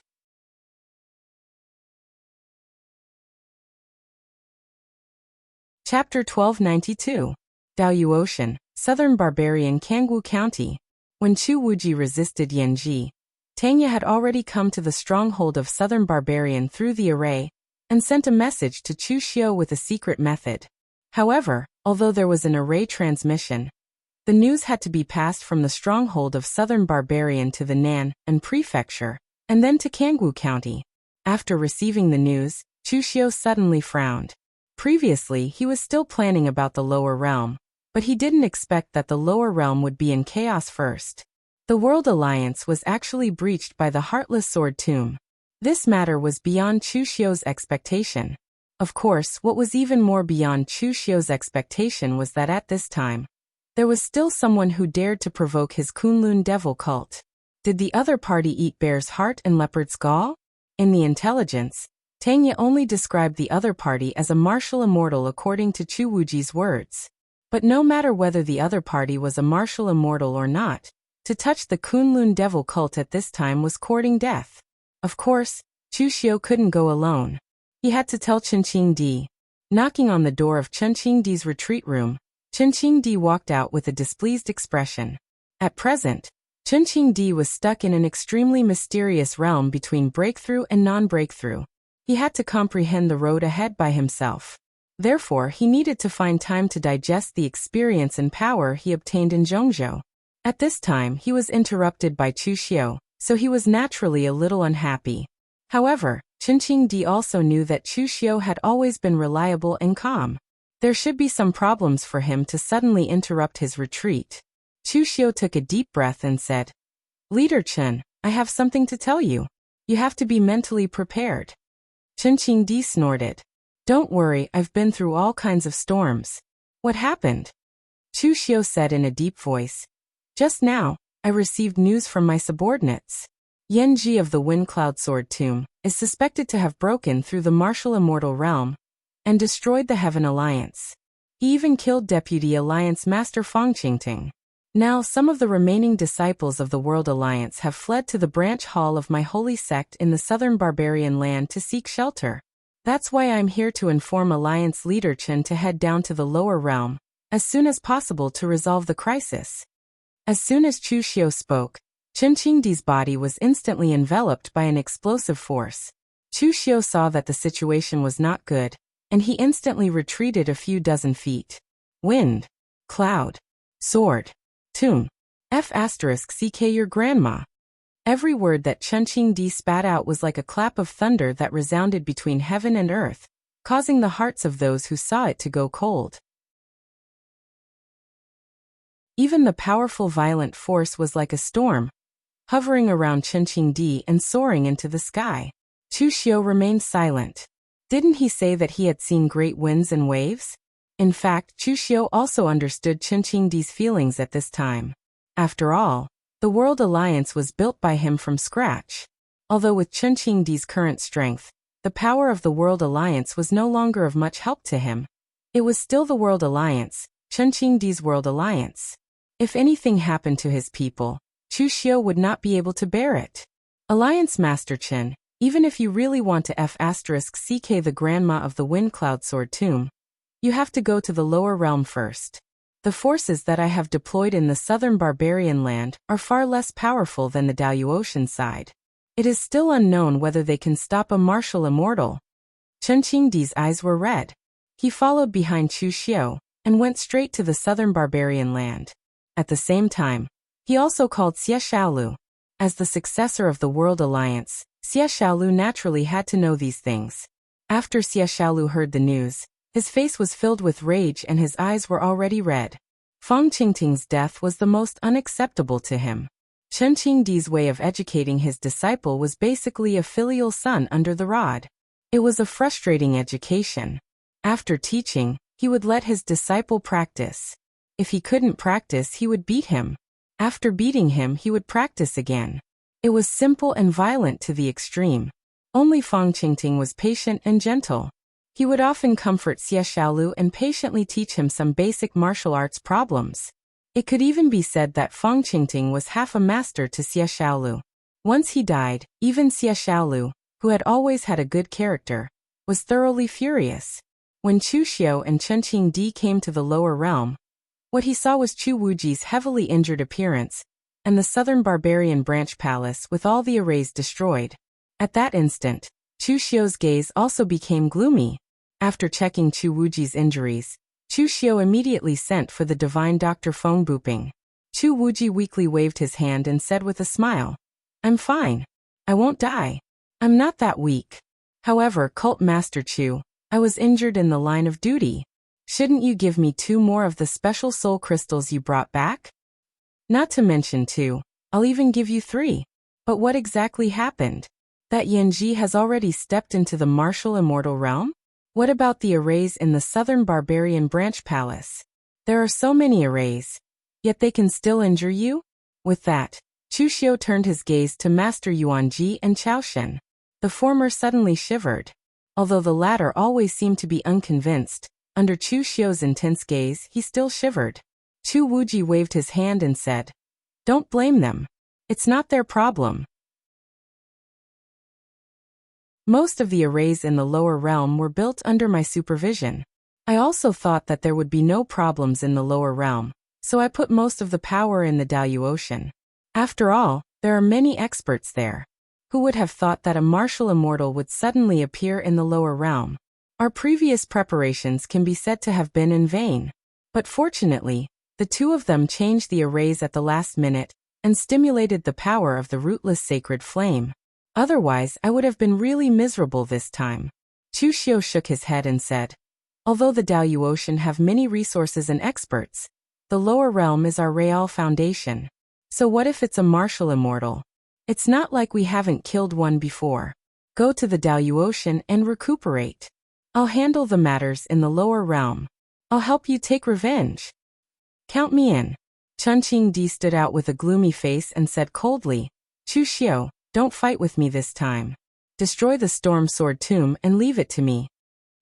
Chapter 1292. Daoyu Ocean, Southern Barbarian Kangwu County. When Chu Wuji resisted Yanji, Tanya had already come to the stronghold of Southern Barbarian through the array, and sent a message to Chu Xiu with a secret method. However, although there was an array transmission, the news had to be passed from the stronghold of Southern Barbarian to the Nan and Prefecture, and then to Kangwu County. After receiving the news, Chu Xiu suddenly frowned. Previously, he was still planning about the lower realm, but he didn't expect that the lower realm would be in chaos first. The World Alliance was actually breached by the Heartless Sword Tomb. This matter was beyond Chu Xiu's expectation. Of course, what was even more beyond Chu Xiu's expectation was that at this time, there was still someone who dared to provoke his Kunlun devil cult. Did the other party eat bear's heart and leopard's gall? In the intelligence, Tang Ye only described the other party as a martial immortal according to Chu Wuji's words. But no matter whether the other party was a martial immortal or not, to touch the Kunlun devil cult at this time was courting death. Of course, Chu Xiu couldn't go alone. He had to tell Chen Qingdi. Knocking on the door of Chen Qingdi's retreat room, Chen Qingdi walked out with a displeased expression. At present, Chen Qingdi was stuck in an extremely mysterious realm between breakthrough and non-breakthrough. He had to comprehend the road ahead by himself. Therefore, he needed to find time to digest the experience and power he obtained in Zhongzhou. At this time, he was interrupted by Chu Xiu, so he was naturally a little unhappy. However, Chen Qingdi also knew that Chu Xiu had always been reliable and calm. There should be some problems for him to suddenly interrupt his retreat. Chu Xiu took a deep breath and said, "Leader Chen, I have something to tell you. You have to be mentally prepared." Chen Qingdi snorted. "Don't worry, I've been through all kinds of storms." "What happened?" Chu Xiu said in a deep voice. "Just now, I received news from my subordinates. Yan Ji of the Wind Cloud Sword Tomb is suspected to have broken through the martial immortal realm and destroyed the Heaven Alliance. He even killed Deputy Alliance Master Fang Qingting. Now some of the remaining disciples of the World Alliance have fled to the branch hall of my holy sect in the southern barbarian land to seek shelter. That's why I'm here to inform Alliance leader Chen to head down to the lower realm as soon as possible to resolve the crisis." As soon as Chu Xiu spoke, Chen Qingdi's body was instantly enveloped by an explosive force. Chu Xiu saw that the situation was not good, and he instantly retreated a few dozen feet. Wind, cloud, sword, tomb, *CK your grandma. Every word that Chen Qingdi spat out was like a clap of thunder that resounded between heaven and earth, causing the hearts of those who saw it to go cold. Even the powerful violent force was like a storm, hovering around Chen Qingdi and soaring into the sky. Chu Xiu remained silent. Didn't he say that he had seen great winds and waves? In fact, Chu Xiu also understood Chen Qingdi's feelings at this time. After all, the World Alliance was built by him from scratch. Although with Chen Qingdi's current strength, the power of the World Alliance was no longer of much help to him. It was still the World Alliance, Chen Qingdi's World Alliance. If anything happened to his people, Chu Xiu would not be able to bear it. Alliance Master Chen, even if you really want to *CK the grandma of the Wind Cloud Sword Tomb, you have to go to the lower realm first. The forces that I have deployed in the southern barbarian land are far less powerful than the Daluotian side. It is still unknown whether they can stop a martial immortal. Chen Qingdi's eyes were red. He followed behind Chu Xiu and went straight to the southern barbarian land. At the same time, he also called Xie Xiaolu. As the successor of the World Alliance, Xie Xiaolu naturally had to know these things. After Xie Xiaolu heard the news, his face was filled with rage and his eyes were already red. Fang Qingting's death was the most unacceptable to him. Chen Qingdi's way of educating his disciple was basically a filial son under the rod. It was a frustrating education. After teaching, he would let his disciple practice. If he couldn't practice, he would beat him. After beating him, he would practice again. It was simple and violent to the extreme. Only Fang Qingting was patient and gentle. He would often comfort Xie Xiaolu and patiently teach him some basic martial arts problems. It could even be said that Fang Qingting was half a master to Xie Xiaolu. Once he died, even Xie Xiaolu, who had always had a good character, was thoroughly furious. When Chu Xiu and Chen Qingdi came to the lower realm, what he saw was Chu Wuji's heavily injured appearance, and the southern barbarian branch palace with all the arrays destroyed. At that instant, Chu Xiu's gaze also became gloomy. After checking Chu Wuji's injuries, Chu Xiu immediately sent for the divine Dr. Feng Buping. Chu Wuji weakly waved his hand and said with a smile, "I'm fine. I won't die. I'm not that weak. However, Cult Master Chu, I was injured in the line of duty. Shouldn't you give me 2 more of the special soul crystals you brought back? Not to mention 2, I'll even give you 3. But what exactly happened? That Yanji has already stepped into the martial immortal realm? What about the arrays in the Southern Barbarian Branch Palace? There are so many arrays, yet they can still injure you? With that, Chu Xiu turned his gaze to Master Yuanji and Chaoshen. The former suddenly shivered. Although the latter always seemed to be unconvinced, under Chu Xiu's intense gaze he still shivered. Chu Wuji waved his hand and said, "Don't blame them. It's not their problem." Most of the arrays in the lower realm were built under my supervision. I also thought that there would be no problems in the lower realm, so I put most of the power in the Dayu Ocean. After all, there are many experts there. Who would have thought that a martial immortal would suddenly appear in the lower realm? Our previous preparations can be said to have been in vain. But fortunately, the 2 of them changed the arrays at the last minute and stimulated the power of the rootless sacred flame. Otherwise, I would have been really miserable this time. Chu Xiu shook his head and said, "Although the Dayu Ocean have many resources and experts, the lower realm is our real foundation. So what if it's a martial immortal? It's not like we haven't killed one before. Go to the Dayu Ocean and recuperate. I'll handle the matters in the lower realm. I'll help you take revenge. Count me in." Chun Qingdi stood out with a gloomy face and said coldly, "Chu Xiu, don't fight with me this time. Destroy the Storm Sword Tomb and leave it to me."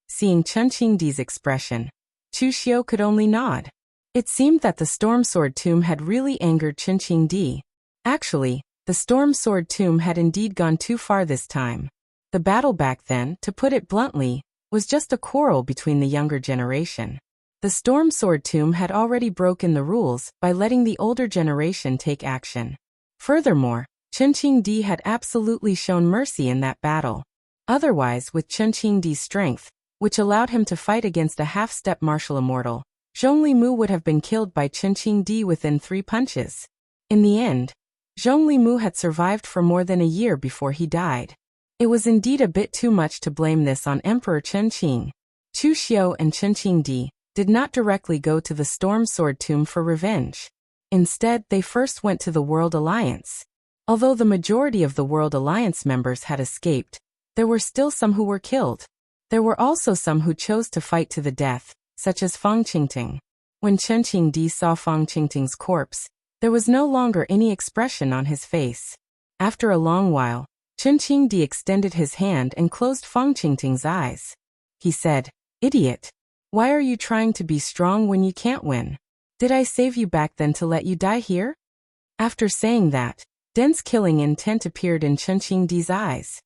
Seeing Chun Qingdi's expression, Chu Xiu could only nod. It seemed that the Storm Sword Tomb had really angered Chun Qingdi. Actually, the Storm Sword Tomb had indeed gone too far this time. The battle back then, to put it bluntly, was just a quarrel between the younger generation. The Storm Sword Tomb had already broken the rules by letting the older generation take action. Furthermore, Chun Qingdi had absolutely shown mercy in that battle. Otherwise, with Chun Qingdi's strength, which allowed him to fight against a half-step martial immortal, Zhongli Mu would have been killed by Chun Qingdi within 3 punches. In the end, Zhongli Mu had survived for more than a year before he died. It was indeed a bit too much to blame this on Emperor Chun Qing. Chu Xiu and Chun Qingdi did not directly go to the Storm Sword Tomb for revenge. Instead, they first went to the World Alliance. Although the majority of the World Alliance members had escaped, there were still some who were killed. There were also some who chose to fight to the death, such as Fang Qingting. When Chun Qingdi saw Fang Qingting's corpse, there was no longer any expression on his face. After a long while, Chun Qingdi extended his hand and closed Fang Qingting's eyes. He said, "Idiot. Why are you trying to be strong when you can't win? Did I save you back then to let you die here?" After saying that, dense killing intent appeared in Chun Qingdi's eyes.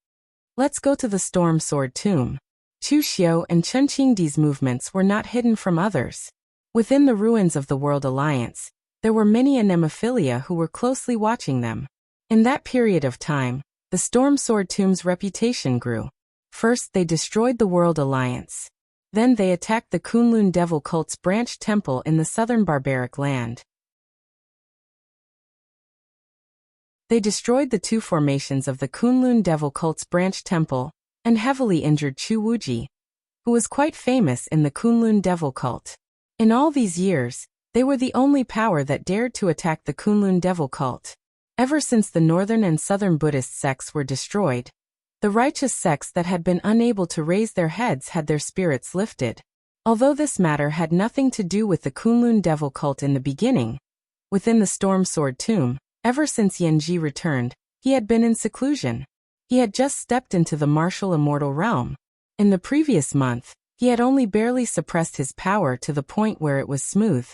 "Let's go to the Storm Sword Tomb." Chu Xiu and Chun Qingdi's movements were not hidden from others. Within the ruins of the World Alliance, there were many anemophilia who were closely watching them. In that period of time, the Storm Sword Tomb's reputation grew. First, they destroyed the World Alliance. Then they attacked the Kunlun Devil Cult's branch temple in the southern barbaric land. They destroyed the 2 formations of the Kunlun Devil Cult's branch temple and heavily injured Chu Wuji, who was quite famous in the Kunlun Devil Cult. In all these years, they were the only power that dared to attack the Kunlun Devil Cult. Ever since the northern and southern Buddhist sects were destroyed, the righteous sects that had been unable to raise their heads had their spirits lifted. Although this matter had nothing to do with the Kunlun Devil Cult in the beginning, within the Storm Sword Tomb, ever since Yanji returned, he had been in seclusion. He had just stepped into the martial immortal realm. In the previous month, he had only barely suppressed his power to the point where it was smooth.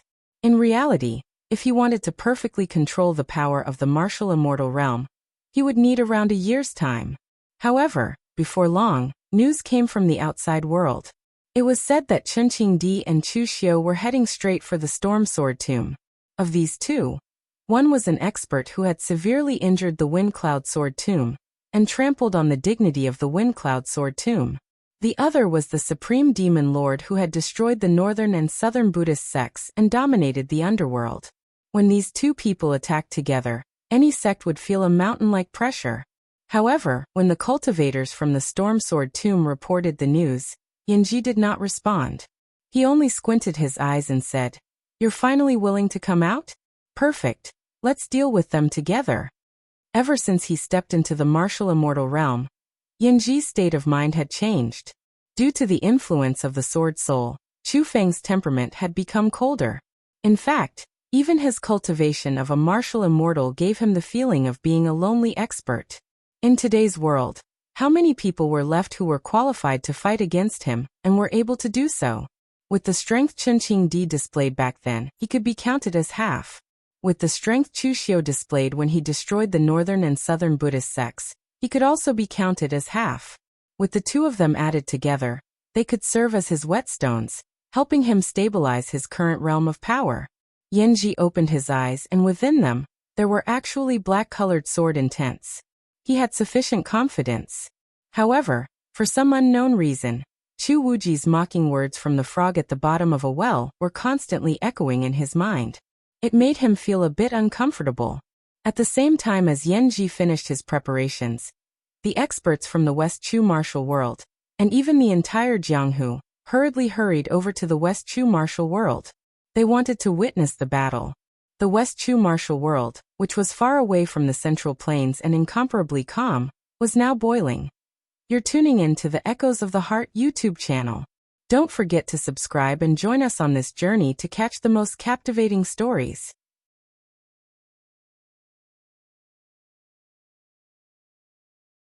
In reality, if he wanted to perfectly control the power of the martial immortal realm, he would need around a year's time. However, before long, news came from the outside world. It was said that Chun Qingdi and Chu Xiu were heading straight for the Storm Sword Tomb. Of these 2, one was an expert who had severely injured the Windcloud Sword Tomb and trampled on the dignity of the Windcloud Sword Tomb. The other was the Supreme Demon Lord who had destroyed the northern and southern Buddhist sects and dominated the underworld. When these 2 people attacked together, any sect would feel a mountain-like pressure. However, when the cultivators from the Storm Sword Tomb reported the news, Yanji did not respond. He only squinted his eyes and said, "You're finally willing to come out? Perfect. Let's deal with them together." Ever since he stepped into the martial immortal realm, Yanji's state of mind had changed. Due to the influence of the Sword Soul, Chu Feng's temperament had become colder. In fact, even his cultivation of a martial immortal gave him the feeling of being a lonely expert. In today's world, how many people were left who were qualified to fight against him, and were able to do so? With the strength Chen Qingdi displayed back then, he could be counted as half. With the strength Chu Xiu displayed when he destroyed the northern and southern Buddhist sects, he could also be counted as half. With the two of them added together, they could serve as his whetstones, helping him stabilize his current realm of power. Yanji opened his eyes, and within them, there were actually black-colored sword intents. He had sufficient confidence. However, for some unknown reason, Chu Wuji's mocking words from the frog at the bottom of a well were constantly echoing in his mind. It made him feel a bit uncomfortable. At the same time as Yanji finished his preparations, the experts from the West Chu martial world, and even the entire Jianghu, hurriedly hurried over to the West Chu martial world. They wanted to witness the battle. The West Chu martial world, which was far away from the Central Plains and incomparably calm, was now boiling. You're tuning in to the Echoes of the Heart YouTube channel. Don't forget to subscribe and join us on this journey to catch the most captivating stories.